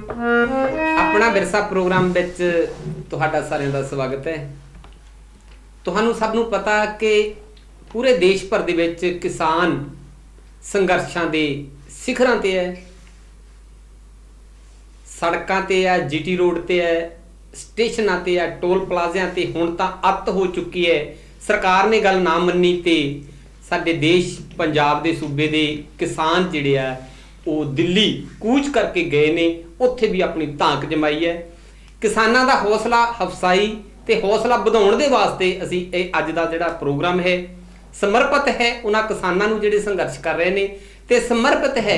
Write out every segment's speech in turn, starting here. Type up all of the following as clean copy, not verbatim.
अपना विरसा प्रोग्राम विच तुहाडा सारिਆਂ ਦਾ ਸਵਾਗਤ है। ਤੁਹਾਨੂੰ ਸਭ ਨੂੰ ਪਤਾ कि पूरे देश भर ਦੇ ਵਿੱਚ किसान संघर्षां ਦੇ ਸਿਖਰਾਂ ਤੇ है, सड़कों ते है, GT रोड ते है, स्टेशनों ते है, टोल प्लाजिਆਂ ਤੇ ਹੁਣ ਤਾਂ ਅੱਤ ਹੋ ਚੁੱਕੀ है। सरकार ने गल ना मन्नी ते साडे देश पंजाब दे सूबे दे किसान जिहड़े आ ਉਹ दिल्ली कूच करके गए ने, उत्थे भी अपनी धाक जमाई है। किसानां दा हौसला अफसाई ते हौसला वधाउण दे वास्ते असीं इह अज दा जिहड़ा प्रोग्राम है समर्पित है उन्हां किसानां नूं जिहड़े संघर्ष कर रहे ने ते समर्पित है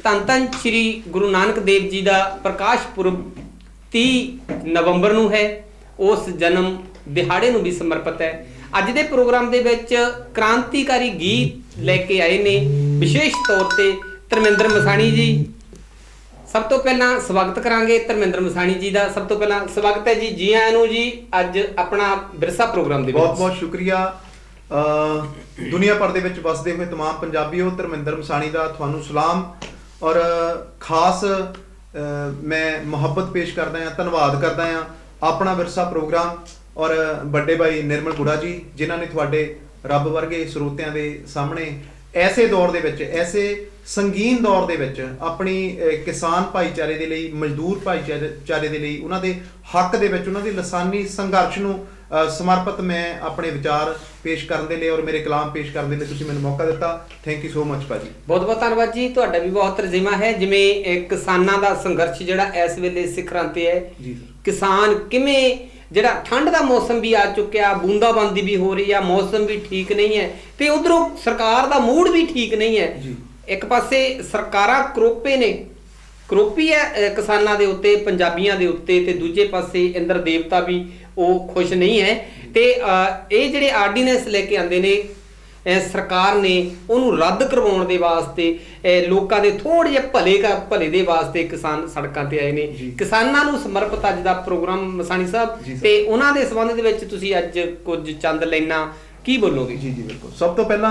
धन धन श्री गुरु नानक देव जी दा प्रकाश पुरब 30 नवंबर नूं है, उस जन्म दिहाड़े नूं भी समर्पित है। अज दे प्रोग्राम दे विच क्रांतिकारी गीत लैके आए ने, विशेष तौर ते धर्मेंद्र मसाणी जी। सब तो पहला स्वागत करांगे धर्मेंद्र मसाणी जी का। सब तो पहला स्वागत है जी, जी आयां नूं जी अज अपना विरसा प्रोग्राम दे विच। बहुत बहुत शुक्रिया। दुनिया भर दे विच वसदे हुए तमाम पंजाबीओ, धर्मेंद्र मसाणी का तुहानूं सलाम और खास मैं मुहब्बत पेश करदा हां, धन्नवाद करदा हां अपना विरसा प्रोग्राम और बड़े भाई निर्मल गुड़ा जी जिन्हां ने तुहाडे रब वर्गे ਸਰੋਤਿਆਂ ਦੇ सामने ऐसे दौर दे विच, ऐसे संगीन दौर दे विच अपनी किसान भाईचारे दे लई, मजदूर भाईचारे दे लई, उन्हां दे हक दे विच, उन्हां दे लसानी संघर्ष नूं समर्पित मैं अपने विचार पेश करन दे लई और मेरे कलाम पेश करन दे लई तुसीं मैनूं मौका दित्ता। थैंक यू सो मच भाजी। बहुत बहुत धन्नवाद जी, तुहाडा भी बहुत तरजीमा है। जिवें किसानां दा संघर्ष जिहड़ा इस वेले सिखरां ते है जी, किसान किवें ਜਿਹੜਾ ठंड का मौसम भी आ चुकिया, बूंदाबांदी भी हो रही है, मौसम भी ठीक नहीं है, तो उधरों सरकार का मूड भी ठीक नहीं है। एक पासे सरकारां करोपे ने, करोपी है किसानां दे उत्ते, पंजाबियां दे उत्ते, ते दूजे पासे इंद्र देवता भी वो खुश नहीं है। तो ये जिहड़े आर्डीनेंस लेके आंदे ने सरकार ने उन्होंने रद्द करवाउण दे वास्ते, लोकां दे थोड़े जिहे भले दे वास्ते किसान सड़कां ते आए ने। किसानां नूं समर्पित अज दा प्रोग्राम मसाणी साहब, ते उन्हां दे संबंध दे विच तुसीं अज कुछ चंद लाइनां की बोलोगे? जी जी बिल्कुल। सब तो पहला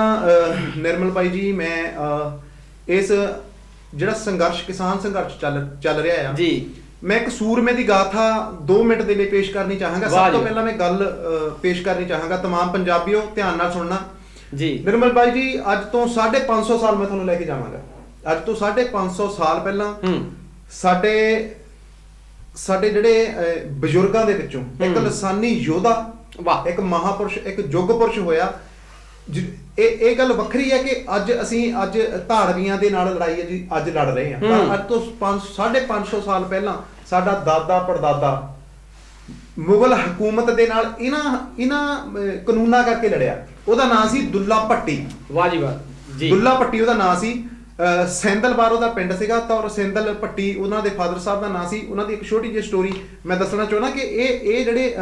निर्मल भाई जी, मैं इस जिहड़ा संघर्ष किसान संघर्ष चल रहा है जी, मैं एक सूरमे की गाथा 2 मिनट के लिए पेश करनी चाहांगा। सब तो पहला मैं गल पेश करनी चाहांगा, तमाम पंजाबियों ध्यान नाल सुनना जी। निर्मल भाई जी, अज तो 550 साल मैं तुहानूं लैके जावांगा। अज तो 550 साल पहला साडे जिहड़े बजुर्गां दे विचों एक लसानी योधा, एक महापुरुष, एक युग पुरुष होया। ਇਹ ਗੱਲ ਵੱਖਰੀ है कि अज धाड़वियां दे नाल लड़ाई है जी, अज लड़ रहे हैं, पर अज तो 550 साल पहला साडा दादा परदादा मुगल हुकूमत दे नाल इन्हां कानूना करके लड़िया। ਉਹਦਾ ਨਾਂ ਸੀ ਦੁੱਲਾ ਭੱਟੀ। ਵਾਹ ਜੀ ਵਾਹ ਜੀ, ਦੁੱਲਾ ਭੱਟੀ ਉਹਦਾ ਨਾਂ ਸੀ। ਸੈਂਦਲ ਬਾਰ ਉਹਦਾ ਪਿੰਡ ਸੀਗਾ ਤਾਂ ਔਰ ਸੈਂਦਲ ਭੱਟੀ ਉਹਨਾਂ ਦੇ ਫਾਦਰ ਸਾਹਿਬ ਦਾ ਨਾਂ ਸੀ। ਉਹਨਾਂ ਦੀ ਇੱਕ ਛੋਟੀ ਜਿਹੀ ਸਟੋਰੀ ਮੈਂ ਦੱਸਣਾ ਚਾਹੁੰਦਾ ਕਿ ਇਹ ਜਿਹੜੇ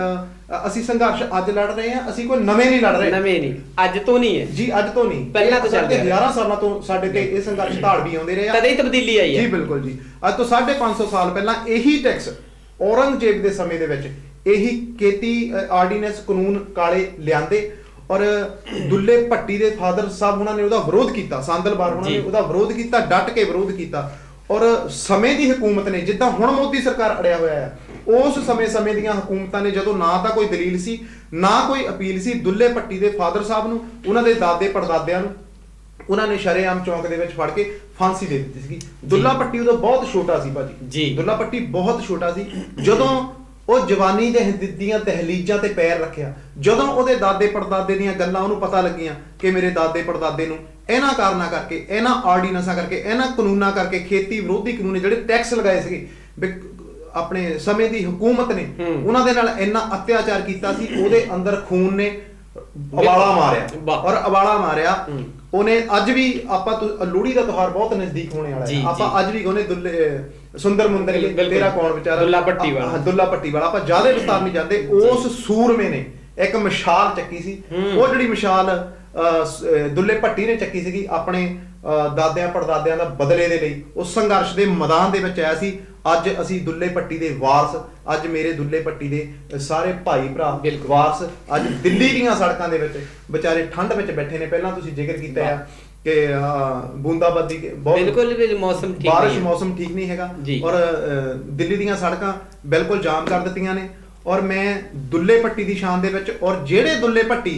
ਅਸੀਂ ਸੰਘਰਸ਼ ਅੱਜ ਲੜ ਰਹੇ ਹਾਂ, ਅਸੀਂ ਕੋਈ ਨਵੇਂ ਨਹੀਂ ਲੜ ਰਹੇ, ਨਵੇਂ ਨਹੀਂ, ਅੱਜ ਤੋਂ ਨਹੀਂ ਹੈ ਜੀ, ਅੱਜ ਤੋਂ ਨਹੀਂ, ਪਹਿਲਾਂ ਤੋਂ ਚੱਲਦੇ 11 ਸਾਲਾਂ ਤੋਂ ਸਾਡੇ ਤੇ ਇਹ ਸੰਘਰਸ਼ ਧਾੜਵੀ ਆਉਂਦੇ ਰਹੇ ਆ, ਕਦੇ ਹੀ ਤਬਦੀਲੀ ਆਈ ਹੈ ਜੀ। ਬਿਲਕੁਲ ਜੀ, ਅੱਜ ਤੋਂ 550 ਸਾਲ ਪਹਿਲਾਂ ਇਹੀ ਟੈਕਸ ਔਰੰਗਜ਼ੇਬ ਦੇ ਸਮੇਂ ਦੇ ਵਿੱਚ ਇਹੀ ਖੇਤੀ ਆਰਡੀਨੈਂਸ ਕਾਨੂੰਨ ਕਾਲੇ ਲਿਆਂਦੇ और दुल्ले भट्टी दे फादर साहब उन्होंने उसका विरोध किया, सांदल बार उन्होंने उसका विरोध किया, डट के विरोध किया। और समय की हुकूमत ने जिद्दां हुण मोदी सरकार अड़िया होया है, उस समय दीयां हुकूमतां ने जदों ना तां कोई दलील सी ना कोई अपील सी, दुल्ले भट्टी दे फादर साहब नूं, उन्हां दे दादे परदादियां नूं उन्होंने शरेआम चौंक दे विच फड़ के फांसी दे दित्ती सी। दुल्ला भट्टी उदों बहुत छोटा सी भाजी, दुल्ला भट्टी बहुत छोटा सी। जदों ਉਹ ਜਵਾਨੀ ਦੇ ਦੀਆਂ ਤਹਿਲੀਜ਼ਾਂ ਤੇ ਪੈਰ ਰੱਖਿਆ, ਜਦੋਂ ਉਹਦੇ ਦਾਦੇ ਪੜਦਾਦੇ ਦੀਆਂ ਗੱਲਾਂ ਉਹਨੂੰ ਪਤਾ ਲੱਗੀਆਂ ਕਿ ਮੇਰੇ ਦਾਦੇ ਪੜਦਾਦੇ ਨੂੰ ਇਹਨਾਂ ਕਾਰਨਾਂ ਕਰਕੇ, ਇਹਨਾਂ ਆਰਡੀਨੈਂਸਾਂ ਕਰਕੇ, ਇਹਨਾਂ ਕਾਨੂੰਨਾਂ ਕਰਕੇ, ਖੇਤੀ ਵਿਰੋਧੀ ਕਾਨੂੰਨ ਜਿਹੜੇ ਟੈਕਸ ਲਗਾਏ ਸੀਗੇ ਆਪਣੇ ਸਮੇਂ ਦੀ ਹੁਕੂਮਤ ਨੇ, ਉਹਨਾਂ ਦੇ ਨਾਲ ਇੰਨਾ ਅਤਿਆਚਾਰ ਕੀਤਾ ਸੀ, ਉਹਦੇ ਅੰਦਰ ਖੂਨ ਨੇ ਉਬਾਲਾ ਮਾਰਿਆ। ਔਰ ਉਬਾਲਾ ਮਾਰਿਆ ਉਹਨੇ। ਅੱਜ ਵੀ ਆਪਾਂ ਲੋਹੜੀ ਦਾ ਤਿਉਹਾਰ ਬਹੁਤ ਨਜ਼ਦੀਕ ਹੋਣੇ ਵਾਲਾ ਹੈ, ਆਪਾਂ ਅੱਜ ਵੀ ਉਹਨੇ ਦੁੱਲੇ ਸੁੰਦਰ ਮੁੰਦਰ ਤੇਰਾ ਕੌਣ ਵਿਚਾਰਾ, ਦੁੱਲਾ ਭੱਟੀ ਵਾਲਾ, ਦੁੱਲਾ ਭੱਟੀ ਵਾਲਾ, ਆਪਾਂ ਜ਼ਿਆਦਾ ਵਿਸਤਾਰ ਨਹੀਂ ਜਾਂਦੇ। ਉਸ ਸੂਰਮੇ ਨੇ ਇੱਕ ਮਿਸਾਲ ਚੱਕੀ ਸੀ, ਉਹ ਜਿਹੜੀ ਮਿਸਾਲ ਦੁੱਲੇ ਭੱਟੀ ਨੇ ਚੱਕੀ ਸੀਗੀ ਆਪਣੇ ਦਾਦਿਆਂ ਪੜਦਾਦਿਆਂ ਦਾ ਬਦਲੇ ਦੇ ਲਈ, ਉਸ ਸੰਘਰਸ਼ ਦੇ ਮੈਦਾਨ ਦੇ ਵਿੱਚ ਆਇਆ ਸੀ। ਅੱਜ ਅਸੀਂ ਦੁੱਲੇ ਭੱਟੀ ਦੇ ਵਾਰਸ, ਅੱਜ ਮੇਰੇ ਦੁੱਲੇ ਭੱਟੀ ਦੇ ਸਾਰੇ ਭਾਈ ਭਰਾ ਵਾਰਸ ਅੱਜ ਦਿੱਲੀ ਦੀਆਂ ਸੜਕਾਂ ਦੇ ਵਿੱਚ ਵਿਚਾਰੇ ਠੰਡ ਵਿੱਚ ਬੈਠੇ ਨੇ। ਪਹਿਲਾਂ ਤੁਸੀਂ ਜ਼ਿਕਰ ਕੀਤਾ ਆ कि बूंदाबांदी बहुत बिल्कुल मौसम ठीक बारिश नहीं है। मौसम ठीक नहीं हैगा जी। और दिल्ली ਦੀਆਂ ਸੜਕਾਂ ਬਿਲਕੁਲ ਜਾਮ ਕਰ ਦਿੱਤੀਆਂ ਨੇ ਔਰ ਮੈਂ ਦੁੱਲੇ ਭੱਟੀ ਦੀ ਸ਼ਾਨ ਦੇ ਵਿੱਚ ਔਰ ਜਿਹੜੇ ਦੁੱਲੇ ਭੱਟੀ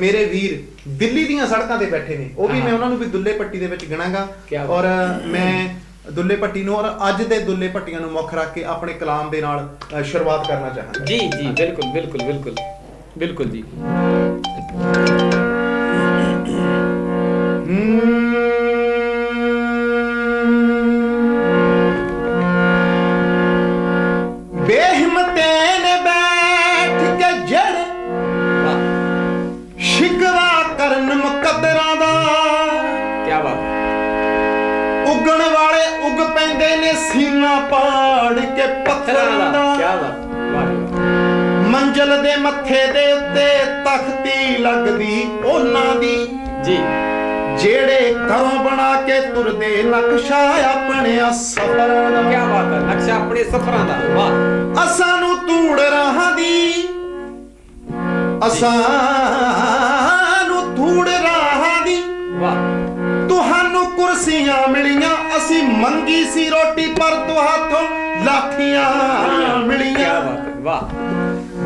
ਮੇਰੇ ਵੀਰ ਦਿੱਲੀ ਦੀਆਂ ਸੜਕਾਂ ਤੇ ਬੈਠੇ ਨੇ ਉਹ ਵੀ ਮੈਂ ਉਹਨਾਂ ਨੂੰ ਵੀ ਦੁੱਲੇ ਭੱਟੀ ਦੇ ਵਿੱਚ ਗਿਣਾਂਗਾ ਔਰ ਮੈਂ ਦੁੱਲੇ ਭੱਟੀ ਨੂੰ ਔਰ ਅੱਜ ਦੇ ਦੁੱਲੇ ਭੱਟੀਆਂ ਨੂੰ ਮੁੱਖ ਰੱਖ ਕੇ ਆਪਣੇ ਕਲਾਮ ਦੇ ਨਾਲ ਸ਼ੁਰੂਆਤ ਕਰਨਾ ਚਾਹਾਂਗਾ। ਜੀ ਜੀ ਬਿਲਕੁਲ ਬਿਲकुल बिल्कुल बिल्कुल जी। बेहिम्मते ने बैठ के जड़ शिकवा करन मुकद्दरां दा क्या बात उगण वाले उग पैंदे ने सीना पाड़ के पत्थरां दा क्या बात मंजिल दे मत्थे दे उत्ते तख्ती लगदी ਉਹਨਾਂ ਦੀ जी ਜਿਹੜੇ ਘਰੋਂ ਬਣਾ ਕੇ ਤੁਰਦੇ ਨਕਸ਼ਾ ਆਪਣੇ ਸਫ਼ਰਾਂ ਦਾ क्या बात है नक्शा अपने सफरां दा वाह ਅਸਾਂ ਨੂੰ ਧੂੜ ਰਾਹਾਂ ਦੀ ਅਸਾਂ ਨੂੰ ਧੂੜ ਰਾਹਾਂ ਦੀ वाह ਤੁਹਾਨੂੰ ਕੁਰਸੀਆਂ ਮਿਲੀਆਂ ਅਸੀਂ ਮੰਗੀ ਸੀ ਰੋਟੀ ਪਰ ਤੁਹਾਥੋਂ ਲਾਠੀਆਂ ਮਿਲੀਆਂ क्या बात है वाह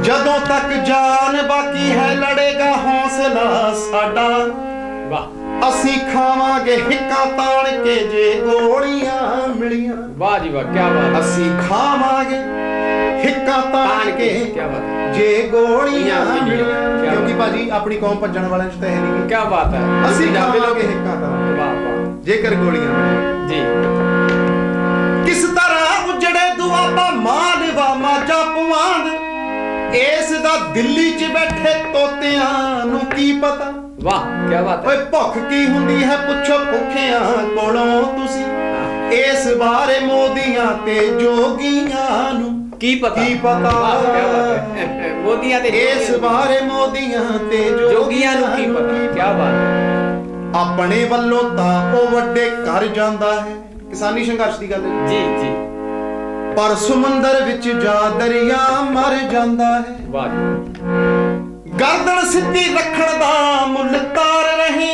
ਜਦੋਂ ਤੱਕ ਜਾਨ ਬਾਕੀ ਹੈ ਲੜੇਗਾ ਹੌਸਲਾ ਸਾਡਾ वाह ਅਸੀਂ ਖਾਵਾਂਗੇ ਹਿੱਕਾਂ ਤਾਣ ਕੇ ਜੇ ਗੋਲੀਆਂ ਮਿਲੀਆਂ वाह जी वाह क्या बात ਅਸੀਂ ਖਾਵਾਂਗੇ ਹਿੱਕਾਂ ਤਾਣ ਕੇ क्या बात है ਜੇ ਗੋਲੀਆਂ ਮਿਲੀਆਂ ਕਿਆ ਕਿਉਂਕਿ ਭਾਜੀ ਆਪਣੀ ਕੌਮ ਭੱਜਣ ਵਾਲਿਆਂ ਚ ਤਾਂ ਹੈ ਨਹੀਂ क्या बात है ਅਸੀਂ पंजाबी लोग ਖਾਵਾਂਗੇ ਹਿੱਕਾਂ ਤਾਣ ਕੇ वाह वाह ਜੇਕਰ ਗੋਲੀਆਂ ਮਿਲੀਆਂ जी ਕਿਸ ਤਰ੍ਹਾਂ ਉਜੜੇ ਦੁਆਬਾ ਮਾਲਵਾ ਮਾਝਾ ਪਵਾਂਦ ਇਸ ਦਾ ਦਿੱਲੀ 'ਚ ਬੈਠੇ ਤੋਤਿਆਂ ਨੂੰ ਕੀ ਪਤਾ वाह क्या बात है ਓਏ ਭੁੱਖ ਕੀ ਹੁੰਦੀ ਹੈ ਪੁੱਛੋ ਭੁੱਖਿਆਂ ਕੋਲੋਂ ਤੁਸੀਂ ਇਸ ਬਾਰੇ ਮੋਦੀਆਂ ਤੇ ਜੋਗੀਆਂ ਨੂੰ की पता ਕੀ ਪਤਾ वाह क्या बात है मोदिया दे ਇਸ ਬਾਰੇ ਮੋਦੀਆਂ ਤੇ जोगियां नु की पता क्या बात है ਆਪਣੇ ਵੱਲੋਂ ਤਾਂ ਉਹ ਵੱਡੇ ਕਰ ਜਾਂਦਾ ਹੈ ਕਿਸਾਨੀ ਸੰਘਰਸ਼ ਦੀ ਗੱਲ ਹੈ जी जी ਪਰ ਸਮੁੰਦਰ ਵਿੱਚ ਜਾ ਦਰਿਆ ਮਰ ਜਾਂਦਾ ਹੈ वाह ਗਰਦਨ ਸਿੱਧੀ ਰੱਖਣ ਦਾ ਮੁੱਲ ਤਾਰ ਰਹੇ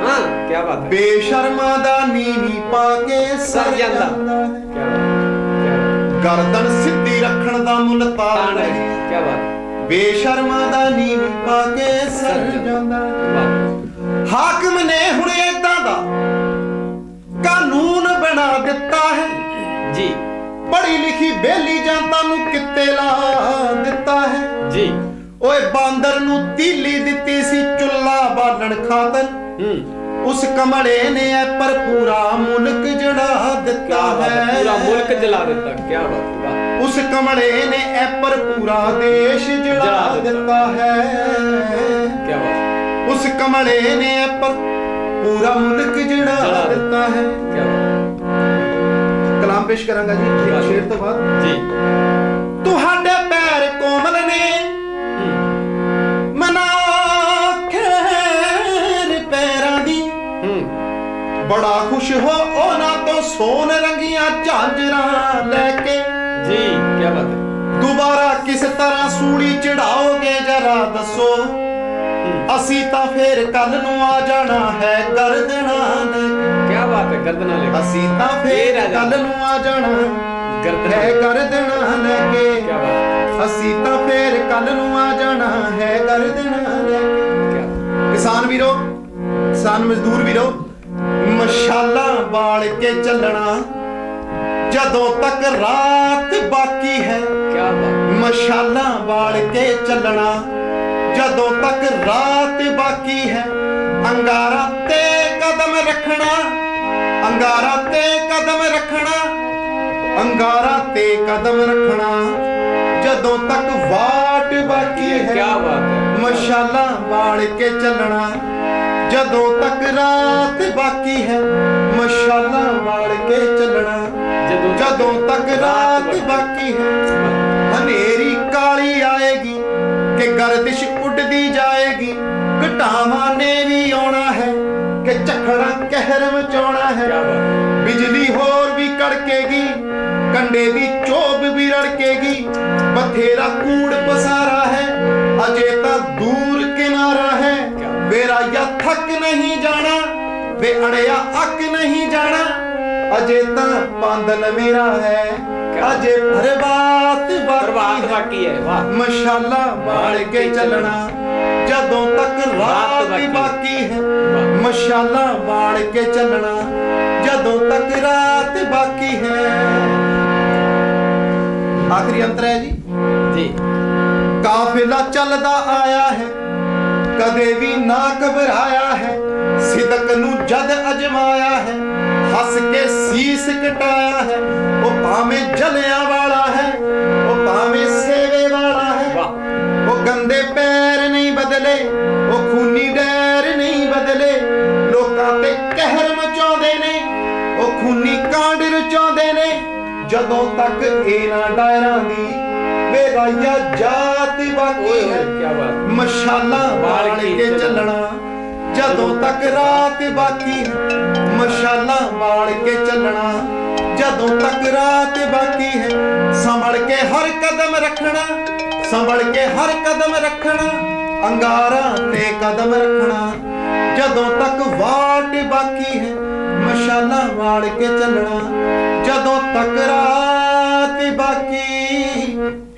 हाँ क्या बात है ਬੇਸ਼ਰਮਾਂ ਦਾ ਨੀਵੀਂ ਪਾ ਕੇ ਸਰ ਜਾਂਦਾ ਹੈ क्या बात ਗਰਦਨ ਸਿੱਧੀ ਰੱਖਣ ਦਾ ਮੁੱਲ ਤਾਰ ਰਹੇ क्या बात ਬੇਸ਼ਰਮਾਂ ਦਾ ਨੀਵੀਂ ਪਾ ਕੇ ਸਰ ਜਾਂਦਾ ਹੈ वाह ਹਾਕਮ ਨੇ ਹੁਣ ਏਦਾਂ ਦਾ ਕਾਨੂੰਨ ਬਣਾ ਦਿੱਤਾ ਹੈ जी ਪੜ੍ਹੀ ਲਿਖੀ ਬੇਲੀ ਜਨਤਾ ਨੂੰ ਕਿੱਤੇ ਲਾ ਦਿੱਤਾ ਹੈ जी ਓਏ ਬਾਂਦਰ ਨੂੰ ਤੀਲੀ ਦਿੱਤੀ ਸੀ ਚੁੱਲਾ ਬਾਲਣ ਖਾਤਰ ਉਸ ਕਮਲੇ ਨੇ ਐ ਪਰ ਪੂਰਾ ਮੁਲਕ ਜੜਾ ਦਿੱਤਾ ਹੈ पूरा मुल्क जला देता क्या बात है वाह ਉਸ ਕਮਲੇ ਨੇ ਐ ਪਰ ਪੂਰਾ ਦੇਸ਼ ਜੜਾ ਦਿੱਤਾ ਹੈ क्या बात ਉਸ ਕਮਲੇ ਨੇ ਐ ਪਰ ਪੂਰਾ ਮੁਲਕ ਜੜਾ ਦਿੱਤਾ ਹੈ क्या बात ਕਲਾਮ ਪੇਸ਼ ਕਰਾਂਗਾ ਜੀ ਇੱਕ ਸ਼ੇਰ ਤੋਂ ਬਾਅਦ जी ਤੁਹਾਡੇ ਪੈਰ ਕੋਮਲ ਨੇ ਮਨਾ ਖੇਰ ਪੈਰਾਂ ਦੀ ਬੜਾ ਖੁਸ਼ ਹੋ ਉਹਨਾਂ ਤੋਂ ਸੋਨ ਰੰਗੀਆਂ ਝਾਂਜਰਾਂ ਲੈ ਕੇ जी क्या बात है ਦੁਬਾਰਾ ਕਿਸ ਤਰ੍ਹਾਂ ਸੂਲੀ ਚੜਾਓਗੇ ਜਰਾ ਦੱਸੋ ਅਸੀਂ ਤਾਂ ਫੇਰ ਕੱਲ ਨੂੰ ਆ ਜਾਣਾ ਹੈ ਗਰਦਨਾਂ ਲੈ ਕੇ क्या बात है गर्दना ले ਅਸੀਂ ਤਾਂ ਫੇਰ ਕੱਲ ਨੂੰ ਆ ਜਾਣਾ गर्दना ਹੈ ਗਰਦਨਾਂ ਲੈ ਕੇ क्या बात ਅਸੀਂ ਤਾਂ ਫੇਰ ਕੱਲ ਨੂੰ ਆ ਜਾਣਾ ਹੈ ਗਰਦਨਾਂ ਲੈ ਕੇ क्या ਕਿਸਾਨ ਵੀਰੋ ਕਿਸਾਨ ਮਜ਼ਦੂਰ ਵੀਰੋ ਮਸ਼ਾਲਾਂ ਬਾਲ ਕੇ ਚੱਲਣਾ ਜਦੋਂ ਤੱਕ ਰਾਤ ਬਾਕੀ ਹੈ क्या बात ਮਸ਼ਾਲਾਂ ਬਾਲ ਕੇ ਚੱਲਣਾ ਜਦੋਂ ਤੱਕ ਰਾਤ ਬਾਕੀ ਹੈ ਅੰਗਾਰਾਂ ਤੇ ਕਦਮ ਰੱਖਣਾ ਅੰਗਾਰਾਂ ਤੇ ਕਦਮ ਰੱਖਣਾ ਅੰਗਾਰਾਂ ਤੇ ਕਦਮ ਰੱਖਣਾ ਜਦੋਂ ਤੱਕ ਵਾਟ ਬਾਕੀ ਹੈ क्या बात है ਮਸ਼ਾਲਾਂ ਬਾਲ ਕੇ ਚੱਲਣਾ ਜਦੋਂ ਤੱਕ ਰਾਤ ਬਾਕੀ ਹੈ ਮਸ਼ਾਲਾਂ ਬਾਲ ਕੇ ਚੱਲਣਾ ਜਦੋਂ ਤੱਕ ਰਾਤ ਬਾਕੀ ਹੈ ਹਨੇਰੀ ਕਾਲੀ ਆਏਗੀ ਕਿ ਗਰਦਿਸ਼ ਉੱਡਦੀ ਜਾਏਗੀ ਘਟਾਵਾਂ ਨੇ ਵੀ ਆਉਣਾ ਹੈ ਕਿ ਝਖੜਾ ਕਹਿਰ ਮਚਾਉਣਾ ਹੈ ਬਿਜਲੀ ਹੋਰ ਵੀ ਕੜਕੇਗੀ ਕੰਡੇ ਦੀ ਚੋਬ ਵੀ ਰੜਕੇਗੀ ਬਥੇਰਾ ਕੂੜ ਪਸਾਰਾ ਹੈ ਅਜੇ ਤਾਂ ਦੂਰ ਕਿਨਾਰਾ ਹੈ ਮੇਰਾ ਯਾ ਥੱਕ ਨਹੀਂ ਜਾਣਾ ਵੇ ਅੜਿਆ ਅੱਕ ਨਹੀਂ ਜਾਣਾ, ਅਜੇ ਤਾਂ ਪਾਂਦਨ ਮੇਰਾ ਹੈ, ਅਜੇ ਬਰਬਾਦ ਬਾਕੀ ਹੈ। ਵਾਹ। ਮਸ਼ਾਲਾ ਬਾਲ ਕੇ ਚੱਲਣਾ ਜਦੋਂ ਤੱਕ ਰਾਤ ਬਾਕੀ ਹੈ, ਮਸ਼ਾਲਾ ਬਾਲ ਕੇ ਚੱਲਣਾ ਜਦੋਂ ਤੱਕ ਰਾਤ ਬਾਕੀ ਹੈ। ਆਖਰੀ ਅੰਤਰ ਹੈ ਜੀ ਜੀ। ਕਾਫਿਲਾ ਚੱਲਦਾ ਆਇਆ ਹੈ, ਕਦੇ ਵੀ ਨਾ ਘਬਰਾਇਆ ਹੈ, ਸਿਦਕ ਨੂੰ ਜਦ ਅਜਮਾਇਆ ਹੈ, ਹੱਸ ਕੇ ਸੀਸ ਕਟਾਇਆ ਹੈ। ਉਹ ਭਾਵੇਂ ਜਲਿਆਂ ਵਾਲਾ ਹੈ, ਉਹ ਭਾਵੇਂ ਸੇਵੇ ਵਾਲਾ ਹੈ, ਉਹ ਗੰਦੇ ਪੈਰ ਨਹੀਂ ਬਦਲੇ, ਉਹ ਖੂਨੀ ਡੈਰ ਨਹੀਂ ਬਦਲੇ, ਲੋਕਾਂ ਤੇ ਕਹਿਰ ਮਚਾਉਂਦੇ ਨੇ, ਉਹ ਖੂਨੀ ਕਾਂਡ ਰਚਾਉਂਦੇ ਨੇ। ਜਦੋਂ ਤੱਕ ਇਹਨਾਂ ਡਾਇਰਾਂ ਦੀ ਵੇਰਾਇਆ ਜਾਤ ਬਾਕੀ ਹੈ, ਮਸ਼ਾਲਾ ਬਾਲ ਕੇ ਚੱਲਣਾ ਜਦੋਂ ਤੱਕ ਰਾਤ ਬਾਕੀ ਹੈ, ਮਸ਼ਾਲਾ ਬਾਲ ਕੇ ਚੱਲਣਾ ਜਦੋਂ ਤੱਕ ਰਾਤ ਬਾਕੀ ਹੈ। ਸੰਭਲ ਕੇ ਹਰ ਕਦਮ ਰੱਖਣਾ, ਸੰਭਲ ਕੇ ਹਰ ਕਦਮ ਰੱਖਣਾ, ਅੰਗਾਰਾਂ ਤੇ ਕਦਮ ਰੱਖਣਾ ਜਦੋਂ ਤੱਕ ਵਾਟ ਬਾਕੀ ਹੈ, ਮਸ਼ਾਲਾ ਬਾਲ ਕੇ ਚੱਲਣਾ ਜਦੋਂ ਤੱਕ ਰਾਤ ਬਾਕੀ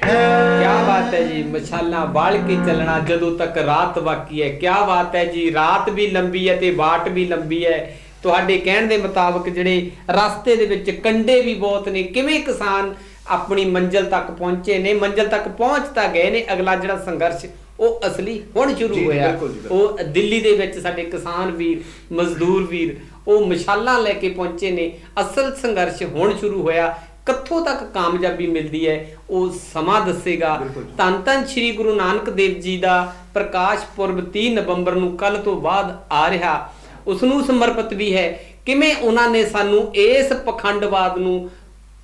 ਹੈ। क्या बात है जी, मशाला बाल के चलना जदों तक रात बाकी है। क्या बात है जी, रात भी लंबी है ते वाट भी लंबी है। ਤੁਹਾਡੇ ਕਹਿਣ ਦੇ ਮੁਤਾਬਕ ਜਿਹੜੇ ਰਸਤੇ ਦੇ ਵਿੱਚ ਕੰਡੇ ਵੀ ਬਹੁਤ ਨੇ, ਕਿਵੇਂ ਕਿਸਾਨ ਆਪਣੀ ਮੰਜ਼ਿਲ ਤੱਕ ਪਹੁੰਚੇ ਨੇ, ਮੰਜ਼ਿਲ ਤੱਕ ਪਹੁੰਚ ਤਾਂ ਗਏ ਨੇ। ਅਗਲਾ ਜਿਹੜਾ ਸੰਘਰਸ਼ ਉਹ ਅਸਲੀ ਹੁਣ ਸ਼ੁਰੂ ਹੋਇਆ। ਉਹ ਦਿੱਲੀ ਦੇ ਵਿੱਚ ਸਾਡੇ ਕਿਸਾਨ ਵੀਰ, ਮਜ਼ਦੂਰ ਵੀਰ ਉਹ ਮਸ਼ਾਲਾਂ ਲੈ ਕੇ ਪਹੁੰਚੇ ਨੇ। ਅਸਲ ਸੰਘਰਸ਼ ਹੁਣ ਸ਼ੁਰੂ ਹੋਇਆ। ਕਿੱਥੋਂ ਤੱਕ ਕਾਮਯਾਬੀ ਮਿਲਦੀ ਹੈ ਉਹ ਸਮਾਂ ਦੱਸੇਗਾ। ਧੰਨ ਧੰਨ ਸ਼੍ਰੀ ਗੁਰੂ ਨਾਨਕ ਦੇਵ ਜੀ ਦਾ ਪ੍ਰਕਾਸ਼ ਪੁਰਬ 30 ਨਵੰਬਰ ਨੂੰ ਕੱਲ ਤੋਂ ਬਾਅਦ ਆ ਰਿਹਾ, ਉਸ ਨੂੰ ਸਮਰਪਿਤ ਵੀ ਹੈ। ਕਿਵੇਂ ਉਹਨਾਂ ਨੇ ਸਾਨੂੰ ਇਸ ਪਖੰਡਵਾਦ ਨੂੰ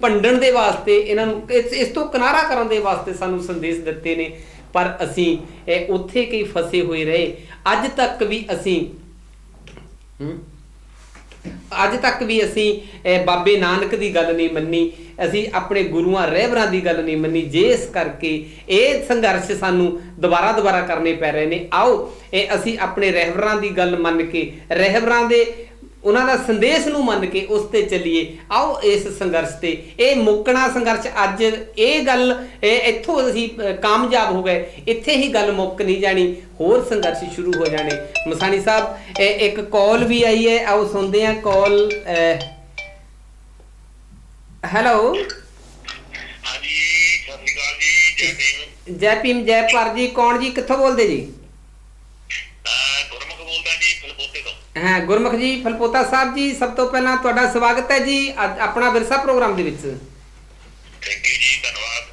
ਭੰਡਣ ਦੇ ਵਾਸਤੇ, ਇਹਨਾਂ ਨੂੰ ਇਸ ਤੋਂ ਕਿਨਾਰਾ ਕਰਨ ਦੇ ਵਾਸਤੇ ਸਾਨੂੰ ਸੰਦੇਸ਼ ਦਿੱਤੇ ਨੇ, ਪਰ ਅਸੀਂ ਉੱਥੇ ਕਈ ਫਸੇ ਹੋਏ ਰਹੇ। ਅੱਜ ਤੱਕ ਵੀ ਅਸੀਂ ਬਾਬੇ ਨਾਨਕ ਦੀ ਗੱਲ ਨਹੀਂ ਮੰਨੀ, ਅਸੀਂ ਆਪਣੇ ਗੁਰੂਆਂ ਰਹਿਬਰਾਂ ਦੀ ਗੱਲ ਨਹੀਂ ਮੰਨੀ, ਜਿਸ ਕਰਕੇ ਇਹ ਸੰਘਰਸ਼ ਸਾਨੂੰ ਦੁਬਾਰਾ ਕਰਨੇ ਪੈ ਰਹੇ ਨੇ। ਆਓ ਅਸੀਂ ਆਪਣੇ ਰਹਿਬਰਾਂ ਦੀ ਗੱਲ ਮੰਨ ਕੇ, ਰਹਿਬਰਾਂ ਦੇ ਉਹਨਾਂ ਦਾ ਸੰਦੇਸ਼ ਨੂੰ ਮੰਨ ਕੇ ਉਸ ਤੇ ਚੱਲੀਏ। ਆਓ ਇਸ ਸੰਘਰਸ਼ ਤੇ, ਇਹ ਮੁੱਕਣਾ ਸੰਘਰਸ਼ ਅੱਜ ਇਹ ਗੱਲ ਇੱਥੋਂ ਅਸੀਂ ਕਾਮਯਾਬ ਹੋ ਗਏ, ਇੱਥੇ ਹੀ ਗੱਲ ਮੁੱਕ ਨਹੀਂ ਜਾਣੀ, ਹੋਰ ਸੰਘਰਸ਼ ਸ਼ੁਰੂ ਹੋ ਜਾਣੇ। ਮਸਾਣੀ ਸਾਹਿਬ ਇੱਕ ਕਾਲ ਵੀ ਆਈ ਹੈ, ਆਓ ਸੁਣਦੇ ਹਾਂ ਕਾਲ। ਹੈਲੋ ਹਾਂਜੀ, ਸਤਿ ਸ਼੍ਰੀ ਅਕਾਲ ਜੀ। ਜੈ ਭੀਮ ਜੈ ਭਾਰਤ ਜੀ। ਕੌਣ ਜੀ, ਕਿੱਥੋਂ ਬੋਲਦੇ ਜੀ? ਗੁਰਮੁਖ ਬੋਲਦਾ ਜੀ, ਫਲਪੋਤੇ ਤੋਂ। ਹਾਂ ਗੁਰਮੁਖ ਜੀ, ਫਲਪੋਤਾ ਸਾਹਿਬ ਜੀ, ਸਭ ਤੋਂ ਪਹਿਲਾਂ ਤੁਹਾਡਾ ਸਵਾਗਤ ਹੈ ਜੀ ਆਪਣਾ ਵਿਰਸਾ ਪ੍ਰੋਗਰਾਮ ਦੇ ਵਿੱਚ। ਥੈਂਕ ਯੂ ਜੀ, ਧੰਨਵਾਦ।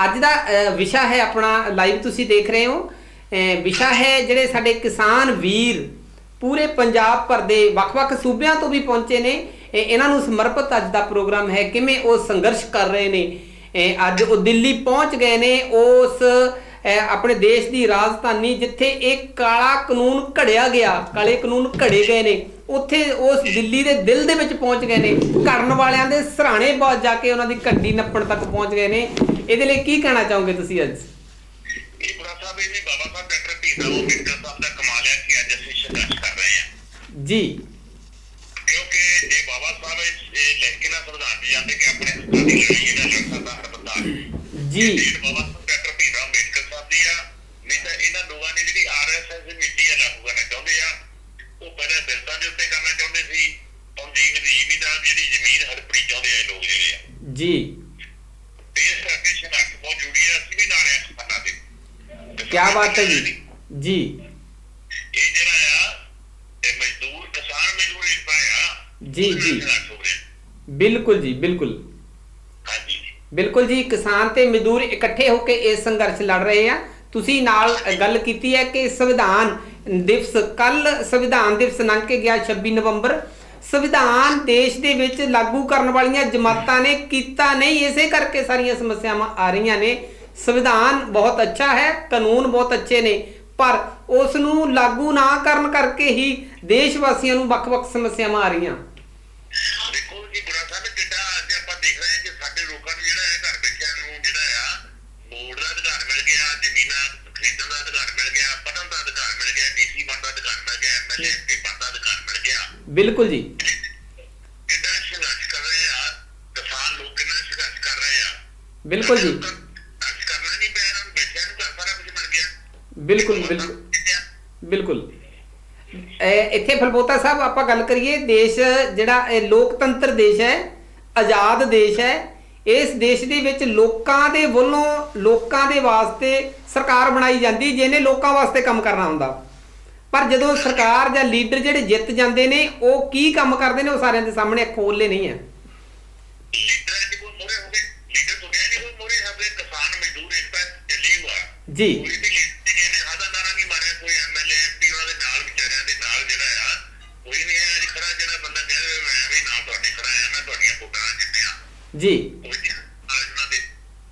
ਅੱਜ ਦਾ ਵਿਸ਼ਾ ਹੈ ਆਪਣਾ, ਲਾਈਵ ਤੁਸੀਂ ਦੇਖ ਰਹੇ ਹੋ, ਵਿਸ਼ਾ ਹੈ ਜਿਹੜੇ ਸਾਡੇ ਕਿਸਾਨ ਵੀਰ ਪੂਰੇ ਪੰਜਾਬ ਭਰ ਦੇ ਵੱਖ-ਵੱਖ ਸੂਬਿਆਂ ਤੋਂ ਵੀ ਪਹੁੰਚੇ ਨੇ, ਇਹਨਾਂ ਨੂੰ ਸਮਰਪਿਤ ਅੱਜ ਦਾ ਪ੍ਰੋਗਰਾਮ ਹੈ। ਕਿਵੇਂ ਉਹ ਸੰਘਰਸ਼ ਕਰ ਰਹੇ ਨੇ, ਅੱਜ ਉਹ ਦਿੱਲੀ ਪਹੁੰਚ ਗਏ ਨੇ, ਉਸ ਆਪਣੇ ਦੇਸ਼ ਦੀ ਰਾਜਧਾਨੀ ਜਿੱਥੇ ਇਹ ਕਾਲਾ ਕਾਨੂੰਨ ਘੜਿਆ ਗਿਆ, ਕਾਲੇ ਕਾਨੂੰਨ ਘੜੇ ਗਏ ਨੇ, ਉੱਥੇ ਉਸ ਦਿੱਲੀ ਦੇ ਦਿਲ ਦੇ ਵਿੱਚ ਪਹੁੰਚ ਗਏ ਨੇ। ਘੜਨ ਵਾਲਿਆਂ ਦੇ ਸਰਾਣੇ ਬਾਅਦ ਜਾ ਕੇ ਉਹਨਾਂ ਦੀ ਘੱਡੀ ਨੱਪਣ ਤੱਕ ਪਹੁੰਚ ਗਏ ਨੇ। ਇਹਦੇ ਲਈ ਕੀ ਕਹਿਣਾ ਚਾਹੋਗੇ ਤੁਸੀਂ ਅੱਜ? ਇਹ ਬੁਰਾ ਸਾਹਿਬ, ਇਹ ਵੀ ਬਾਬਾ ਸਾਹਿਬ ਡਾਕਟਰ ਭੀਮਰਾਓ ਅੰਬੇਡਕਰ ਸਾਹਿਬ ਦਾ ਕਮਾਲ ਹੈ ਕਿ ਅੱਜ ਅਸੀਂ ਸੰਘਰਸ਼ ਕਰ ਰਹੇ ਹਾਂ ਜੀ। ਕਿਉਂਕਿ ਜੇ ਬਾਬਾ ਸਾਹਿਬ ਇਹ ਲਿਖ ਕੇ ਨਾ ਸੰਵਿਧਾਨ ਦੀ ਜਾਂਦੇ ਕਿ ਆਪਣੇ ਹੱਕਾਂ ਦੀ ਲੜਾਈ ਇਹਦਾ ਲੜ ਸਕਦਾ ਹਰ ਬੰਦਾ ਜੀ, ਬਾਬਾ ਸਾਹਿਬ ਡਾਕਟਰ ਭੀਮਰਾਓ ਅੰਬੇਡਕਰ ਸਾਹਿਬ ਦੀ ਆ। ਨਹੀਂ ਤਾਂ ਇਹਨਾਂ ਲੋਕਾਂ ਨੇ ਜਿਹੜੀ RSS ਦੀ ਨੀਤੀ ਆ ਲਾਗੂ ਕਰਨਾ ਚਾਹੁੰਦੇ ਆ, ਉਹ ਪਹਿਲਾਂ ਬਿਲਤਾਂ ਦੇ ਉੱਤੇ ਕਰਨਾ ਚਾਹੁੰਦੇ ਸੀ, ਹੁਣ ਜ਼ਿਮੀਂਦਾਰ ਜਿਹੜੀ ਜ਼ਮੀਨ ਹੜਪਣੀ ਚਾਹੁੰਦੇ ਆ ਲੋਕ ਜਿਹੜੇ ਆ ਜੀ। ਇਸ ਕਰਕੇ ਸੰਘਰਸ਼ ਬਹੁਤ ਜ਼ਰੂਰੀ ਹੈ। ਅਸੀਂ ਵੀ ਨਾਲ ਆ ਕਿਸਾਨਾਂ ਦੇ। ਕੀ ਬਾਤ ਹੈ ਜੀ। ਜੀ, ਇਹ ਜਿਹੜਾ ਆ ਇਹ ਮਜ਼ਦੂਰ ਕਿਸਾਨ ਮਜ਼ਦੂਰ ਇਸ ਪਾਇਆ ਜੀ ਜੀ, ਬਿਲਕੁਲ ਜੀ, ਬਿਲਕੁਲ। ਹਾਂਜੀ ਬਿਲਕੁਲ ਜੀ, ਕਿਸਾਨ ਤੇ ਮਜ਼ਦੂਰ ਇਕੱਠੇ ਹੋ ਕੇ ਇਹ ਸੰਘਰਸ਼ ਲੜ ਰਹੇ ਆ। ਤੁਸੀਂ ਨਾਲ ਗੱਲ ਕੀਤੀ ਹੈ ਕਿ ਸੰਵਿਧਾਨ ਦਿਵਸ, ਕੱਲ ਸੰਵਿਧਾਨ ਦਿਵਸ ਲੰਘ ਕੇ ਗਿਆ 26 ਨਵੰਬਰ। ਸੰਵਿਧਾਨ ਦੇਸ਼ ਦੇ ਵਿੱਚ ਲਾਗੂ ਕਰਨ ਵਾਲੀਆਂ ਜਮਾਤਾਂ ਨੇ ਕੀਤਾ ਨਹੀਂ, ਇਸੇ ਕਰਕੇ ਸਾਰੀਆਂ ਸਮੱਸਿਆਵਾਂ ਆ ਰਹੀਆਂ ਨੇ। ਸੰਵਿਧਾਨ ਬਹੁਤ ਅੱਛਾ ਹੈ, ਕਾਨੂੰਨ ਬਹੁਤ ਅੱਛੇ ਨੇ, ਪਰ ਉਸ ਨੂੰ ਲਾਗੂ ਨਾ ਕਰਨ ਕਰਕੇ ਹੀ ਦੇਸ਼ ਵਾਸੀਆਂ ਨੂੰ ਵੱਖ-ਵੱਖ ਸਮੱਸਿਆਵਾਂ ਆ ਰਹੀਆਂ। ਦੇਖੋ ਜੀ ਬੁਰਾ ਸਾਹਿਬ, ਜਿੱਦਾਂ ਅੱਜ ਆਪਾਂ ਦੇਖ ਰਹੇ ਹਾਂ ਕਿ ਸਾਡੇ ਲੋਕਾਂ ਨੂੰ ਜਿਹੜਾ ਹੈ ਘਰ ਬੈਠਿਆਂ ਨੂੰ ਜਿਹੜਾ ਆ ਵੋਟ ਦਾ ਅਧਿਕਾਰ ਮਿਲ ਗਿਆ, ਜ਼ਮੀਨਾਂ ਖਰੀਦਣ ਦਾ ਅਧਿਕਾਰ ਮਿਲ ਗਿਆ, ਪੜ੍ਹਨ ਦਾ ਅਧਿਕਾਰ ਮਿਲ ਗਿਆ, DC ਬਣਨ ਦਾ ਅਧਿਕਾਰ ਮਿਲ ਗਿਆ, MLA MP ਬਣਨ ਦਾ ਅਧਿਕਾਰ ਮਿਲ ਬਿਲਕੁਲ ਜੀ। ਕਿੰਨਾ ਸੰਘਰਸ਼ ਕਰ ਰਹੇ ਆ ਕਿਸਾਨ ਲੋਕ, ਕਿੰਨਾ ਸੰਘਰਸ਼ ਕਰ ਰਹੇ ਆ। ਬਿਲਕੁਲ ਜੀ। ਕਰਨਾ ਨਹੀਂ ਪਿਆ ਇਹਨਾਂ ਨੂੰ, ਬੈਠਿਆਂ ਨੂੰ ਸਾਰਾ ਕੁਝ ਮਿਲ ਗਿਆ। ਬਿਲਕੁਲ ਬਿਲਕੁਲ ਬਿਲਕੁਲ। ਇੱਥੇ ਫਲਬੋਤਾ ਸਾਹਿਬ ਆਪਾਂ ਗੱਲ ਕਰੀਏ, ਦੇਸ਼ ਜਿਹੜਾ ਇਹ ਲੋਕਤੰਤਰ ਦੇਸ਼ ਹੈ, ਆਜ਼ਾਦ ਦੇਸ਼ ਹੈ, ਇਸ ਦੇਸ਼ ਦੇ ਵਿੱਚ ਲੋਕਾਂ ਦੇ ਵੱਲੋਂ ਲੋਕਾਂ ਦੇ ਵਾਸਤੇ ਸਰਕਾਰ ਬਣਾਈ ਜਾਂਦੀ ਜਿਹਨੇ ਲੋਕਾਂ ਵਾਸਤੇ ਕੰਮ ਕਰਨਾ ਹੁੰਦਾ। ਪਰ ਜਦੋਂ ਸਰਕਾਰ ਜਾਂ ਲੀਡਰ ਜਿਹੜੇ ਜਿੱਤ ਜਾਂਦੇ ਨੇ ਉਹ ਕੀ ਕੰਮ ਕਰਦੇ ਨੇ ਉਹ ਸਾਰਿਆਂ ਦੇ ਸਾਹਮਣੇ ਖੋਲ੍ਹੇ ਨਹੀਂ ਹੈ। ਜੀ ਜੀ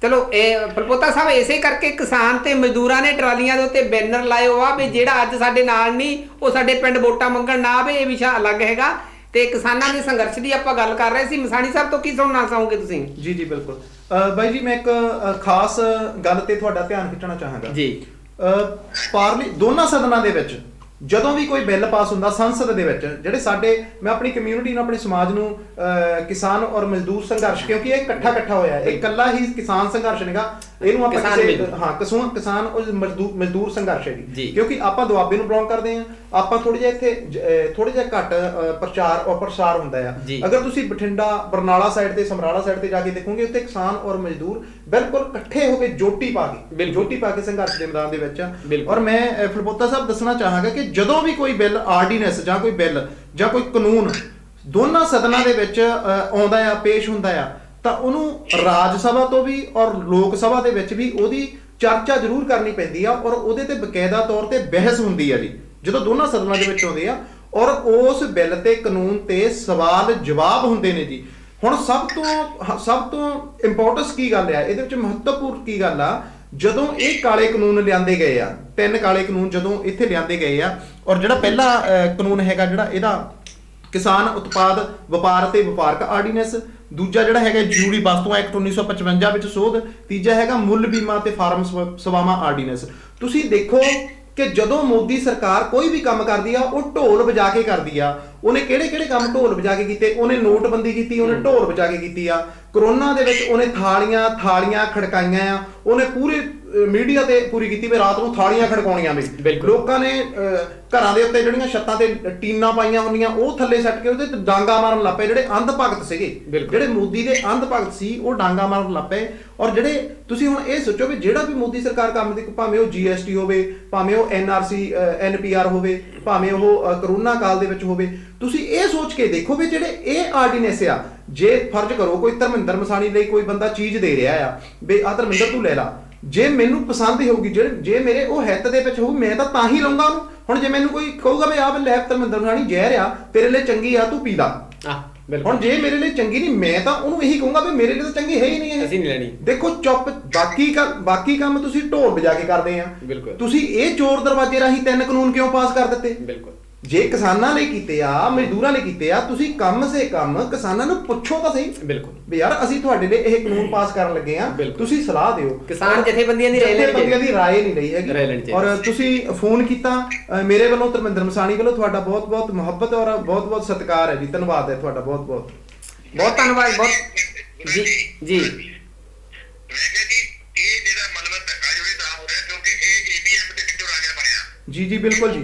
ਚਲੋ ਇਹ ਫਲਪੋਤਾ ਸਾਹਿਬ ਇਸੇ ਕਰਕੇ ਕਿਸਾਨ ਤੇ ਮਜ਼ਦੂਰਾਂ ਨੇ ਟਰਾਲੀਆਂ ਦੇ ਉੱਤੇ ਬੈਨਰ ਲਾਏ ਹੋਆ ਵੀ ਜਿਹੜਾ ਅੱਜ ਸਾਡੇ ਨਾਲ ਨਹੀਂ ਉਹ ਸਾਡੇ ਪਿੰਡ ਵੋਟਾਂ ਮੰਗਣ ਨਾ ਆਵੇ। ਇਹ ਵਿਸ਼ਾ ਅਲੱਗ ਹੈਗਾ ਤੇ ਕਿਸਾਨਾਂ ਦੇ ਸੰਘਰਸ਼ ਦੀ ਆਪਾਂ ਗੱਲ ਕਰ ਰਹੇ ਸੀ। ਮਸਾਣੀ ਸਾਹਿਬ ਤੋਂ ਕੀ ਸੁਣਨਾ ਚਾਹੋਗੇ ਤੁਸੀਂ? ਜੀ ਜੀ ਬਿਲਕੁਲ ਬਾਈ ਜੀ, ਮੈਂ ਇੱਕ ਖਾਸ ਗੱਲ ਤੇ ਤੁਹਾਡਾ ਧਿਆਨ ਖਿੱਚਣਾ ਚਾਹਾਂਗਾ ਜੀ। ਦੋਨਾਂ ਸਦਨਾਂ ਦੇ ਵਿੱਚ ਜਦੋਂ ਵੀ ਕੋਈ ਬਿੱਲ ਪਾਸ ਹੁੰਦਾ ਸੰਸਦ ਦੇ ਵਿੱਚ, ਜਿਹੜੇ ਸਾਡੇ ਮੈਂ ਆਪਣੀ ਕਮਿਊਨਿਟੀ ਨੂੰ, ਆਪਣੇ ਸਮਾਜ ਨੂੰ ਕਿਸਾਨ ਔਰ ਮਜ਼ਦੂਰ ਸੰਘਰਸ਼, ਕਿਉਂਕਿ ਇਹ ਇਕੱਠਾ ਹੋਇਆ, ਇਹ ਇਕੱਲਾ ਹੀ ਕਿਸਾਨ ਸੰਘਰਸ਼ ਨਹੀਂਗਾ, ਇਹਨੂੰ ਆਪਾਂ ਕਿਸਾਨ ਔਰ ਮਜ਼ਦੂਰ ਸੰਘਰਸ਼ ਹੈ ਜੀ। ਕਿਉਂਕਿ ਆਪਾਂ ਦੁਆਬੇ ਨੂੰ ਬਿਲੋਂਗ ਕਰਦੇ ਹਾਂ, ਆਪਾਂ ਥੋੜਾ ਜਿਹਾ ਇੱਥੇ ਥੋੜਾ ਜਿਹਾ ਘੱਟ ਪ੍ਰਚਾਰ ਔਰ ਪ੍ਰਸਾਰ ਹੁੰਦਾ ਆ। ਅਗਰ ਤੁਸੀਂ ਬਠਿੰਡਾ, ਬਰਨਾਲਾ ਸਾਈਡ ਤੇ, ਸਮਰਾਲਾ ਸਾਈਡ ਤੇ ਜਾ ਕੇ ਦੇਖੋਗੇ, ਉੱਥੇ ਕਿਸਾਨ ਔਰ ਮਜ਼ਦੂਰ ਬਿਲਕੁਲ ਇਕੱਠੇ ਹੋ ਕੇ ਜੋਟੀ ਪਾ ਕੇ ਸੰਘਰਸ਼ ਦੇ ਮੈਦਾਨ ਦੇ ਵਿੱਚ ਆ। ਔਰ ਮੈਂ ਫਲਪੋਤਾ ਸਾਹਿਬ ਦੱਸਣਾ ਚਾਹਾਂਗਾ ਕਿ ਜਦੋਂ ਵੀ ਕੋਈ ਬਿੱਲ, ਆਰਡੀਨੈਂਸ ਜਾਂ ਕੋਈ ਬਿੱਲ ਜਾਂ ਕੋਈ ਕਾਨੂੰਨ ਦੋਨਾਂ ਸਦਨਾਂ ਦੇ ਵਿੱਚ ਆਉਂਦਾ ਆ, ਪੇਸ਼ ਹੁੰਦਾ ਆ, ਤਾਂ ਉਹਨੂੰ ਰਾਜ ਸਭਾ ਤੋਂ ਵੀ ਔਰ ਲੋਕ ਸਭਾ ਦੇ ਵਿੱਚ ਵੀ ਉਹਦੀ ਚਰਚਾ ਜ਼ਰੂਰ ਕਰਨੀ ਪੈਂਦੀ ਆ ਔਰ ਉਹਦੇ ਤੇ ਬਕਾਇਦਾ ਤੌਰ ਤੇ ਬਹਿਸ ਹੁੰਦੀ ਆ ਜੀ, ਜਦੋਂ ਦੋਨਾਂ ਸਦਨਾਂ ਦੇ ਵਿੱਚ ਆਉਂਦੇ ਆ। ਔਰ ਉਸ ਬਿੱਲ ਤੇ, ਕਾਨੂੰਨ ਤੇ ਸਵਾਲ ਜਵਾਬ ਹੁੰਦੇ ਨੇ ਜੀ। ਹੁਣ ਸਭ ਤੋਂ ਇੰਪੋਰਟੈਂਸ ਕੀ ਗੱਲ ਆ ਇਹਦੇ ਵਿੱਚ, ਮਹੱਤਵਪੂਰਨ ਕੀ ਗੱਲ ਆ, ਜਦੋਂ ਇਹ ਕਾਲੇ ਕਾਨੂੰਨ ਲਿਆਂਦੇ ਗਏ ਆ, 3 ਕਾਲੇ ਕਾਨੂੰਨ ਜਦੋਂ ਇੱਥੇ ਲਿਆਂਦੇ ਗਏ ਆ, ਔਰ ਜਿਹੜਾ ਪਹਿਲਾ ਕਾਨੂੰਨ ਹੈਗਾ ਜਿਹੜਾ ਇਹਦਾ ਕਿਸਾਨ ਉਤਪਾਦ ਵਪਾਰ ਅਤੇ ਵਪਾਰਕ ਆਰਡੀਨੈਂਸ, ਦੂਜਾ ਜਿਹੜਾ ਹੈਗਾ ਜ਼ਰੂਰੀ ਵਸਤੂਆਂ ਐਕਟ 1955 ਵਿੱਚ ਸੋਧ, ਤੀਜਾ ਹੈਗਾ ਮੁੱਲ ਬੀਮਾ ਤੇ ਫਾਰਮ ਸੇਵਾਵਾਂ ਆਰਡੀਨੈਂਸ। ਤੁਸੀਂ ਦੇਖੋ ਕਿ ਜਦੋਂ ਮੋਦੀ ਸਰਕਾਰ ਕੋਈ ਵੀ ਕੰਮ ਕਰਦੀ ਆ ਉਹ ਢੋਲ ਵਜਾ ਕੇ ਕਰਦੀ ਆ। ਉਹਨੇ ਕਿਹੜੇ ਕੰਮ ਢੋਲ ਵਜਾ ਕੇ ਕੀਤੇ? ਉਹਨੇ ਨੋਟਬੰਦੀ ਕੀਤੀ, ਉਹਨੇ ਢੋਲ ਵਜਾ ਕੇ ਕੀਤੀ ਆ। ਕਰੋਨਾ ਦੇ ਵਿੱਚ ਉਹਨੇ ਥਾਲੀਆਂ ਖੜਕਾਈਆਂ ਆ, ਉਹਨੇ ਪੂਰੇ ਮੀਡੀਆ ਤੇ ਪੂਰੀ ਕੀਤੀ ਵੀ ਰਾਤ ਨੂੰ ਥਾਲੀਆਂ ਖੜਕਾਉਣੀਆਂ ਵੀ। ਲੋਕਾਂ ਨੇ ਘਰਾਂ ਦੇ ਉੱਤੇ ਜਿਹੜੀਆਂ ਛੱਤਾਂ ਤੇ ਟੀਨਾਂ ਪਾਈਆਂ ਹੁੰਦੀਆਂ ਉਹ ਥੱਲੇ ਸੱਟ ਕੇ ਉਹਦੇ ਤੇ ਡਾਂਗਾ ਮਾਰਨ ਲੱਗ ਪਏ। ਜਿਹੜੇ ਅੰਧ ਭਗਤ ਸੀਗੇ, ਜਿਹੜੇ ਮੋਦੀ ਦੇ ਅੰਧ ਭਗਤ ਸੀ, ਉਹ ਡਾਂਗਾ ਮਾਰਨ ਲੱਗ ਪਏ। ਔਰ ਜਿਹੜੇ ਤੁਸੀਂ ਹੁਣ ਇਹ ਸੋਚੋ ਵੀ ਜਿਹੜਾ ਵੀ ਮੋਦੀ ਸਰਕਾਰ ਕੰਮ ਦੀ, ਭਾਵੇਂ ਉਹ GST ਹੋਵੇ, ਭਾਵੇਂ ਉਹ NRC NPR ਹੋਵੇ, ਭਾਵੇਂ ਉਹ ਕਰੋਨਾ ਕਾਲ ਦੇ ਵਿੱਚ ਹੋਵੇ, ਤੁਸੀਂ ਇਹ ਸੋਚ ਕੇ ਦੇਖੋ ਵੀ ਜਿਹੜੇ ਇਹ ਆਰਡੀਨੈਂਸ ਆ, ਜੇ ਫਰਜ਼ ਕਰੋ ਕੋਈ ਧਰਮਿੰਦਰ ਮਸਾਣੀ ਲਈ ਕੋਈ ਬੰਦਾ ਚੀਜ਼ ਦੇ ਰਿਹਾ ਆ ਵੀ ਆਹ ਧਰਮਿੰਦਰ ਤੂੰ ਲੈ ਲਾ, ਜੇ ਮੈਨੂੰ ਪਸੰਦ ਹੋਊਗੀ, ਜੇ ਮੇਰੇ ਉਹ ਹਿੱਤ ਦੇ ਵਿੱਚ ਹੋਊ, ਮੈਂ ਤਾਂ ਹੀ ਲਊਂਗਾ ਉਹਨੂੰ। ਹੁਣ ਜੇ ਮੈਨੂੰ ਕੋਈ ਕਹੂਗਾ ਵੀ ਆਹ ਲੈ ਧਰਮਿੰਦਰ ਮਸਾਣੀ ਜ਼ਹਿਰ ਆ, ਤੇਰੇ ਲਈ ਚੰਗੀ ਆ, ਤੂੰ ਪੀ ਲਾ। ਹੁਣ ਜੇ ਮੇਰੇ ਲਈ ਚੰਗੀ ਨਹੀਂ, ਮੈਂ ਤਾਂ ਉਹਨੂੰ ਇਹੀ ਕਹੂੰਗਾ ਵੀ ਮੇਰੇ ਲਈ ਤਾਂ ਚੰਗੀ ਹੈ ਹੀ ਨਹੀਂ, ਅਸੀਂ ਨਹੀਂ ਲੈਣੀ। ਦੇਖੋ ਚੁੱਪ, ਬਾਕੀ ਕੰਮ ਤੁਸੀਂ ਢੋਲ ਵਜਾ ਕੇ ਕਰਦੇ ਆ। ਤੁਸੀਂ ਇਹ ਚੋਰ ਦਰਵਾਜ਼ੇ ਰਾਹੀਂ 3 ਕਾਨੂੰਨ ਕਿਉਂ ਪਾਸ ਕਰ ਦਿੱਤੇ? ਬਿਲਕੁਲ, ਜੇ ਕਿਸਾਨਾਂ ਲਈ ਕੀਤੇ ਆ, ਮਜ਼ਦੂਰਾਂ ਲਈ ਕੀਤੇ ਆ, ਤੁਸੀਂ ਕਮ ਸੇ ਕਮ ਕਿਸਾਨਾਂ ਨੂੰ ਪੁੱਛੋ ਤਾਂ ਸਹੀ। ਬਿਲਕੁਲ ਵੀ ਯਾਰ ਅਸੀਂ ਤੁਹਾਡੇ ਲਈ ਇਹ ਕਾਨੂੰਨ ਪਾਸ ਕਰਨ ਲੱਗੇ ਆ, ਤੁਸੀਂ ਸਲਾਹ ਦਿਓ। ਕਿਸਾਨ ਜਥੇਬੰਦੀਆਂ ਦੀ ਰਾਏ ਨਹੀਂ ਲਈ ਹੈਗੀ। ਔਰ ਤੁਸੀਂ ਫੋਨ ਕੀਤਾ, ਮੇਰੇ ਵੱਲੋਂ ਧਰਮਿੰਦਰ ਮਸਾਣੀ ਵੱਲੋਂ ਤੁਹਾਡਾ ਬਹੁਤ ਮੁਹੱਬਤ ਔਰ ਬਹੁਤ ਸਤਿਕਾਰ ਹੈ ਜੀ। ਧੰਨਵਾਦ ਹੈ ਤੁਹਾਡਾ, ਬਹੁਤ ਧੰਨਵਾਦ। ਜੀ ਜੀ ਜੀ ਬਿਲਕੁਲ ਜੀ,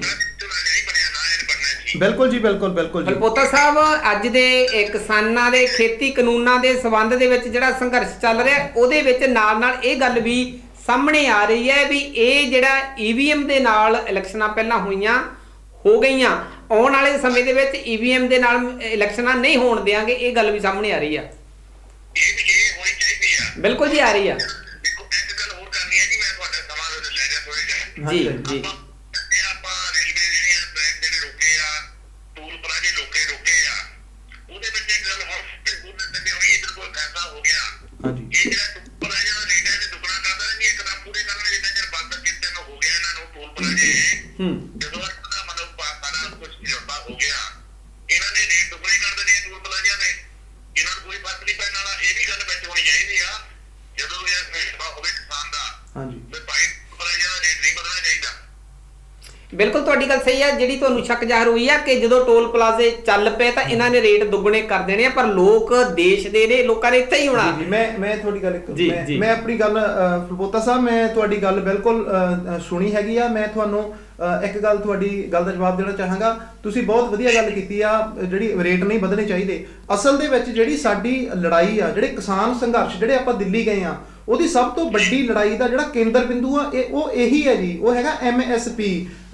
ਬਿਲਕੁਲ ਜੀ, ਬਿਲਕੁਲ ਜੀ। ਫਲਪੋਤਾ ਸਾਹਿਬ, ਅੱਜ ਦੇ ਕਿਸਾਨਾਂ ਦੇ ਖੇਤੀ ਕਾਨੂੰਨਾਂ ਦੇ ਸੰਬੰਧ ਦੇ ਵਿੱਚ ਜਿਹੜਾ ਸੰਘਰਸ਼ ਚੱਲ ਰਿਹਾ, ਉਹਦੇ ਵਿੱਚ ਨਾਲ ਇਹ ਗੱਲ ਵੀ ਸਾਹਮਣੇ ਆ ਰਹੀ ਹੈ ਵੀ ਇਹ ਜਿਹੜਾ EVM ਦੇ ਨਾਲ ਇਲੈਕਸ਼ਨਾਂ ਪਹਿਲਾਂ ਹੋ ਗਈਆਂ, ਆਉਣ ਵਾਲੇ ਸਮੇਂ ਦੇ ਵਿੱਚ EVM ਦੇ ਨਾਲ ਇਲੈਕਸ਼ਨਾਂ ਨਹੀਂ ਹੋਣ ਦੇਵਾਂਗੇ, ਇਹ ਗੱਲ ਵੀ ਸਾਹਮਣੇ ਆ ਰਹੀ ਆ। ਬਿਲਕੁਲ ਜੀ, ਆ ਰਹੀ ਆ ਜੀ ਜੀ। ਬਿਲਕੁਲ ਤੁਹਾਡੀ ਗੱਲ ਸਹੀ ਹੈ। ਜਿਹੜੀ ਤੁਹਾਨੂੰ ਸ਼ੱਕ ਜ਼ਾਹਰ ਹੋਈ ਆ ਕਿ ਜਦੋਂ ਟੋਲ ਪਲਾਜ਼ੇ ਚੱਲ ਪਏ ਤਾਂ ਇਹਨਾਂ ਨੇ ਰੇਟ ਦੁੱਗਣੇ ਕਰ ਦੇਣੇ ਆ, ਪਰ ਲੋਕ ਦੇਸ਼ ਦੇ ਨੇ, ਲੋਕਾਂ ਨੇ ਇੱਥੇ ਹੀ ਹੋਣਾ। ਜੀ ਮੈਂ ਤੁਹਾਡੀ ਗੱਲ ਮੈਂ ਆਪਣੀ ਗੱਲ ਫਲਪੋਤਾ ਸਾਹਿਬ, ਮੈਂ ਤੁਹਾਡੀ ਗੱਲ ਬਿਲਕੁਲ ਸੁਣੀ ਹੈਗੀ ਆ। ਮੈਂ ਤੁਹਾਨੂੰ ਇੱਕ ਗੱਲ, ਤੁਹਾਡੀ ਗੱਲ ਦਾ ਜਵਾਬ ਦੇਣਾ ਚਾਹਾਂਗਾ। ਤੁਸੀਂ ਬਹੁਤ ਵਧੀਆ ਗੱਲ ਕੀਤੀ ਆ, ਜਿਹੜੀ ਰੇਟ ਨਹੀਂ ਵਧਣੇ ਚਾਹੀਦੇ। ਅਸਲ ਦੇ ਵਿੱਚ ਜਿਹੜੀ ਸਾਡੀ ਲੜਾਈ ਆ, ਜਿਹੜੇ ਕਿਸਾਨ ਸੰਘਰਸ਼, ਜਿਹੜੇ ਆਪਾਂ ਦਿੱਲੀ ਗਏ ਆ, ਉਹਦੀ ਸਭ ਤੋਂ ਵੱਡੀ ਲੜਾਈ ਦਾ ਜਿਹੜਾ ਕੇਂਦਰ ਬਿੰਦੂ ਆ ਉਹ ਇਹੀ ਹੈ ਜੀ, ਉਹ ਹੈਗਾ MSP,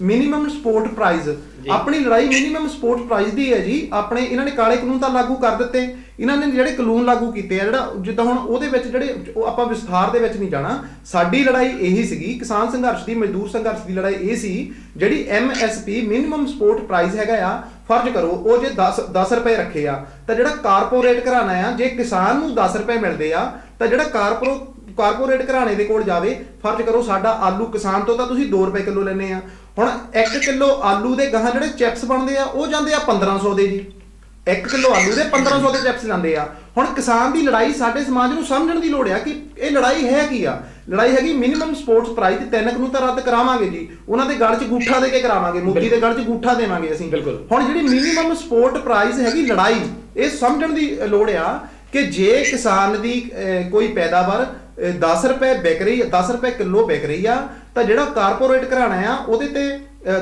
ਮਿਨੀਮਮ ਸਪੋਰਟ ਪ੍ਰਾਈਸ। ਆਪਣੀ ਲੜਾਈ ਮਿਨੀਮਮ ਸਪੋਰਟ ਪ੍ਰਾਈਸ ਦੀ ਹੈ ਜੀ। ਆਪਣੇ ਇਹਨਾਂ ਨੇ ਕਾਲੇ ਕਾਨੂੰਨ ਤਾਂ ਲਾਗੂ ਕਰ ਦਿੱਤੇ, ਇਹਨਾਂ ਨੇ ਜਿਹੜੇ ਕਾਨੂੰਨ ਲਾਗੂ ਕੀਤੇ ਆ, ਜਿਹੜਾ ਜਿੱਦਾਂ ਹੁਣ ਉਹਦੇ ਵਿੱਚ ਜਿਹੜੇ ਉਹ ਆਪਾਂ ਵਿਸਥਾਰ ਦੇ ਵਿੱਚ ਨਹੀਂ ਜਾਣਾ। ਸਾਡੀ ਲੜਾਈ ਇਹੀ ਸੀਗੀ, ਕਿਸਾਨ ਸੰਘਰਸ਼ ਦੀ, ਮਜ਼ਦੂਰ ਸੰਘਰਸ਼ ਦੀ ਲੜਾਈ ਇਹ ਸੀ, ਜਿਹੜੀ MSP ਮਿਨੀਮਮ ਸਪੋਰਟ ਪ੍ਰਾਈਸ ਹੈਗਾ ਆ, ਫਰਜ਼ ਕਰੋ ਉਹ ਜੇ 10 ਰੁਪਏ ਰੱਖੇ ਆ, ਤਾਂ ਜਿਹੜਾ ਕਾਰਪੋਰੇਟ ਘਰਾਣਾ ਆ, ਜੇ ਕਿਸਾਨ ਨੂੰ 10 ਰੁਪਏ ਮਿਲਦੇ ਆ, ਤਾਂ ਜਿਹੜਾ ਕਾਰਪੋਰੇਟ ਘਰਾਣੇ ਦੇ ਕੋਲ ਜਾਵੇ, ਫਰਜ਼ ਕਰੋ ਸਾਡਾ ਆਲੂ ਕਿਸਾਨ ਤੋਂ ਤਾਂ ਤੁਸੀਂ 2 ਰੁਪਏ ਕਿਲੋ ਲੈਂਦੇ ਆ, ਹੁਣ 1 ਕਿਲੋ ਆਲੂ ਦੇ ਗਾਹਾਂ ਜਿਹੜੇ ਚਿਪਸ ਬਣਦੇ ਆ ਉਹ ਜਾਂਦੇ ਆ 1500 ਦੇ ਜੀ। 1 ਕਿਲੋ ਆਲੂ ਦੇ 1500 ਦੇ ਚਿਪਸ ਜਾਂਦੇ ਆ। ਹੁਣ ਕਿਸਾਨ ਦੀ ਲੜਾਈ ਸਾਡੇ ਸਮਾਜ ਨੂੰ ਸਮਝਣ ਦੀ ਲੋੜ ਆ ਕਿ ਇਹ ਲੜਾਈ ਹੈ ਕੀ ਆ। ਲੜਾਈ ਹੈਗੀ ਮਿਨੀਮਮ ਸਪੋਰਟਸ ਪ੍ਰਾਈਸ। 3 ਨੂੰ ਤਾਂ ਰੱਦ ਕਰਾਵਾਂਗੇ ਜੀ, ਉਹਨਾਂ ਦੇ ਗਲ 'ਚ ਗੂਠਾ ਦੇ ਕੇ ਕਰਾਵਾਂਗੇ, ਮੋਦੀ ਦੇ ਗਲ 'ਚ ਗੂਠਾ ਦੇਵਾਂਗੇ ਅਸੀਂ। ਹੁਣ ਜਿਹੜੀ ਮਿਨੀਮਮ ਸਪੋਰਟ ਪ੍ਰਾਈਸ ਹੈਗੀ ਲੜਾਈ, ਇਹ ਸਮਝਣ ਦੀ ਲੋੜ ਆ ਕਿ ਜੇ ਕਿਸਾਨ ਦੀ ਕੋਈ ਪੈਦਾਵਾਰ 10 ਰੁਪਏ ਵਿਕ ਰਹੀ, 10 ਰੁਪਏ ਕਿਲੋ ਵਿਕ ਰਹੀ ਆ, ਤਾਂ ਜਿਹੜਾ ਕਾਰਪੋਰੇਟ ਘਰਾਣਾ ਆ ਉਹਦੇ ਤੇ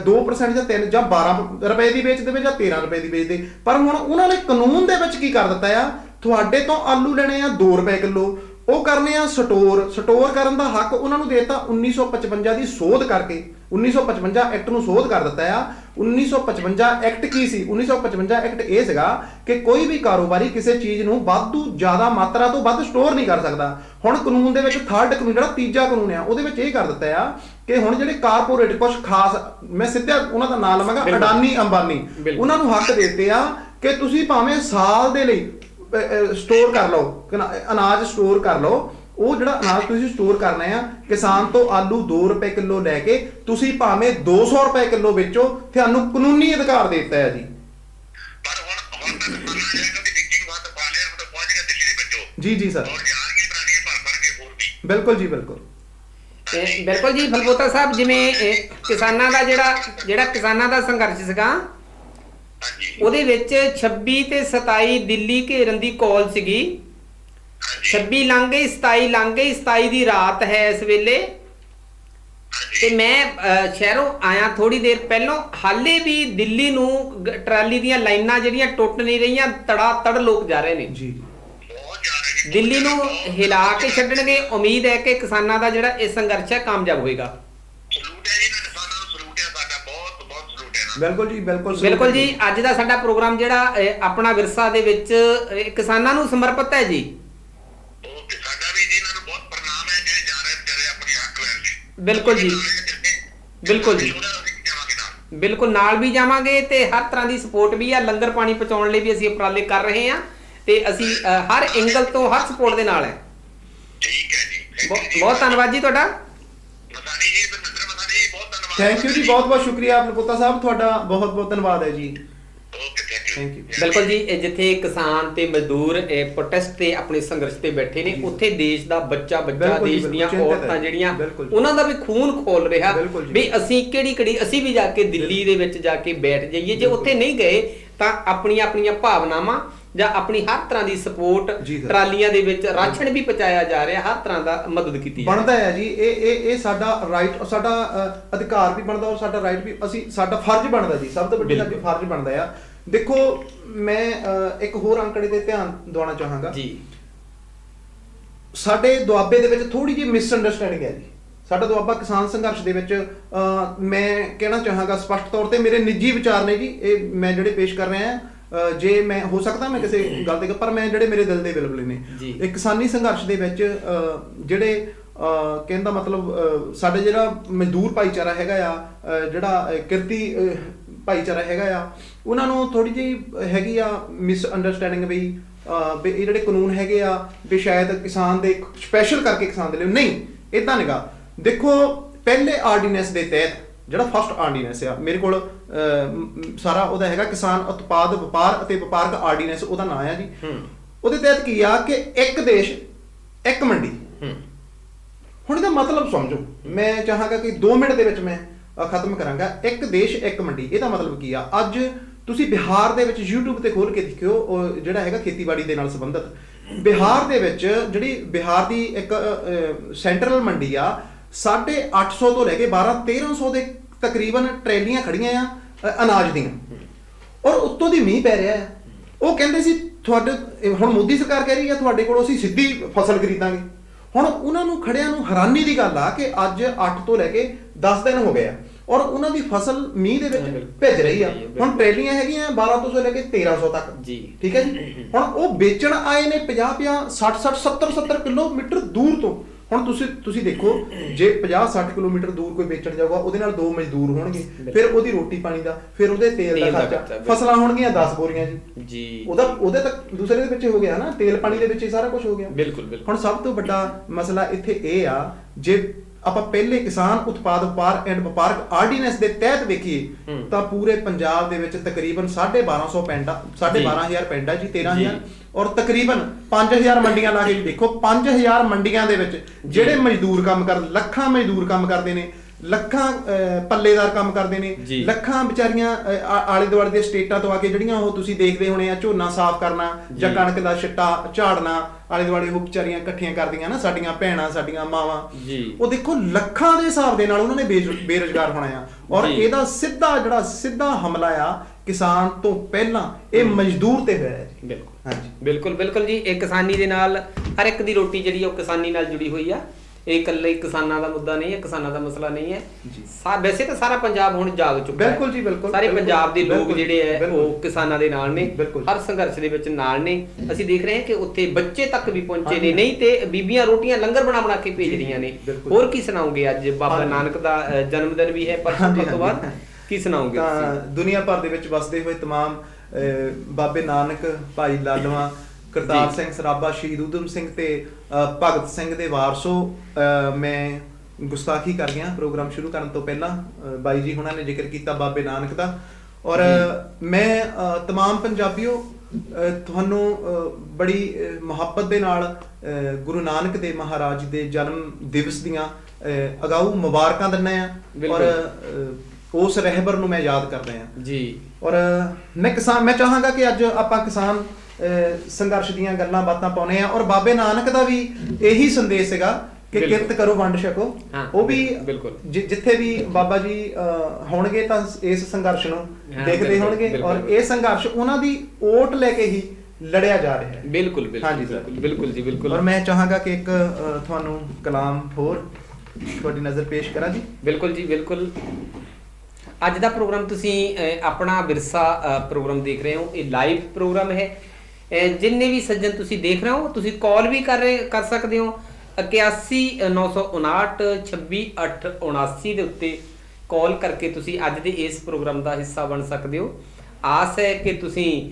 2% ਜਾਂ 3 ਜਾਂ 12 ਰੁਪਏ ਦੀ ਵੇਚ ਦੇਵੇ ਜਾਂ 13 ਰੁਪਏ ਦੀ ਵੇਚ ਦੇ। ਪਰ ਹੁਣ ਉਹਨਾਂ ਨੇ ਕਾਨੂੰਨ ਦੇ ਵਿੱਚ ਕੀ ਕਰ ਦਿੱਤਾ ਆ, ਤੁਹਾਡੇ ਤੋਂ ਆਲੂ ਲੈਣੇ ਆ 2 ਰੁਪਏ ਕਿਲੋ, ਉਹ ਕਰਨੇ ਆ ਸਟੋਰ ਕਰਨ ਦਾ ਹੱਕ ਉਹਨਾਂ ਨੂੰ ਦੇਤਾ 1955 ਦੀ ਸੋਧ ਕਰਕੇ। 1955 ਐਕਟ ਨੂੰ ਸੋਧ ਕਰ ਦਿੱਤਾ ਆ। 1955 ਐਕਟ ਕੀ ਸੀ? 1955 ਐਕਟ ਇਹ ਸੀਗਾ ਕਿ ਕੋਈ ਵੀ ਕਾਰੋਬਾਰੀ ਕਿਸੇ ਚੀਜ਼ ਨੂੰ ਵਾਧੂ ਜ਼ਿਆਦਾ ਮਾਤਰਾ ਤੋਂ ਵੱਧ ਸਟੋਰ ਨਹੀਂ ਕਰ ਸਕਦਾ। ਹੁਣ ਕਾਨੂੰਨ ਦੇ ਵਿੱਚ ਥਰਡ ਕਾਨੂੰਨ, ਜਿਹੜਾ ਤੀਜਾ ਕਾਨੂੰਨ ਆ, ਉਹਦੇ ਵਿੱਚ ਇਹ ਕਰ ਦਿੱਤਾ ਆ ਕਿ ਹੁਣ ਜਿਹੜੇ ਕਾਰਪੋਰੇਟ ਕੁਝ ਖਾਸ, ਮੈਂ ਸਿੱਧਾ ਉਹਨਾਂ ਦਾ ਨਾਮ ਲਵਾਂਗਾ, ਅਡਾਨੀ ਅੰਬਾਨੀ, ਉਹਨਾਂ ਨੂੰ ਹੱਕ ਦਿੱਤੇ ਆ ਕਿ ਤੁਸੀਂ ਭਾਵੇਂ ਸਾਲ ਦੇ ਲਈ ਸਟੋਰ ਕਰ ਲਓ, ਅਨਾਜ ਸਟੋਰ ਕਰ ਲਓ। ਉਹ ਜਿਹੜਾ ਅਨਾਜ ਤੁਸੀਂ ਸਟੋਰ ਕਰਨਾ ਆ, ਕਿਸਾਨ ਤੋਂ ਆਲੂ 2 ਰੁਪਏ ਕਿਲੋ ਲੈ ਕੇ ਤੁਸੀਂ ਭਾਵੇਂ 200 ਰੁਪਏ ਕਿਲੋ ਵੇਚੋ, ਤੁਹਾਨੂੰ ਕਾਨੂੰਨੀ ਅਧਿਕਾਰ ਦੇ ਦਿੱਤਾ ਹੈ ਜੀ। ਪਰ ਹੁਣ ਤਾਂ ਦੀ ਡਿੱਗੀ ਨੂੰ ਹੱਥ ਪਾ ਲਿਆ, ਹੁਣ ਪਹੁੰਚ ਗਿਆ ਦਿੱਲੀ ਦੇ ਵਿੱਚੋਂ। ਜੀ ਸਰ, ਔਰ ਯਾਰ ਕੀ ਬਣਾਣੀ ਭਰ ਕੇ ਹੋਰ ਵੀ। ਬਿਲਕੁਲ ਜੀ, ਬਿਲਕੁਲ ਬਿਲਕੁਲ ਜੀ। ਫਲਪੋਤਾ ਸਾਹਿਬ, ਜਿਵੇਂ ਕਿਸਾਨਾਂ ਦਾ ਜਿਹੜਾ ਕਿਸਾਨਾਂ ਦਾ ਸੰਘਰਸ਼ ਸੀਗਾ, ਉਹਦੇ ਵਿੱਚ 26 ਤੇ 27 ਦਿੱਲੀ ਘੇਰਨ ਦੀ ਕਾਲ ਸੀਗੀ। 26 ਲੰਘ ਗਈ, 27 ਲੰਘ ਗਈ, 27 ਦੀ ਰਾਤ ਹੈ ਇਸ ਵੇਲੇ, ਤੇ ਮੈਂ ਸ਼ਹਿਰੋਂ ਆਇਆ ਥੋੜੀ ਦੇਰ ਪਹਿਲਾਂ, ਹਾਲੇ ਵੀ ਦਿੱਲੀ ਨੂੰ ਟਰਾਲੀ ਦੀਆਂ ਲਾਈਨਾਂ ਜਿਹੜੀਆਂ ਟੁੱਟ ਨਹੀਂ ਰਹੀਆਂ, ਤੜਾ ਤੜ ਲੋਕ ਜਾ ਰਹੇ ਨੇ ਜੀ। ਦਿੱਲੀ ਨੂੰ ਹਿਲਾ ਕੇ ਛੱਡਣਗੇ। ਉਮੀਦ ਹੈ ਕਿ ਕਿਸਾਨਾਂ ਦਾ ਜਿਹੜਾ ਇਹ ਸੰਘਰਸ਼ ਹੈ ਕਾਮਯਾਬ ਹੋਏਗਾ। ਬਿਲਕੁਲ ਜੀ, ਬਿਲਕੁਲ ਜੀ। ਅੱਜ ਦਾ ਸਾਡਾ ਪ੍ਰੋਗਰਾਮ ਜਿਹੜਾ ਆਪਣਾ ਵਿਰਸਾ ਦੇ ਵਿੱਚ ਕਿਸਾਨਾਂ ਨੂੰ ਸਮਰਪਿਤ ਹੈ ਜੀ। ਸਾਡਾ ਵੀ ਜੀ ਇਹਨਾਂ ਨੂੰ ਬਹੁਤ ਪ੍ਰਣਾਮ ਹੈ ਜਿਹੜੇ ਜਾ ਰਹੇ ਵਿਚਾਰੇ ਆਪਣੀ ਹੱਕ ਲੈਣ ਲਈ। ਬਿਲਕੁਲ ਜੀ, ਬਿਲਕੁਲ ਜੀ, ਬਿਲਕੁਲ ਨਾਲ ਵੀ ਜਾਵਾਂਗੇ, ਤੇ ਹਰ ਤਰ੍ਹਾਂ ਦੀ ਸਪੋਰਟ ਵੀ ਆ। ਲੰਗਰ ਪਾਣੀ ਪਹੁੰਚਾਉਣ ਲਈ ਵੀ ਅਸੀਂ ਉਪਰਾਲੇ ਕਰ ਰਹੇ ਹਾਂ, ਤੇ ਅਸੀਂ ਹਰ ਐਂਗਲ ਤੋਂ ਹਰ ਸਪੋਰਟ ਦੇ ਨਾਲ ਹੈ। ਠੀਕ ਹੈ ਜੀ, ਬਹੁਤ ਧੰਨਵਾਦ ਜੀ ਤੁਹਾਡਾ। ਮਸਾਨੀ ਜੀ, ਨਜ਼ਰ ਮਸਾਨੀ ਜੀ, ਬਹੁਤ ਧੰਨਵਾਦ। ਥੈਂਕ ਯੂ ਜੀ, ਬਹੁਤ ਸ਼ੁਕਰੀਆ ਫਲਪੋਤਾ ਸਾਹਿਬ, ਤੁਹਾਡਾ ਬਹੁਤ ਧੰਨਵਾਦ ਹੈ ਜੀ। ਬਿਲਕੁਲ ਜੀ। ਜਿੱਥੇ ਕਿਸਾਨ ਤੇ ਮਜ਼ਦੂਰ ਪ੍ਰੋਟੈਸਟ ਤੇ ਆਪਣੇ ਸੰਘਰਸ਼ ਤੇ ਬੈਠੇ ਨੇ, ਉੱਥੇ ਦੇਸ਼ ਦਾ ਬੱਚਾ ਦੇਸ਼ ਦੀਆਂ ਔਰਤਾਂ ਜਿਹੜੀਆਂ, ਉਹਨਾਂ ਦਾ ਵੀ ਖੂਨ ਖੋਲ ਰਿਹਾ ਵੀ ਅਸੀਂ ਕਿਹੜੀ ਅਸੀਂ ਵੀ ਜਾ ਕੇ ਦਿੱਲੀ ਦੇ ਵਿੱਚ ਜਾ ਕੇ ਬੈਠ ਜਾਈਏ। ਜੇ ਉੱਥੇ ਨਹੀਂ ਗਏ ਤਾਂ ਆਪਣੀਆਂ ਭਾਵਨਾਵਾਂ ਜਾਂ ਆਪਣੀ ਹਰ ਤਰ੍ਹਾਂ ਦੀ ਸਪੋਰਟ, ਟਰਾਲੀਆਂ ਦੇ ਵਿੱਚ ਰਾਸ਼ਨ ਵੀ ਪਹੁੰਚਾਇਆ ਜਾ ਰਿਹਾ, ਹਰ ਤਰ੍ਹਾਂ ਦਾ ਮਦਦ ਕੀਤੀ ਬਣਦਾ ਹੈ ਜੀ। ਇਹ ਸਾਡਾ ਰਾਈਟ, ਸਾਡਾ ਅਧਿਕਾਰ ਵੀ ਬਣਦਾ, ਔਰ ਸਾਡਾ ਰਾਈਟ ਵੀ, ਸਾਡਾ ਫਰਜ਼ ਬਣਦਾ ਜੀ। ਸਭ ਤੋਂ ਵੱਡੀ ਸਾਡੀ ਫਰਜ਼ ਬਣਦਾ ਆ। ਦੇਖੋ, ਮੈਂ ਇੱਕ ਹੋਰ ਅੰਕੜੇ ਤੇ ਧਿਆਨ ਦਿਵਾਉਣਾ ਚਾਹਾਂਗਾ ਜੀ। ਸਾਡੇ ਦੁਆਬੇ ਦੇ ਵਿੱਚ ਥੋੜੀ ਜਿਹੀ ਮਿਸਅੰਡਰਸਟੈਂਡਿੰਗ ਹੈ ਜੀ। ਸਾਡਾ ਦੁਆਬਾ ਕਿਸਾਨ ਸੰਘਰਸ਼ ਦੇ ਵਿੱਚ ਮੈਂ ਕਹਿਣਾ ਚਾਹਾਂਗਾ ਸਪਸ਼ਟ ਤੌਰ ਤੇ, ਮੇਰੇ ਨਿੱਜੀ ਵਿਚਾਰ ਨੇ ਜੀ, ਇਹ ਮੈਂ ਜਿਹੜੇ ਪੇਸ਼ ਕਰ ਰਿਹਾ, ਜੇ ਮੈਂ ਹੋ ਸਕਦਾ ਮੈਂ ਕਿਸੇ ਗੱਲ ਤੇ, ਪਰ ਮੈਂ ਜਿਹੜੇ ਮੇਰੇ ਦਿਲ ਦੇ ਬਿਲਬਲੇ ਨੇ, ਇਹ ਕਿਸਾਨੀ ਸੰਘਰਸ਼ ਦੇ ਵਿੱਚ ਜਿਹੜੇ ਕਹਿੰਦਾ ਮਤਲਬ ਸਾਡੇ ਜਿਹੜਾ ਮਜ਼ਦੂਰ ਭਾਈਚਾਰਾ ਹੈਗਾ ਆ, ਜਿਹੜਾ ਕਿਰਤੀ ਭਾਈਚਾਰਾ ਹੈਗਾ ਆ, ਉਹਨਾਂ ਨੂੰ ਥੋੜੀ ਜਿਹੀ ਹੈਗੀ ਆ ਮਿਸਅੰਡਰਸਟੈਂਡਿੰਗ ਵੀ ਇਹ ਜਿਹੜੇ ਕਾਨੂੰਨ ਹੈਗੇ ਆ ਵੀ ਸ਼ਾਇਦ ਕਿਸਾਨ ਦੇ ਸਪੈਸ਼ਲ ਕਰਕੇ ਕਿਸਾਨ ਦੇ ਲਈ, ਨਹੀਂ, ਇਦਾਂ ਨਿਗਾ। ਦੇਖੋ, ਪਹਿਲੇ ਆਰਡੀਨੈਂਸ ਦੇ ਤਹਿਤ, ਜਿਹੜਾ ਫਸਟ ਆਰਡੀਨੈਂਸ ਆ, ਮੇਰੇ ਕੋਲ ਸਾਰਾ ਉਹਦਾ ਹੈਗਾ, ਕਿਸਾਨ ਉਤਪਾਦ ਵਪਾਰ ਅਤੇ ਵਪਾਰਕ ਆਰਡੀਨੈਂਸ ਉਹਦਾ ਨਾਂ ਆ ਜੀ। ਉਹਦੇ ਤਹਿਤ ਕੀ ਆ ਕਿ ਇੱਕ ਦੇਸ਼ ਇੱਕ ਮੰਡੀ। ਹੁਣ ਇਹਦਾ ਮਤਲਬ ਸਮਝੋ, ਮੈਂ ਚਾਹਾਂਗਾ ਕਿ 2 ਮਿੰਟ ਦੇ ਵਿੱਚ ਮੈਂ ਖਤਮ ਕਰਾਂਗਾ। ਇੱਕ ਦੇਸ਼ ਇੱਕ ਮੰਡੀ, ਇਹਦਾ ਮਤਲਬ ਕੀ ਆ? ਅੱਜ ਤੁਸੀਂ ਬਿਹਾਰ ਦੇ ਵਿੱਚ YouTube ਤੇ ਖੋਲ ਕੇ ਦੇਖਿਓ, ਉਹ ਜਿਹੜਾ ਹੈਗਾ ਖੇਤੀਬਾੜੀ ਦੇ ਨਾਲ ਸੰਬੰਧਿਤ, ਬਿਹਾਰ ਦੇ ਵਿੱਚ ਜਿਹੜੀ ਬਿਹਾਰ ਦੀ ਇੱਕ ਸੈਂਟਰਲ ਮੰਡੀ ਆ, 850 ਤੋਂ ਲੈ ਕੇ 1200-1300 ਦੇ ਤਕਰੀਬਨ ਟਰੈਲੀਆਂ ਖੜੀਆਂ ਆ ਅਨਾਜ ਦੀਆਂ, ਔਰ ਉੱਤੋਂ ਦੀ ਮੀਂਹ ਪੈ ਰਿਹਾ ਆ। ਉਹ ਕਹਿੰਦੇ ਸੀ ਤੁਹਾਡੇ, ਹੁਣ ਮੋਦੀ ਸਰਕਾਰ ਕਹਿ ਰਹੀ ਆ ਤੁਹਾਡੇ ਕੋਲੋਂ ਅਸੀਂ ਸਿੱਧੀ ਫਸਲ ਖਰੀਦਾਂਗੇ। ਹੁਣ ਉਹਨਾਂ ਨੂੰ ਖੜਿਆਂ ਨੂੰ ਹੈਰਾਨੀ ਦੀ ਗੱਲ ਆ ਕਿ ਅੱਜ 8 ਤੋਂ ਲੈ ਕੇ 10 ਦਿਨ ਹੋ ਗਏ ਆ, ਔਰ ਉਹਨਾਂ ਦੀ ਫਸਲ ਮੀਂਹ ਦੇ ਵਿੱਚ ਭਿੱਜ ਰਹੀ ਆ। ਹੁਣ ਟਰੇਲੀਆਂ ਹੈਗੀਆਂ 1200 ਤੋਂ ਲੈ ਕੇ 1300 ਤੱਕ ਜੀ, ਠੀਕ ਹੈ ਜੀ। ਹੁਣ ਉਹ ਵੇਚਣ ਆਏ ਨੇ 50-50, 60-60, 70-70 ਕਿਲੋਮੀਟਰ ਦੂਰ ਤੋਂ। ਹੁਣ ਤੁਸੀਂ ਦੇਖੋ, ਜੇ 50-60 ਕਿਲੋਮੀਟਰ ਦੂਰ ਕੋਈ ਵੇਚਣ ਜਾਊਗਾ, ਉਹਦੇ ਨਾਲ 2 ਮਜ਼ਦੂਰ ਹੋਣਗੇ, ਫਿਰ ਉਹਦੀ ਰੋਟੀ ਪਾਣੀ ਦਾ, ਫਿਰ ਉਹਦੇ ਤੇਲ ਦਾ ਖਰਚਾ, ਫਸਲਾਂ ਹੋਣਗੀਆਂ 10 ਬੋਰੀਆਂ ਜੀ, ਉਹਦੇ ਤੱਕ ਦੂਸਰੇ ਦੇ ਵਿੱਚ ਹੋ ਗਿਆ ਨਾ, ਤੇਲ ਪਾਣੀ ਦੇ ਵਿੱਚ ਹੀ ਸਾਰਾ ਕੁਝ ਹੋ ਗਿਆ। ਬਿਲਕੁਲ। ਹੁਣ ਸਭ ਤੋਂ ਵੱਡਾ ਮਸਲਾ ਇੱਥੇ ਇਹ ਆ, ਜੇ ਆਪਾਂ ਪਹਿਲੇ ਕਿਸਾਨ ਉਤਪਾਦ ਵਪਾਰਕ ਆਰਡੀਨੈਂਸ ਦੇ ਤਹਿਤ ਵੇਖੀਏ ਤਾਂ ਪੂਰੇ ਪੰਜਾਬ ਦੇ ਵਿੱਚ ਤਕਰੀਬਨ 1250 ਪਿੰਡ, 12,500 ਪਿੰਡ ਆ ਜੀ, 13,000, ਔਰ ਤਕਰੀਬਨ 5,000 ਮੰਡੀਆਂ ਲਾ ਕੇ ਵੀ ਦੇਖੋ, 5,000 ਮੰਡੀਆਂ ਦੇ ਵਿੱਚ ਜਿਹੜੇ ਮਜ਼ਦੂਰ ਕੰਮ ਕਰਦੇ, ਲੱਖਾਂ ਮਜ਼ਦੂਰ ਕੰਮ ਕਰਦੇ ਨੇ, ਲੱਖਾਂ ਪੱਲੇਦਾਰ ਕੰਮ ਕਰਦੇ ਨੇ, ਲੱਖਾਂ ਵਿਚਾਰੀਆਂ ਆਲੇ ਦੁਆਲੇ ਦੇ ਸਟੇਟਾਂ ਤੋਂ ਆ ਕੇ, ਜਿਹੜੀਆਂ ਉਹ ਤੁਸੀਂ ਦੇਖਦੇ ਹੋਣੇ ਆ, ਝੋਨਾ ਸਾਫ਼ ਕਰਨਾ ਜਾਂ ਕਣਕ ਦਾ ਛਿੱਟਾ ਝਾੜਨਾ, ਆਲੇ ਦੁਆਲੇ ਉਹ ਵਿਚਾਰੀਆਂ ਇਕੱਠੀਆਂ ਕਰਦੀਆਂ ਨਾ, ਸਾਡੀਆਂ ਭੈਣਾਂ, ਸਾਡੀਆਂ ਮਾਵਾਂ, ਉਹ ਦੇਖੋ ਲੱਖਾਂ ਦੇ ਹਿਸਾਬ ਦੇ ਨਾਲ ਉਹਨਾਂ ਨੇ ਬੇਰੁਜ਼ਗਾਰ ਹੋਣਾ ਆ। ਔਰ ਇਹਦਾ ਸਿੱਧਾ ਹਮਲਾ ਆ ਕਿਸਾਨ ਤੋਂ ਪਹਿਲਾਂ ਇਹ ਮਜ਼ਦੂਰ ਤੇ ਹੋਇਆ ਹੈ ਜੀ। ਬਿਲਕੁਲ ਜੀ। ਇਹ ਕਿਸਾਨੀ ਦੇ ਨਾਲ ਹਰ ਇੱਕ ਦੀ ਰੋਟੀ ਜਿਹੜੀ ਉਹ ਕਿਸਾਨੀ ਨਾਲ ਜੁੜੀ ਹੋਈ ਆ। ਇਹ ਇਕੱਲੇ ਕਿਸਾਨਾਂ ਦਾ ਮੁੱਦਾ ਨਹੀਂ ਹੈ, ਕਿਸਾਨਾਂ ਦਾ ਮਸਲਾ ਨਹੀਂ ਹੈ। ਵੈਸੇ ਤਾਂ ਸਾਰਾ ਪੰਜਾਬ ਹੁਣ ਜਾਗ ਚੁੱਕਾ ਹੈ। ਬਿਲਕੁਲ ਜੀ, ਬਿਲਕੁਲ। ਸਾਰੇ ਪੰਜਾਬ ਦੇ ਲੋਕ ਜਿਹੜੇ ਹੈ ਉਹ ਕਿਸਾਨਾਂ ਦੇ ਨਾਲ ਨੇ, ਹਰ ਸੰਘਰਸ਼ ਦੇ ਵਿੱਚ ਨਾਲ ਨੇ। ਅਸੀਂ ਦੇਖ ਰਹੇ ਹਾਂ ਕਿ ਉੱਥੇ ਬੱਚੇ ਤੱਕ ਵੀ ਪਹੁੰਚੇ ਨੇ, ਨਹੀਂ ਤੇ ਬੀਬੀਆਂ ਰੋਟੀਆਂ ਲੰਗਰ ਬਣਾ ਕੇ ਭੇਜ ਰਹੀਆਂ ਨੇ। ਹੋਰ ਕੀ ਸੁਣਾਓਗੇ? ਅੱਜ ਬਾਬਾ ਨਾਨਕ ਦਾ ਜਨਮ ਦਿਨ ਵੀ ਹੈ ਪਰਸੋਂ ਤੋਂ ਬਾਅਦ, ਕੀ ਸੁਣਾਓਗੇ? ਦੁਨੀਆ ਭਰ ਦੇ ਵਿੱਚ ਵਸਦੇ ਹੋਏ ਤਮਾਮ ਬਾਬੇ ਨਾਨਕ, ਭਾਈ ਲਾਲਵਾ, ਕਰਤਾਰ ਸਿੰਘ ਸਰਾਭਾ, ਸ਼ਹੀਦ ਊਧਮ ਸਿੰਘ ਤੇ ਭਗਤ ਸਿੰਘ ਦੇ ਵਾਰਸੋ, ਮੈਂ ਗੁਸਤਾਖੀ ਕਰ ਗਿਆ ਪ੍ਰੋਗਰਾਮ ਸ਼ੁਰੂ ਕਰਨ ਤੋਂ ਪਹਿਲਾਂ। ਬਾਈ ਜੀ ਹੁਣਾਂ ਨੇ ਜ਼ਿਕਰ ਕੀਤਾ ਬਾਬੇ ਨਾਨਕ ਦਾ, ਔਰ ਮੈਂ ਤਮਾਮ ਪੰਜਾਬੀਓ ਤੁਹਾਨੂੰ ਬੜੀ ਮੁਹੱਬਤ ਦੇ ਨਾਲ ਗੁਰੂ ਨਾਨਕ ਦੇਵ ਮਹਾਰਾਜ ਦੇ ਜਨਮ ਦਿਵਸ ਦੀਆਂ ਅਗਾਊ ਮੁਬਾਰਕਾਂ ਦਿੰਦਾ ਆ, ਔਰ ਉਸ ਰਹਿਬਰ ਨੂੰ ਮੈਂ ਯਾਦ ਕਰਦਾ ਆ ਜੀ। ਔਰ ਮੈਂ ਚਾਹਾਂਗਾ ਕਿ ਅੱਜ ਆਪਾਂ ਕਿਸਾਨ ਸੰਘਰਸ਼ ਦੀਆਂ ਗੱਲਾਂ ਬਾਤਾਂ ਪਾਉਣੇ ਆ, ਔਰ ਬਾਬੇ ਨਾਨਕ ਦਾ ਵੀ ਇਹੀ ਸੰਦੇਸ਼ ਸੀਗਾ ਕਿ ਕਿਰਤ ਕਰੋ ਵੰਡ ਛਕੋ। ਉਹ ਵੀ ਜਿੱਥੇ ਵੀ ਬਾਬਾ ਜੀ ਹੋਣਗੇ ਤਾਂ ਇਸ ਸੰਘਰਸ਼ ਨੂੰ ਦੇਖਦੇ ਹੋਣਗੇ, ਔਰ ਇਹ ਸੰਘਰਸ਼ ਉਹਨਾਂ ਦੀ ਓਟ ਲੈ ਕੇ ਹੀ ਲੜਿਆ ਜਾ ਰਿਹਾ ਹੈ। ਬਿਲਕੁਲ ਹਾਂਜੀ ਸਰ, ਬਿਲਕੁਲ ਜੀ, ਬਿਲਕੁਲ। ਔਰ ਮੈਂ ਚਾਹਾਂਗਾ ਕਿ ਇੱਕ ਤੁਹਾਨੂੰ ਕਲਾਮ ਹੋਰ ਤੁਹਾਡੀ ਨਜ਼ਰ ਪੇਸ਼ ਕਰਾਂ ਜੀ। ਬਿਲਕੁਲ ਜੀ, ਬਿਲਕੁਲ। ਅੱਜ ਦਾ ਪ੍ਰੋਗਰਾਮ ਤੁਸੀਂ ਆਪਣਾ ਵਿਰਸਾ ਪ੍ਰੋਗਰਾਮ ਦੇਖ ਰਹੇ ਹੋ। ਇਹ ਲਾਈਵ ਪ੍ਰੋਗਰਾਮ ਹੈ। ਜਿੰਨੇ ਵੀ ਸੱਜਣ ਤੁਸੀਂ ਦੇਖ ਰਹੇ ਹੋ, ਤੁਸੀਂ ਕਾਲ ਵੀ ਕਰ ਸਕਦੇ ਹੋ 81-959-26-879 ਦੇ ਉੱਤੇ ਕਾਲ ਕਰਕੇ ਤੁਸੀਂ ਅੱਜ ਦੇ ਇਸ ਪ੍ਰੋਗਰਾਮ ਦਾ ਹਿੱਸਾ ਬਣ ਸਕਦੇ ਹੋ। ਆਸ ਹੈ ਕਿ ਤੁਸੀਂ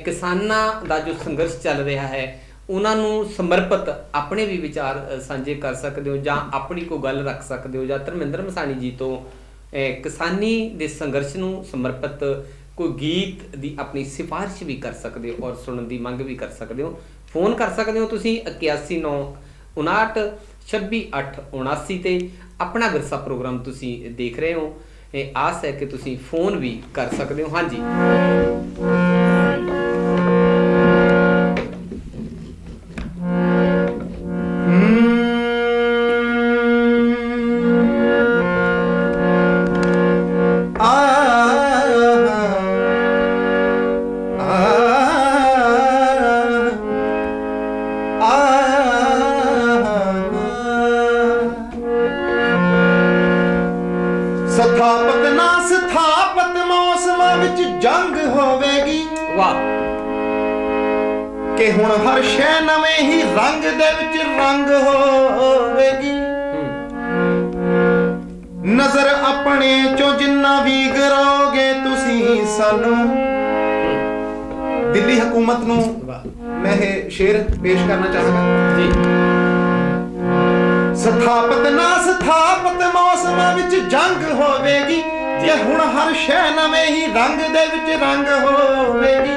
ਕਿਸਾਨਾਂ ਦਾ ਜੋ ਸੰਘਰਸ਼ ਚੱਲ ਰਿਹਾ ਹੈ ਉਹਨਾਂ ਨੂੰ ਸਮਰਪਿਤ ਆਪਣੇ ਵੀ ਵਿਚਾਰ ਸਾਂਝੇ ਕਰ ਸਕਦੇ ਹੋ, ਜਾਂ ਆਪਣੀ ਕੋਈ ਗੱਲ ਰੱਖ ਸਕਦੇ ਹੋ, ਜਾਂ ਧਰਮਿੰਦਰ ਮਸਾਣੀ ਜੀ ਤੋਂ ਕਿਸਾਨੀ ਦੇ ਸੰਘਰਸ਼ ਨੂੰ ਸਮਰਪਿਤ ਕੋਈ ਗੀਤ ਦੀ ਆਪਣੀ ਸਿਫਾਰਿਸ਼ ਵੀ ਕਰ ਸਕਦੇ ਹੋ, ਔਰ ਸੁਣਨ ਦੀ ਮੰਗ ਵੀ ਕਰ ਸਕਦੇ ਹੋ। ਫੋਨ ਕਰ ਸਕਦੇ ਹੋ ਤੁਸੀਂ 81-959-26-879 ਤੇ। ਆਪਣਾ ਵਿਰਸਾ ਪ੍ਰੋਗਰਾਮ ਤੁਸੀਂ ਦੇਖ ਰਹੇ ਹੋ। ਆਸ ਹੈ ਕਿ ਤੁਸੀਂ ਫੋਨ ਵੀ ਕਰ ਸਕਦੇ ਹੋ। ਹਾਂਜੀ ਕਿ ਹੁਣ ਹਰ ਸ਼ੈ ਨਵੇਂ ਹੀ ਰੰਗ ਦੇ ਵਿੱਚ ਰੰਗ ਹੋਵੇਗੀ। ਨਜ਼ਰ ਆਪਣੇ ਚੋਂ ਜਿੰਨਾ ਵੀ ਗਿਰਾਓਗੇ ਤੁਸੀਂ ਸਾਨੂੰ। ਦਿੱਲੀ ਹਕੂਮਤ ਨੂੰ ਮੈਂ ਇਹ ਸ਼ੇਰ ਪੇਸ਼ ਕਰਨਾ ਚਾਹਾਂਗਾ ਜੀ। ਸਥਾਪਤ ਨਾ ਸਥਾਪਤ ਮੌਸਮਾਂ ਵਿੱਚ ਜੰਗ ਹੋਵੇਗੀ, ਜੇ ਹੁਣ ਹਰ ਸ਼ੈ ਨਵੇਂ ਹੀ ਰੰਗ ਦੇ ਵਿੱਚ ਰੰਗ ਹੋਵੇਗੀ।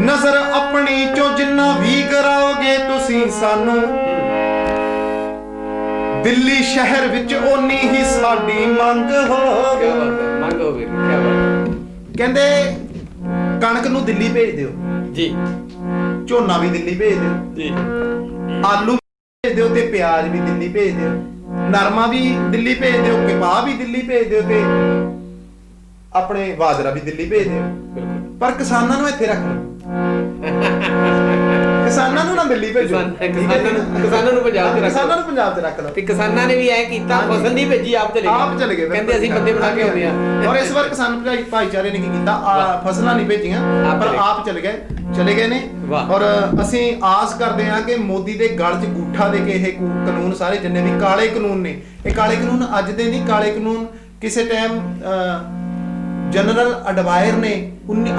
ਨਜ਼ਰ ਆਪਣੀ ਚੋਂ ਜਿੰਨਾ ਵੀ ਗਿਰਾਓਗੇ ਤੁਸੀਂ ਸਾਨੂੰ। ਦਿੱਲੀ ਸ਼ਹਿਰ ਵਿੱਚ ਓਨੀ ਹੀ ਸਾਡੀ ਮੰਗ ਹੋਵੇ। ਕੀ ਬਾਤ ਹੈ, ਮੰਗ ਹੋਵੇ, ਕੀ ਬਾਤ। ਕਹਿੰਦੇ ਕਣਕ ਨੂੰ ਦਿੱਲੀ ਭੇਜ ਦਿਓ ਜੀ, ਝੋਨਾ ਵੀ ਦਿੱਲੀ ਭੇਜ ਦਿਓ ਜੀ, ਆਲੂ ਭੇਜ ਦਿਓ ਤੇ ਪਿਆਜ਼ ਵੀ ਦਿੱਲੀ ਭੇਜ ਦਿਓ, ਨਰਮਾ ਵੀ ਦਿੱਲੀ ਭੇਜ ਦਿਓ, ਕਪਾਹ ਵੀ ਦਿੱਲੀ ਭੇਜ ਦਿਓ ਤੇ ਆਪਣੇ ਬਾਜਰਾ ਵੀ ਦਿੱਲੀ ਭੇਜ ਦਿਓ। ਬਿਲਕੁਲ। ਪਰ ਕਿਸਾਨਾਂ ਨੂੰ ਇੱਥੇ ਰੱਖ ਲਓ, ਕਿਸਾਨਾਂ ਨੂੰ ਨਾ ਦਿੱਲੀ ਭੇਜੋ, ਕਿਸਾਨਾਂ ਨੂੰ ਪੰਜਾਬ 'ਚ ਰੱਖ ਲਓ, ਕਿਸਾਨਾਂ ਨੂੰ ਪੰਜਾਬ 'ਚ ਰੱਖ ਲਓ। ਤੇ ਕਿਸਾਨਾਂ ਨੇ ਵੀ ਐ ਕੀਤਾ, ਫਸਲ ਨਹੀਂ ਭੇਜੀ, ਆਪ ਚਲੇ ਗਏ, ਕਹਿੰਦੇ ਅਸੀਂ ਬੰਦੇ ਬਣਾ ਕੇ ਆਉਂਦੇ ਆ। ਔਰ ਇਸ ਵਾਰ ਕਿਸਾਨ ਭਾਈਚਾਰੇ ਨੇ ਕੀ ਕੀਤਾ, ਫਸਲਾਂ ਨਹੀਂ ਭੇਜੀਆਂ ਪਰ ਆਪ ਚਲੇ ਗਏ ਨੇ। ਔਰ ਅਸੀਂ ਆਸ ਕਰਦੇ ਹਾਂ ਕਿ ਮੋਦੀ ਦੇ ਗਲ 'ਚ ਗੂਠਾ ਦੇ ਕੇ ਇਹ ਕਾਨੂੰਨ ਸਾਰੇ ਜਿੰਨੇ ਵੀ ਕਾਲੇ ਕਾਨੂੰਨ ਨੇ, ਇਹ ਕਾਲੇ ਕਾਨੂੰਨ ਅੱਜ ਦੇ ਨਹੀਂ, ਕਾਲੇ ਕਾਨੂੰਨ ਕਿਸੇ ਟਾਈਮ ਜਨਰਲ ਅਡਵਾਇਰ ਨੇ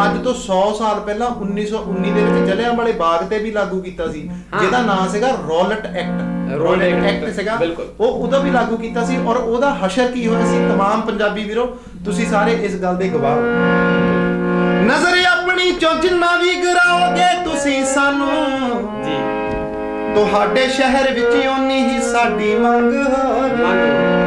ਅੱਜ ਤੋਂ 100 ਸਾਲ ਪਹਿਲਾਂ 1919 ਦੇ ਵਿੱਚ ਜਲਿਆਂਵਾਲੇ ਬਾਗ ਤੇ ਵੀ ਲਾਗੂ ਕੀਤਾ ਸੀ, ਜਿਹਦਾ ਨਾਮ ਸੀਗਾ ਰੌਲਟ ਐਕਟ ਸੀਗਾ, ਉਹ ਉਦੋਂ ਵੀ ਲਾਗੂ ਕੀਤਾ ਸੀ। ਔਰ ਉਹਦਾ ਹਸ਼ਰ ਕੀ ਹੋਇਆ ਸੀ, तमाम ਪੰਜਾਬੀ ਵੀਰੋ ਤੁਸੀਂ ਸਾਰੇ ਇਸ ਗੱਲ ਦੇ ਗਵਾਹ ਹੋ। ਨਜ਼ਰ ਆਪਣੀ ਚੋਂ ਜਿੰਨਾ ਵੀ ਗਿਰਾਓਗੇ ਤੁਸੀਂ ਸਾਨੂੰ ਜੀ, ਤੁਹਾਡੇ ਸ਼ਹਿਰ ਵਿੱਚ ਓਨੀ ਹੀ ਸਾਡੀ ਮੰਗ ਹੋਵੇ।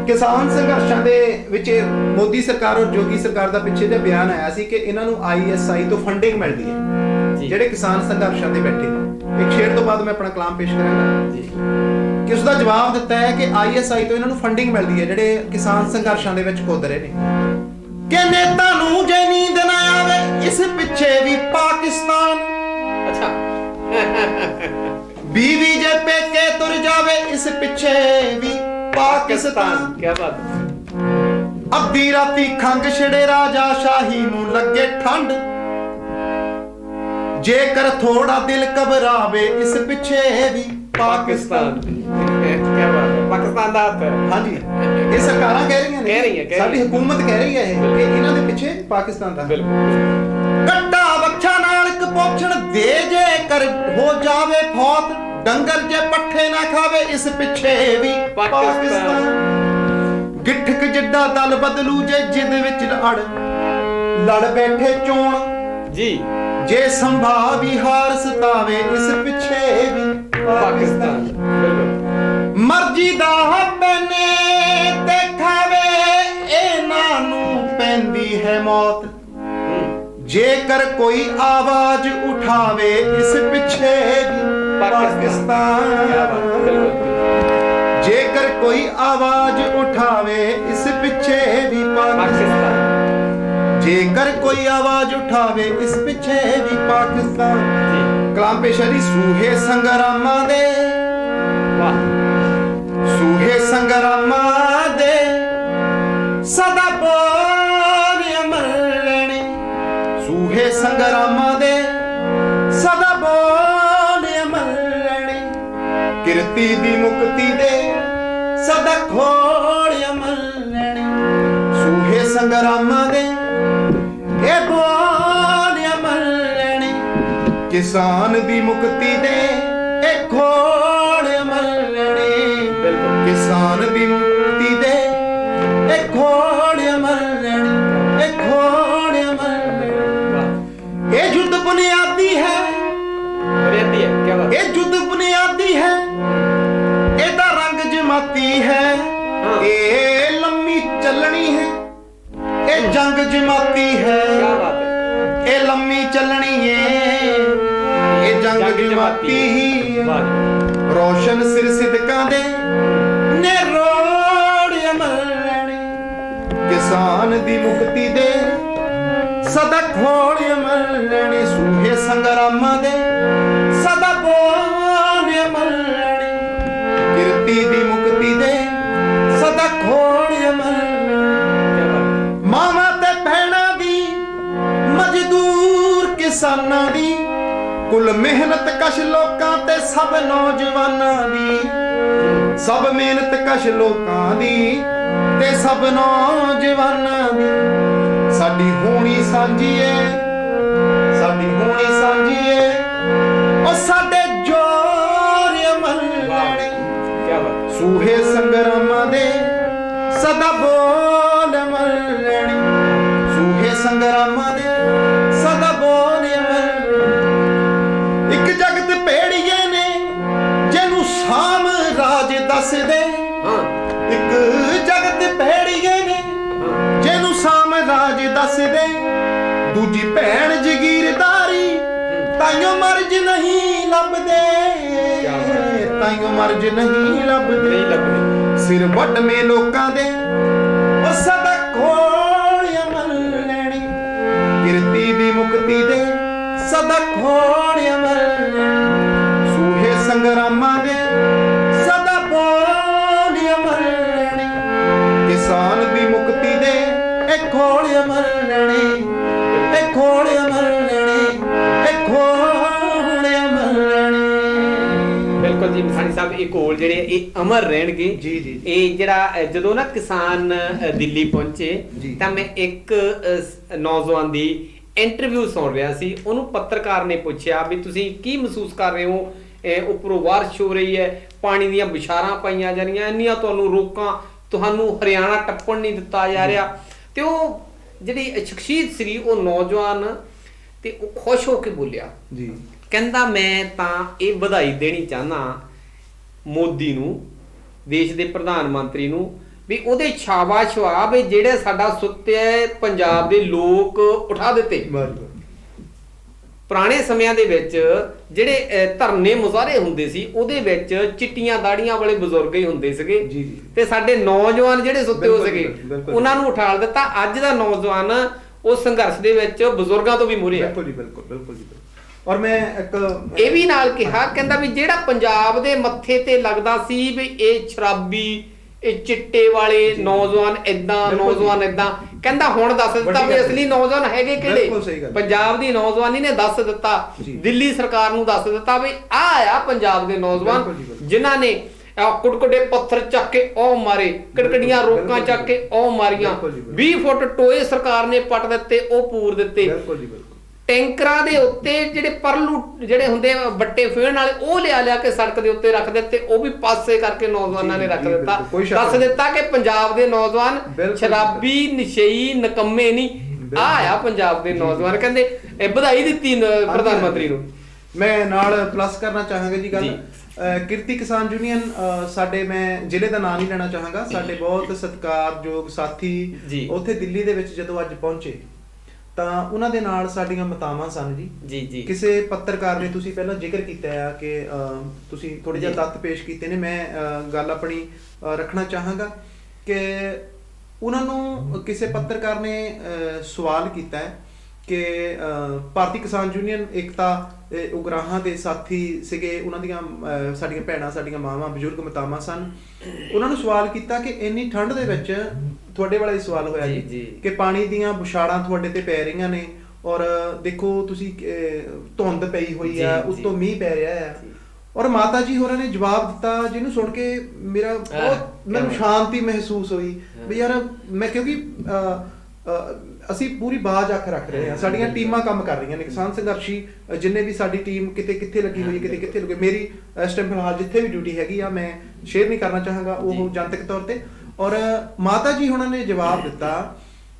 ਕਿਸਾਨ ਸੰਘਰਸ਼ਾਂ ਦੇ ਵਿੱਚ ਮੋਦੀ ਸਰਕਾਰ ਔਰ ਜੋਗੀ ਸਰਕਾਰ ਦਾ ਪਿੱਛੇ ਜਿਹਾ ਬਿਆਨ ਆਇਆ ਸੀ ਕਿ ਇਹਨਾਂ ਨੂੰ ISI ਤੋਂ ਫੰਡਿੰਗ ਮਿਲਦੀ ਹੈ, ਜਿਹੜੇ ਕਿਸਾਨ ਸੰਘਰਸ਼ਾਂ ਦੇ ਬੈਠੇ ਨੇ। ਇੱਕ ਸ਼ੇਰ ਤੋਂ ਬਾਅਦ ਮੈਂ ਆਪਣਾ ਕਲਾਮ ਪੇਸ਼ ਕਰਾਂਗਾ ਜੀ, ਕਿ ਉਸ ਦਾ ਜਵਾਬ ਦਿੱਤਾ ਹੈ ਕਿ ISI ਤੋਂ ਇਹਨਾਂ ਨੂੰ ਫੰਡਿੰਗ ਮਿਲਦੀ ਹੈ, ਜਿਹੜੇ ਕਿਸਾਨ ਸੰਘਰਸ਼ਾਂ ਦੇ ਵਿੱਚ ਕੁੱਦ ਰਹੇ ਨੇ। ਕਿ ਨੇਤਾ ਨੂੰ ਜੇ ਨੀਂਦ ਨਾ ਆਵੇ ਇਸ ਪਿੱਛੇ ਵੀ ਪਾਕਿਸਤਾਨ, ਅੱਛਾ ਬੀਵੀ ਜੇ ਪੇਕੇ ਤੁਰ ਜਾਵੇ ਇਸ ਪਿੱਛੇ ਵੀ ਪਾਕਿਸਤਾਨ। ਕੀ ਬਾਤ। ਅੱਧੀ ਰਾਤੀ ਖੰਗ ਛੜੇ ਰਾਜਾ ਸ਼ਾਹੀ ਨੂੰ ਲੱਗੇ ਠੰਡ, ਜੇਕਰ ਥੋੜਾ ਦਿਲ ਘਬਰਾਵੇ ਇਸ ਪਿੱਛੇ ਵੀ ਪਾਕਿਸਤਾਨ। ਕੀ ਬਾਤ, ਪਾਕਿਸਤਾਨ ਦਾ ਹੱਥ। ਹਾਂਜੀ, ਇਹ ਸਰਕਾਰਾਂ ਕਹਿ ਰਹੀਆਂ ਨੇ, ਸਾਡੀ ਹਕੂਮਤ ਕਹਿ ਰਹੀ ਹੈ ਇਹ ਕਿ ਇਹਨਾਂ ਦੇ ਪਿੱਛੇ ਪਾਕਿਸਤਾਨ ਦਾ। ਬਿਲਕੁਲ। ਕੱਟਾ ਬੱਚਾ ਨਾਲ ਕਪੋਛਣ ਦੇ ਜੇਕਰ ਹੋ ਜਾਵੇ ਫੌਤ, ਡੰਗਰ ਜੇ ਪੱਠੇ ਨਾ ਖਾਵੇ ਇਸ ਪਿੱਛੇ ਵੀ ਪਾਕਿਸਤਾਨ। ਗਿੱਠਕ ਜਿੱਡਾ ਦਲ ਬਦਲੂ ਜੇ ਜਿੱਦ ਵਿੱਚ ਅੜ ਲੜ ਬੈਠੇ ਚੋਣ ਜੀ, ਜੇ ਸੰਭਾਵੀ ਹਾਰ ਸਤਾਵੇ ਇਸ ਪਿੱਛੇ ਵੀ ਪਾਕਿਸਤਾਨ। ਮਰਜ਼ੀ ਦਾ ਬਨੇ ਤੇ ਖਾਵੇ ਇਹਨਾਂ ਨੂੰ ਪੈਂਦੀ ਹੈ ਮੌਤ, ਜੇਕਰ ਕੋਈ ਆਵਾਜ਼ ਉਠਾਵੇ ਇਸ ਪਿੱਛੇ ਵੀ ਪਾਕਿਸਤਾਨ। ਜੇਕਰ ਕੋਈ ਆਵਾਜ਼ ਉਠਾਵੇ ਇਸ ਪਿੱਛੇ ਵੀ ਪਾਕਿਸਤਾਨ। ਜੇਕਰ ਕੋਈ ਆਵਾਜ਼ ਉਠਾਵੇ ਇਸ ਪਿੱਛੇ ਵੀ ਪਾਕਿਸਤਾਨ। ਕਲਾਮ ਪੇਸ਼ਰੀ ਸੂਹੇ ਸੰਗਰਾਮਾਂ ਦੇ, ਸੂਹੇ ਸੰਗਰਾਮਾਂ ਦੇ ਸਦਾ ਬੋਲ ਅਮਰ ਰਹਿਣੇ, ਸੂਹੇ ਸੰਗਰਾਮਾਂ ਦੇ ਸਦਾ ਬੋਲ ਅਮਰ ਰਹਿਣੇ, ਕਿਰਤੀ ਦੀ ਮੁਕਤੀ ਦੇ ਸਦਾ ਖੋਲ ਅਮਰ ਰਹਿਣੇ, ਸੂਹੇ ਸੰਗਰਾਮਾਂ ਦੇ ਇਹ ਬੋਲ ਅਮਰ ਰਹਿਣੇ, ਕਿਸਾਨ ਦੀ ਮੁਕਤੀ ਦੇ ਇਹ ਖੋਲ ਅਮਰ ਰਹਿਣੇ, ਕਿਸਾਨ ਦੀ ਮੁਕਤੀ ਦੇ ਇਹ ਖੋਲ ਅਮਰ ਰਹਿਣੇ, ਇਹ ਖੋਲ ਅਮਰ ਰਹਿਣੇ। ਇਹ ਜੁੱਧ ਬੁਨਿਆਦੀ ਹੈ, ਇਹ ਜੁੱਧ ਬੁਨਿਆਦੀ ਹੈ, ਇਹਦਾ ਰੰਗ ਜਮਾਤੀ ਹੈ, ਇਹ ਲੰਮੀ ਚੱਲਣੀ ਹੈ, ਇਹ ਜੰਗ ਜਮਾਤੀ ਹੈ, ਇਹ ਲੰਮੀ ਚੱਲਣੀ ਹੈ, ਇਹ ਜੰਗ ਜਮਾਤੀ ਹੀ ਹੈ। ਰੋਸ਼ਨ ਸਿਰ ਸਿਦਕਾਂ ਦੇ ਨੇ ਰੋੜ ਅਮਰ ਰਹਿਣੇ, ਕਿਸਾਨ ਦੀ ਮੁਕਤੀ ਦੇ ਸਦਾ ਖੋੜ ਅਮਰ ਰਹਿਣੇ, ਸੂਹੇ ਸੰਗਰਾਮਾਂ ਦੇ ਸਦਾ ਬੋਲ ਅਮਰ ਰਹਿਣੇ, ਕਿਰਤੀ ਦੀ ਮੁਕਤੀ ਦੇ ਸਦਾ ਖੋੜ ਅਮਰ ਰਹਿਣੇ। ਮਾਵਾਂ ਤੇ ਭੈਣਾਂ ਦੀ, ਮਜ਼ਦੂਰ ਕਿਸਾਨਾਂ ਦੀ, ਕੁੱਲ ਮਿਹਨਤ ਕਸ਼ ਲੋਕਾਂ ਤੇ ਸਭ ਨੌਜਵਾਨਾਂ ਦੀ, ਸਭ ਮਿਹਨਤ ਕਸ਼ ਲੋਕਾਂ ਦੀ ਤੇ ਸਭ ਨੌਜਵਾਨਾਂ ਦੀ। ਸਾਡੀ ਹੋਣੀ ਸਾਂਝੀ ਏ, ਸਾਡੀ ਹੋਣੀ ਸਾਂਝੀ ਏ, ਉਹ ਸਾਡੇ ਜੋਰ ਅਮਰ ਰਹਿਣੇ, ਸੂਹੇ ਸੰਗਰਾਮਾਂ ਦੇ ਸਦਾ ਬੋਲ ਅਮਰ ਰਹਿਣੇ, ਸੂਹੇ ਸੰਗਰਾਮਾਂ ਦੇ ਸਦਾ ਬੋਲ ਅਮਰ। ਇੱਕ ਜਗਤ ਭੇੜੀਏ ਨੇ ਜਿਹਨੂੰ ਦੇ ਦੂਜੀ ਭੈਣ ਜਗੀਰਦਾਰੀ ਤਾਈਓ ਮਰਜ ਨਹੀਂ ਲੱਭਦੇ ਤਾਈਓ ਮਰਜ ਨਹੀਂ ਲੱਭਦੇ ਸਿਰ ਵੱਡਵੇਂ ਲੋਕਾਂ ਦੇ ਉਹ ਸਦਾ ਖੋਲਿਆ ਮੱਲਣੀ ਕਿਰਤੀ ਦੀ ਮੁਕਤੀ ਦੇ ਸਦਾ ਖੋਲਿਆ ਮੱਲਣੀ ਸੂਹੇ ਸੰਗਰਾਮਾਂ ਦੇ ਸਦਾ ਬੋਲਿਆ ਮੱਲਣੀ ਕਿਸਾਨ ਦੀ ਮੁਕਤੀ ਦੇ ਇਹ ਖੋਲਿਆ ਮੱਲਣੀ ਇਹ ਖੋਲਿਆ ਮੱਲਣੀ ਇਹ ਖੋਲਿਆ ਮੱਲਣੀ। ਬਿਲਕੁਲ ਜੀ ਮਸਾਣੀ ਸਾਹਿਬ ਇਹ ਘੋਲ ਜਿਹੜੇ ਇਹ ਅਮਰ ਰਹਿਣਗੇ ਜੀ ਜੀ। ਇਹ ਜਿਹੜਾ ਜਦੋਂ ਨਾ ਕਿਸਾਨ ਦਿੱਲੀ ਪਹੁੰਚੇ ਤਾਂ ਮੈਂ ਇੱਕ ਨੌਜਵਾਨ ਦੀ ਇੰਟਰਵਿਊ ਸੁਣ ਰਿਹਾ ਸੀ। ਉਹਨੂੰ ਪੱਤਰਕਾਰ ਨੇ ਪੁੱਛਿਆ ਵੀ ਤੁਸੀਂ ਕੀ ਮਹਿਸੂਸ ਕਰ ਰਹੇ ਹੋ, ਉੱਪਰੋਂ ਬਾਰਿਸ਼ ਹੋ ਰਹੀ ਹੈ, ਪਾਣੀ ਦੀਆਂ ਬਿਸ਼ਾਰਾਂ ਪਾਈਆਂ ਜਾ ਰਹੀਆਂ, ਇੰਨੀਆਂ ਤੁਹਾਨੂੰ ਰੋਕਾਂ, ਤੁਹਾਨੂੰ ਹਰਿਆਣਾ ਟੱਪਣ ਨਹੀਂ ਦਿੱਤਾ ਜਾ ਰਿਹਾ। ਤੇ ਉਹ ਜਿਹੜੀ ਸ਼ਖਸੀਅਤ ਸੀ ਉਹ ਨੌਜਵਾਨ ਤੇ ਉਹ ਖੁਸ਼ ਹੋ ਕੇ ਬੋਲਿਆ ਜੀ, ਕਹਿੰਦਾ ਮੈਂ ਤਾਂ ਇਹ ਵਧਾਈ ਦੇਣੀ ਚਾਹਨਾ ਮੋਦੀ ਨੂੰ, ਦੇਸ਼ ਦੇ ਪ੍ਰਧਾਨ ਮੰਤਰੀ ਨੂੰ, ਵੀ ਉਹਦੇ ਸ਼ਾਬਾਸ਼ ਵਾ ਵੀ ਜਿਹੜੇ ਸਾਡਾ ਸੁੱਤਿਆ ਪੰਜਾਬ ਦੇ ਲੋਕ ਉਠਾ ਦਿੱਤੇ। ਪੁਰਾਣੇ ਸਮਿਆਂ ਦੇ ਵਿੱਚ ਜਿਹੜੇ ਧਰਨੇ ਮੁਜ਼ਾਹਰੇ ਹੁੰਦੇ ਸੀ ਉਹਦੇ ਵਿੱਚ ਚਿੱਟੀਆਂ ਦਾੜੀਆਂ ਵਾਲੇ ਬਜ਼ੁਰਗ ਹੀ ਹੁੰਦੇ ਸੀਗੇ ਤੇ ਸਾਡੇ ਨੌਜਵਾਨ ਜਿਹੜੇ ਸੁੱਤੇ ਹੋ ਸੀਗੇ ਉਹਨਾਂ ਨੂੰ ਉਠਾਲ ਦਿੱਤਾ। ਅੱਜ ਦਾ ਨੌਜਵਾਨ ਉਸ ਸੰਘਰਸ਼ ਦੇ ਵਿੱਚ ਬਜ਼ੁਰਗਾਂ ਤੋਂ ਵੀ ਮੂਹਰੇ ਆ। ਬਿਲਕੁਲ ਜੀ, ਬਿਲਕੁਲ ਬਿਲਕੁਲ ਜੀ। ਔਰ ਮੈਂ ਇੱਕ ਇਹ ਵੀ ਨਾਲ ਕਿਹਾ, ਕਹਿੰਦਾ ਵੀ ਜਿਹੜਾ ਪੰਜਾਬ ਦੇ ਮੱਥੇ ਤੇ ਲੱਗਦਾ ਸੀ ਵੀ ਇਹ ਸ਼ਰਾਬੀ, ਇਹ ਚਿੱਟੇ ਵਾਲੇ ਨੌਜਵਾਨ ਏਦਾਂ, ਨੌਜਵਾਨ ਏਦਾਂ, ਕਹਿੰਦਾ ਹੁਣ ਦੱਸ ਦਿੱਤਾ ਵੀ ਅਸਲੀ ਨੌਜਵਾਨ ਹੈਗੇ ਕਿਹੜੇ। ਪੰਜਾਬ ਦੀ ਨੌਜਵਾਨੀ ਨੇ ਦੱਸ ਦਿੱਤਾ, ਦਿੱਲੀ ਸਰਕਾਰ ਨੂੰ ਦੱਸ ਦਿੱਤਾ ਵੀ ਆਹ ਆ ਪੰਜਾਬ ਦੇ ਨੌਜਵਾਨ ਜਿਨ੍ਹਾਂ ਨੇ ਕੁੜਕੁੜੇ ਪੱਥਰ ਚੱਕ ਕੇ ਉਹ ਮਾਰੇ, ਕੜਕੜੀਆਂ ਰੋਕਾਂ ਚੱਕ ਕੇ ਉਹ ਮਾਰੀਆਂ, 20 ਫੁੱਟ ਟੋਏ ਸਰਕਾਰ ਨੇ ਪੱਟ ਦਿੱਤੇ, ਉਹ ਪੂਰ ਦਿੱਤੇ, ਟੈਂਕਰਾਂ ਦੇ ਉੱਤੇ ਜਿਹੜੇ ਪਰਲੂ ਜਿਹੜੇ ਹੁੰਦੇ ਬੱਟੇ ਫੇਰਨ ਵਾਲੇ ਉਹ ਲਿਆ ਕੇ ਸੜਕ ਦੇ ਉੱਤੇ ਰੱਖ ਦਿੱਤੇ, ਉਹ ਵੀ ਪਾਸੇ ਕਰਕੇ ਨੌਜਵਾਨਾਂ ਨੇ ਰੱਖ ਦਿੱਤਾ। ਦੱਸ ਦਿੱਤਾ ਕਿ ਪੰਜਾਬ ਦੇ ਨੌਜਵਾਨ ਸ਼ਰਾਬੀ, ਨਸ਼ਈ, ਨਿਕੰਮੇ ਨਹੀਂ, ਆਹ ਆ ਪੰਜਾਬ ਦੇ ਨੌਜਵਾਨ। ਕਹਿੰਦੇ ਇਹ ਵਧਾਈ ਦਿੱਤੀ ਪ੍ਰਧਾਨ ਮੰਤਰੀ ਨੂੰ। ਮੈਂ ਨਾਲ ਪਲੱਸ ਕਰਨਾ ਚਾਹਾਂਗਾ ਜੀ ਗੱਲ, ਕਿਰਤੀ ਕਿਸਾਨ ਯੂਨੀਅਨ ਸਾਡੇ, ਮੈਂ ਜ਼ਿਲ੍ਹੇ ਦਾ ਨਾਮ ਨਹੀਂ ਲੈਣਾ ਚਾਹਾਂਗਾ, ਸਾਡੇ ਬਹੁਤ ਸਤਿਕਾਰਯੋਗ ਸਾਥੀ ਉੱਥੇ ਦਿੱਲੀ ਦੇ ਵਿੱਚ ਜਦੋਂ ਅੱਜ ਪਹੁੰਚੇ ਤਾਂ ਉਹਨਾਂ ਦੇ ਨਾਲ ਸਾਡੀਆਂ ਮਤਾਵਾਂ ਸਨ ਜੀ। ਕਿਸੇ ਪੱਤਰਕਾਰ ਨੇ, ਤੁਸੀਂ ਪਹਿਲਾਂ ਜ਼ਿਕਰ ਕੀਤਾ ਆ ਕਿ ਤੁਸੀਂ ਥੋੜੇ ਜਿਹਾ ਤੱਥ ਪੇਸ਼ ਕੀਤੇ ਨੇ, ਮੈਂ ਗੱਲ ਆਪਣੀ ਰੱਖਣਾ ਚਾਹਾਂਗਾ ਕਿ ਉਹਨਾਂ ਨੂੰ ਕਿਸੇ ਪੱਤਰਕਾਰ ਨੇ ਸਵਾਲ ਕੀਤਾ ਹੈ ਕਿ ਭਾਰਤੀ ਕਿਸਾਨ ਯੂਨੀਅਨ ਏਕਤਾ ਉਗਰਾਹਾਂ ਦੇ ਸਾਥੀ ਸੀਗੇ, ਉਹਨਾਂ ਦੀਆਂ ਸਾਡੀਆਂ ਭੈਣਾਂ, ਸਾਡੀਆਂ ਮਾਵਾਂ, ਬਜ਼ੁਰਗ ਮਤਾਵਾਂ ਸਨ। ਉਹਨਾਂ ਨੂੰ ਸਵਾਲ ਕੀਤਾ ਕਿ ਇੰਨੀ ਠੰਡ ਦੇ ਵਿੱਚ, ਤੁਹਾਡੇ ਵਾਲਾ ਹੀ ਸਵਾਲ ਹੋਇਆ ਜੀ ਕਿ ਪਾਣੀ ਦੀਆਂ ਬੁਛਾੜਾਂ ਤੁਹਾਡੇ ਤੇ ਪੈ ਰਹੀਆਂ ਨੇ ਔਰ ਦੇਖੋ ਤੁਸੀਂ ਧੁੰਦ ਪਈ ਹੋਈ ਆ, ਉੱਤੋਂ ਮੀਂਹ ਪੈ ਰਿਹਾ ਆ। ਔਰ ਮਾਤਾ ਜੀ ਹੋਰਾਂ ਨੇ ਜਵਾਬ ਦਿੱਤਾ ਜਿਹਨੂੰ ਸੁਣ ਕੇ ਮੇਰਾ ਬਹੁਤ, ਮੈਨੂੰ ਸ਼ਾਂਤੀ ਮਹਿਸੂਸ ਹੋਈ ਵੀ ਯਾਰ ਮੈਂ, ਕਿਉਂਕਿ ਅਸੀਂ ਪੂਰੀ ਬਾਜ਼ ਅੱਖ ਰੱਖ ਰਹੇ ਹਾਂ, ਸਾਡੀਆਂ ਟੀਮਾਂ ਕੰਮ ਕਰ ਰਹੀਆਂ ਨੇ, ਕਿਸਾਨ ਸੰਘਰਸ਼ੀ ਜਿੰਨੇ ਵੀ ਸਾਡੀ ਟੀਮ ਕਿਤੇ ਕਿੱਥੇ ਲੱਗੀ ਹੋਈ, ਕਿਤੇ ਕਿੱਥੇ ਲੱਗੀ, ਮੇਰੀ ਇਸ ਟਾਈਮ ਫਿਲਹਾਲ ਜਿੱਥੇ ਵੀ ਡਿਊਟੀ ਹੈਗੀ ਆ ਮੈਂ ਸ਼ੇਅਰ ਨਹੀਂ ਕਰਨਾ ਚਾਹਾਂਗਾ ਉਹ ਜਨਤਕ ਤੌਰ ਤੇ। ਔਰ ਮਾਤਾ ਜੀ ਉਹਨਾਂ ਨੇ ਜਵਾਬ ਦਿੱਤਾ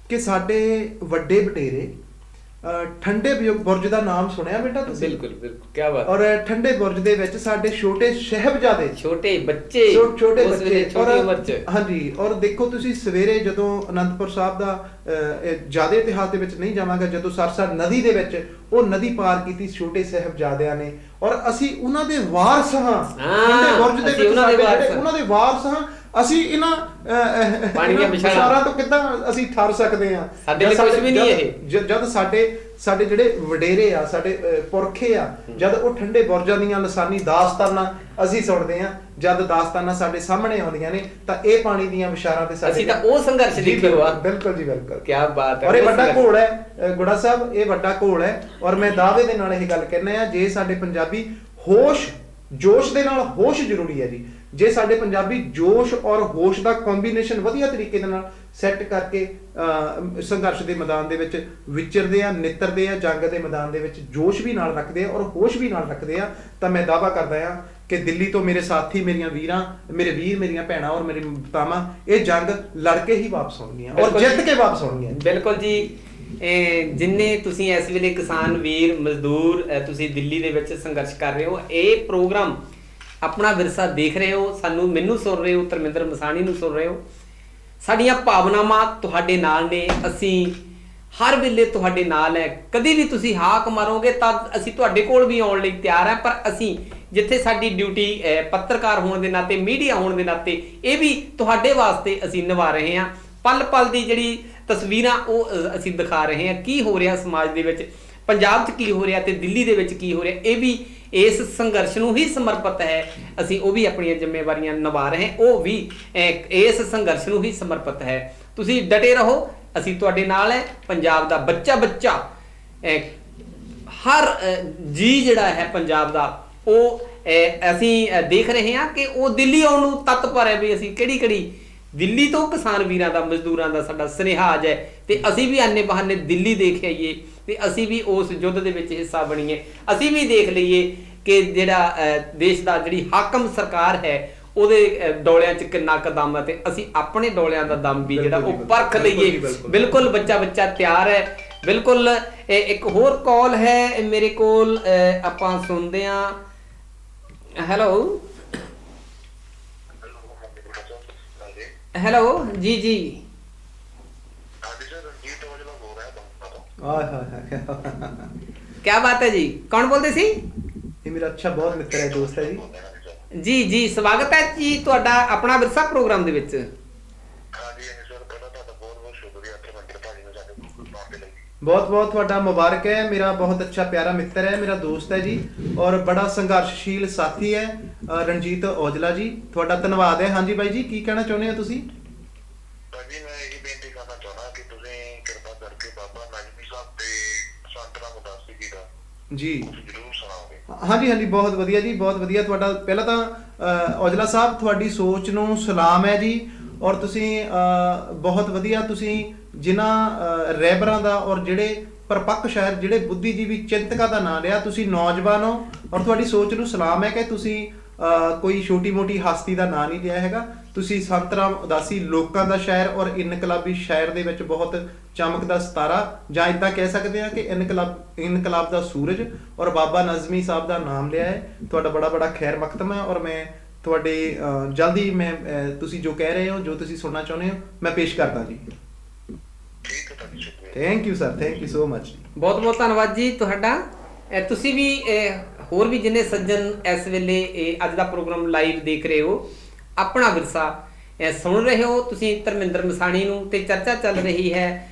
ਕਿ ਸਾਡੇ ਵੱਡੇ ਵਡੇਰੇ ਠੰਡੇ ਬੁਰਜ ਦਾ ਨਾਮ ਸੁਣਿਆ ਬੇਟਾ ਤੁਸੀਂ? ਬਿਲਕੁਲ ਬਿਲਕੁਲ, ਕੀ ਬਾਤ। ਔਰ ਠੰਡੇ ਬੁਰਜ ਦੇ ਵਿੱਚ ਸਾਡੇ ਛੋਟੇ ਸਾਹਿਬਜ਼ਾਦੇ, ਛੋਟੇ ਬੱਚੇ, ਛੋਟੇ ਬੱਚੇ, ਛੋਟੀ ਉਮਰ ਚ, ਹਾਂਜੀ। ਔਰ ਦੇਖੋ ਤੁਸੀਂ ਸਵੇਰੇ ਜਦੋਂ ਅਨੰਦਪੁਰ ਸਾਹਿਬ ਦਾ ਜ਼ਿਆਦਾ ਇਤਿਹਾਸ ਦੇ ਵਿੱਚ ਨਹੀਂ ਜਾਵਾਂਗਾ, ਜਦੋਂ ਸਰਸਾ ਨਦੀ ਦੇ ਵਿੱਚ ਉਹ ਨਦੀ ਪਾਰ ਕੀਤੀ ਛੋਟੇ ਸਾਹਿਬਜ਼ਾਦਿਆਂ ਨੇ, ਔਰ ਅਸੀਂ ਉਹਨਾਂ ਦੇ ਵਾਰਸ ਹਾਂ। ਠੰਡੇ ਬੁਰਜ ਦੇ ਵਿੱਚ ਉਹਨਾਂ ਦੇ ਵਾਰਸ ਹਾਂ। ਅਸੀਂ ਇਹਨਾਂ ਪਾਣੀ ਦੀਆਂ ਬਿਸ਼ਾਰਾਂ ਤੋਂ ਕਿੱਦਾਂ ਅਸੀਂ ਠਰ ਸਕਦੇ ਹਾਂ? ਸਾਡੇ ਲਈ ਕੁਝ ਵੀ ਨਹੀਂ ਇਹ। ਜਦ ਸਾਡੇ ਜਿਹੜੇ ਵਡੇਰੇ ਆ, ਸਾਡੇ ਪੁਰਖੇ ਆ, ਜਦ ਉਹ ਠੰਡੇ ਬੁਰਜਾਂ ਦੀਆਂ ਲਸਾਨੀ ਦਾਸਤਾਨਾਂ ਅਸੀਂ ਸੁਣਦੇ ਆ, ਜਦ ਦਾਸਤਾਨਾਂ ਸਾਡੇ ਸਾਹਮਣੇ ਆਉਂਦੀਆਂ ਨੇ ਤਾਂ ਇਹ ਪਾਣੀ ਦੀਆਂ ਬਿਸ਼ਾਰਾਂ ਤੇ ਸਾਡੇ, ਅਸੀਂ ਤਾਂ ਉਹ ਸੰਘਰਸ਼ ਦੇਖਿਓ ਆ। ਬਿਲਕੁਲ ਜੀ, ਬਿਲਕੁਲ, ਕੀ ਬਾਤ ਹੈ। ਔਰ ਇਹ ਵੱਡਾ ਘੋਲ ਹੈ ਗੁੜਾ ਸਾਹਿਬ, ਇਹ ਵੱਡਾ ਘੋਲ ਹੈ। ਔਰ ਮੈਂ ਦਾਅਵੇ ਦੇ ਨਾਲ ਇਹ ਗੱਲ ਕਹਿੰਦਾ ਆ, ਜੇ ਸਾਡੇ ਪੰਜਾਬੀ ਹੋਸ਼, ਜੋਸ਼ ਦੇ ਨਾਲ ਹੋਸ਼ ਜ਼ਰੂਰੀ ਹੈ ਜੀ, ਜੇ ਸਾਡੇ ਪੰਜਾਬੀ ਜੋਸ਼ ਔਰ ਹੋਸ਼ ਦਾ ਕੰਬੀਨੇਸ਼ਨ ਵਧੀਆ ਤਰੀਕੇ ਦੇ ਨਾਲ ਸੈੱਟ ਕਰਕੇ ਸੰਘਰਸ਼ ਦੇ ਮੈਦਾਨ ਦੇ ਵਿੱਚ ਵਿਚਰਦੇ ਆ, ਨਿੱਤਰਦੇ ਆ, ਜੰਗ ਦੇ ਮੈਦਾਨ ਦੇ ਵਿੱਚ ਜੋਸ਼ ਵੀ ਨਾਲ ਰੱਖਦੇ ਆ ਔਰ ਹੋਸ਼ ਵੀ ਨਾਲ ਰੱਖਦੇ ਆ, ਤਾਂ ਮੈਂ ਦਾਅਵਾ ਕਰਦਾ ਆ ਕਿ ਦਿੱਲੀ ਤੋਂ ਮੇਰੇ ਸਾਥੀ, ਮੇਰੀਆਂ ਵੀਰਾਂ, ਮੇਰੇ ਵੀਰ, ਮੇਰੀਆਂ ਭੈਣਾਂ ਔਰ ਮੇਰੀ ਮਾਤਾਵਾਂ ਇਹ ਜੰਗ ਲੜ ਕੇ ਹੀ ਵਾਪਸ ਆਉਣਗੀਆਂ ਔਰ ਜਿੱਤ ਕੇ ਵਾਪਸ ਆਉਣਗੀਆਂ। ਬਿਲਕੁਲ ਜੀ। ਜਿੰਨੇ ਤੁਸੀਂ ਇਸ ਵੇਲੇ ਕਿਸਾਨ ਵੀਰ, ਮਜ਼ਦੂਰ ਤੁਸੀਂ ਦਿੱਲੀ ਦੇ ਵਿੱਚ ਸੰਘਰਸ਼ ਕਰ ਰਹੇ ਹੋ, ਇਹ ਪ੍ਰੋਗਰਾਮ ਆਪਣਾ ਵਿਰਸਾ ਦੇਖ ਰਹੇ ਹੋ, ਮੈਨੂੰ ਸੁਣ ਰਹੇ ਹੋ, ਧਰਮਿੰਦਰ ਮਸਾਣੀ ਨੂੰ ਸੁਣ ਰਹੇ ਹੋ, ਸਾਡੀਆਂ ਭਾਵਨਾਵਾਂ ਤੁਹਾਡੇ ਨਾਲ ਨੇ। ਅਸੀਂ ਹਰ ਵੇਲੇ ਤੁਹਾਡੇ ਨਾਲ ਹੈ। ਕਦੀ ਵੀ ਤੁਸੀਂ ਹਾਕ ਮਾਰੋਗੇ ਤਾਂ ਅਸੀਂ ਤੁਹਾਡੇ ਕੋਲ ਵੀ ਆਉਣ ਲਈ ਤਿਆਰ ਹੈ। ਪਰ ਅਸੀਂ ਜਿੱਥੇ ਸਾਡੀ ਡਿਊਟੀ ਪੱਤਰਕਾਰ ਹੋਣ ਦੇ ਨਾਤੇ, ਮੀਡੀਆ ਹੋਣ ਦੇ ਨਾਤੇ, ਇਹ ਵੀ ਤੁਹਾਡੇ ਵਾਸਤੇ ਅਸੀਂ ਨਿਭਾ ਰਹੇ ਹਾਂ। ਪਲ ਪਲ ਦੀ ਜਿਹੜੀ ਤਸਵੀਰਾਂ ਉਹ ਅਸੀਂ ਦਿਖਾ ਰਹੇ ਹਾਂ, ਕੀ ਹੋ ਰਿਹਾ ਸਮਾਜ ਦੇ ਵਿੱਚ, ਪੰਜਾਬ 'ਚ ਕੀ ਹੋ ਰਿਹਾ ਤੇ ਦਿੱਲੀ ਦੇ ਵਿੱਚ ਕੀ ਹੋ ਰਿਹਾ। ਇਹ ਵੀ ਇਸ ਸੰਘਰਸ਼ ਨੂੰ ਹੀ ਸਮਰਪਿਤ ਹੈ। ਅਸੀਂ ਉਹ ਵੀ ਆਪਣੀਆਂ ਜ਼ਿੰਮੇਵਾਰੀਆਂ ਨਿਭਾ ਰਹੇ ਹਾਂ, ਉਹ ਵੀ ਇਸ ਸੰਘਰਸ਼ ਨੂੰ ਹੀ ਸਮਰਪਿਤ ਹੈ। ਤੁਸੀਂ ਡਟੇ ਰਹੋ, ਅਸੀਂ ਤੁਹਾਡੇ ਨਾਲ ਹੈ। ਪੰਜਾਬ ਦਾ ਬੱਚਾ ਹਰ ਜੀ ਜਿਹੜਾ ਹੈ ਪੰਜਾਬ ਦਾ, ਉਹ ਅਸੀਂ ਦੇਖ ਰਹੇ ਹਾਂ ਕਿ ਉਹ ਦਿੱਲੀ ਆਉਣ ਨੂੰ ਤਤਪਰ ਹੈ ਵੀ ਅਸੀਂ ਕਿਹੜੀ ਦਿੱਲੀ ਤੋਂ ਕਿਸਾਨ ਵੀਰਾਂ ਦਾ, ਮਜ਼ਦੂਰਾਂ ਦਾ ਸਾਡਾ ਸੁਨੇਹਾ ਆ ਜਾਏ ਤੇ ਅਸੀਂ ਵੀ ਆਨੇ ਬਹਾਨੇ ਦਿੱਲੀ ਦੇਖ ਆਈਏ ਤੇ ਅਸੀਂ ਵੀ ਉਸ ਯੁੱਧ ਦੇ ਵਿੱਚ ਹਿੱਸਾ ਬਣੀਏ। ਅਸੀਂ ਵੀ ਦੇਖ ਲਈਏ ਕਿ ਜਿਹੜਾ ਦੇਸ਼ ਦਾ ਜਿਹੜੀ ਹਾਕਮ ਸਰਕਾਰ ਹੈ ਉਹਦੇ ਡੋਲਿਆਂ 'ਚ ਕਿੰਨਾ ਕੁ ਦਮ ਹੈ ਤੇ ਅਸੀਂ ਆਪਣੇ ਡੋਲਿਆਂ ਦਾ ਦਮ ਵੀ ਜਿਹੜਾ ਉਹ ਪਰਖ ਲਈਏ। ਬਿਲਕੁਲ ਬੱਚਾ ਤਿਆਰ ਹੈ। ਬਿਲਕੁਲ ਇੱਕ ਹੋਰ ਕਾਲ ਹੈ ਮੇਰੇ ਕੋਲ, ਆਪਾਂ ਸੁਣਦੇ ਹਾਂ। ਹੈਲੋ ਜੀ क्या बात है जी, कौन बोलते सी? ये मेरा अच्छा बहुत मित्र है, दोस्त है जी। जी स्वागत है जी ਤੁਹਾਡਾ ਆਪਣਾ ਵਿਰਸਾ ਪ੍ਰੋਗਰਾਮ ਦੇ ਵਿੱਚ। बहुत बहुत ਤੁਹਾਡਾ मुबारक है। मेरा बहुत अच्छा प्यारा मित्र है, मेरा दोस्त है जी और बड़ा संघर्षशील साथी है रणजीत औजला जी। ਤੁਹਾਡਾ ਧੰਨਵਾਦ है। हाँ जी भाई जी, की कहना चाਹੁੰਦੇ हो ਤੁਸੀਂ? ਭਾਜੀ ਮੈਂ ਇਹ ਬੇਨਤੀ ਕਰਨਾ ਚਾਹੁੰਦਾ ਕਿ ਤੁਸੀਂ ਕਿਰਪਾ ਕਰਕੇ ਬਾਬਾ ਨਜ਼ਮੀ ਸਾਹਿਬ ਤੇ ਸੰਤ ਰਾਮ ਉਦਾਸੀ ਜੀ ਦਾ ਜੀ ਜ਼ਰੂਰ ਸੁਣਾਓਗੇ। हाँ जी बहुत ਵਧੀਆ ਜੀ, ਬਹੁਤ ਵਧੀਆ। ਤੁਹਾਡਾ ਪਹਿਲਾਂ ਤਾਂ ਔਜਲਾ ਸਾਹਿਬ ਤੁਹਾਡੀ ਸੋਚ ਨੂੰ ਸਲਾਮ ਹੈ ਜੀ। ਔਰ ਤੁਸੀਂ ਬਹੁਤ ਵਧੀਆ, ਤੁਸੀਂ ਜਿਨ੍ਹਾਂ ਰਹਿਬਰਾਂ ਦਾ ਔਰ ਜਿਹੜੇ ਪਰਪੱਕ ਸ਼ਾਇਰ, ਜਿਹੜੇ ਬੁੱਧੀਜੀਵੀ ਚਿੰਤਕਾਂ ਦਾ ਨਾਂ ਲਿਆ, ਤੁਸੀਂ ਨੌਜਵਾਨ ਹੋ ਔਰ ਤੁਹਾਡੀ ਸੋਚ ਨੂੰ ਸਲਾਮ ਹੈ ਕਿ ਤੁਸੀਂ ਕੋਈ ਛੋਟੀ ਮੋਟੀ ਹਸਤੀ ਦਾ ਨਾਂ ਨਹੀਂ ਲਿਆ ਹੈਗਾ। ਤੁਸੀਂ ਸੰਤ ਰਾਮ ਉਦਾਸੀ ਲੋਕਾਂ ਦਾ ਸ਼ਾਇਰ ਔਰ ਇਨਕਲਾਬੀ ਸ਼ਾਇਰ ਦੇ ਵਿੱਚ ਬਹੁਤ ਚਮਕਦਾ ਸਿਤਾਰਾ, ਜਾਂ ਇੱਦਾਂ ਕਹਿ ਸਕਦੇ ਹਾਂ ਕਿ ਇਨਕਲਾਬ ਦਾ ਸੂਰਜ, ਔਰ ਬਾਬਾ ਨਜ਼ਮੀ ਸਾਹਿਬ ਦਾ ਨਾਮ ਲਿਆ ਹੈ। ਤੁਹਾਡਾ ਬੜਾ ਖੈਰ ਮਕਦਮ ਹੈ ਔਰ ਮੈਂ ਤੁਹਾਡੇ ਜਲਦੀ ਮੈਂ ਤੁਸੀਂ ਜੋ ਕਹਿ ਰਹੇ ਹੋ, ਜੋ ਤੁਸੀਂ ਸੁਣਨਾ ਚਾਹੁੰਦੇ ਹੋ, ਮੈਂ ਪੇਸ਼ ਕਰਦਾ ਜੀ। Thank you sir, thank you so much. ਬਹੁਤ ਧੰਨਵਾਦ ਜੀ ਤੁਹਾਡਾ। ਤੁਸੀਂ ਵੀ ਹੋਰ ਵੀ ਜਿੰਨੇ ਸੱਜਣ ਇਸ ਵੇਲੇ ਅੱਜ ਦਾ ਪ੍ਰੋਗਰਾਮ ਲਾਈਵ ਦੇਖ ਰਹੇ ਹੋ, ਆਪਣਾ ਵਿਰਸਾ ਸੁਣ ਰਹੇ ਹੋ ਤੁਸੀਂ ਧਰਮਿੰਦਰ ਮਸਾਣੀ ਨੂੰ, ਤੇ ਚਰਚਾ ਚੱਲ ਰਹੀ ਹੈ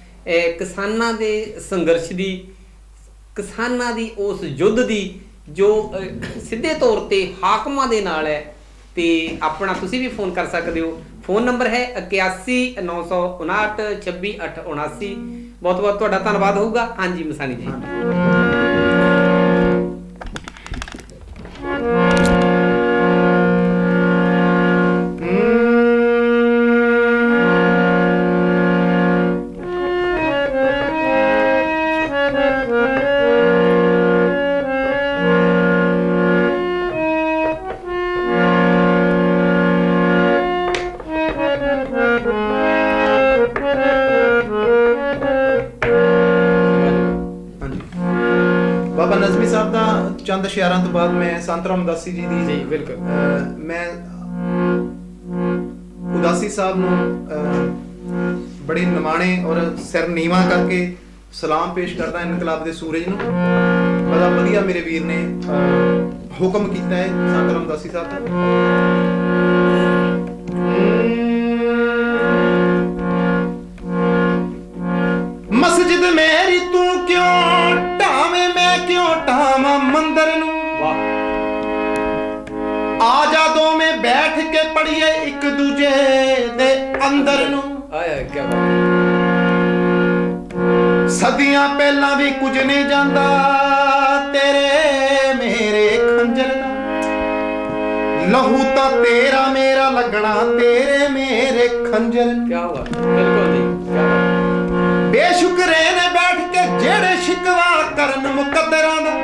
ਕਿਸਾਨਾਂ ਦੇ ਸੰਘਰਸ਼ ਦੀ, ਕਿਸਾਨਾਂ ਦੀ ਉਸ ਯੁੱਧ ਦੀ ਜੋ ਸਿੱਧੇ ਤੌਰ ਤੇ ਹਾਕਮਾਂ ਦੇ ਨਾਲ ਹੈ। ਤੇ ਆਪਣਾ ਤੁਸੀਂ ਵੀ ਫੋਨ ਕਰ ਸਕਦੇ ਹੋ। ਫੋਨ ਨੰਬਰ ਹੈ 81 959 26 8 79। ਬਹੁਤ ਤੁਹਾਡਾ ਧੰਨਵਾਦ ਹੋਊਗਾ। ਹਾਂਜੀ ਮਸਾਣੀ ਜੀ। ਬਾਬਾ ਨਜ਼ਮੀ ਸਾਹਿਬ ਦਾ ਚੰਦ ਸ਼ਿਆਰਾਂ ਤੋਂ ਬਾਅਦ ਮੈਂ ਸੰਤ ਰਾਮ ਉਦਾਸੀ ਜੀ ਦੀ ਬਿਲਕੁਲ ਮੈਂ ਉਦਾਸੀ ਸਾਹਿਬ ਨੂੰ ਬੜੇ ਨਿਮਾਣੇ ਔਰ ਸਿਰ ਨੀਵਾਂ ਕਰਕੇ ਸਲਾਮ ਪੇਸ਼ ਕਰਦਾ ਇਨਕਲਾਬ ਦੇ ਸੂਰਜ ਨੂੰ। ਬੜਾ ਵਧੀਆ ਮੇਰੇ ਵੀਰ ਨੇ ਹੁਕਮ ਕੀਤਾ ਹੈ ਸੰਤ ਰਾਮ ਉਦਾਸੀ ਸਾਹਿਬ ਦਾ। ਮਸਜਿਦ ਮੇਰੀ ਤੂੰ ਕਿਉਂ ਢਾਵੇਂ, ਮੈਂ ਕਿਉਂ ਢਾਵਾਂ ਮੰਦਰ ਨੂੰ। ਆ ਜਾ ਦੋਵੇਂ ਬੈਠ ਕੇ ਪੜੀਏ ਇੱਕ ਦੂਜੇ ਦੇ ਅੰਦਰ ਨੂੰ। ਕੀ ਬਾਤ। ਸਦੀਆਂ ਪਹਿਲਾਂ ਵੀ ਕੁਝ ਨਹੀਂ ਜਾਂਦਾ ਤੇਰੇ ਮੇਰੇ ਖੰਜਰ ਦਾ। ਲਹੂ ਤਾਂ ਤੇਰਾ ਮੇਰਾ ਲੱਗਣਾ ਤੇਰੇ ਮੇਰੇ ਖੰਜਰ ਨੂੰ। ਕੀ ਬਾਤ, ਬਿਲਕੁਲ ਜੀ, ਕੀ ਬਾਤ। ਬੇਸ਼ੁਕਰੇ ਨੇ ਬੈਠ ਕੇ ਜਿਹੜੇ ਸ਼ਿਕਵਾ ਕਰਨ ਮੁਕੱਦਰਾਂ ਦਾ,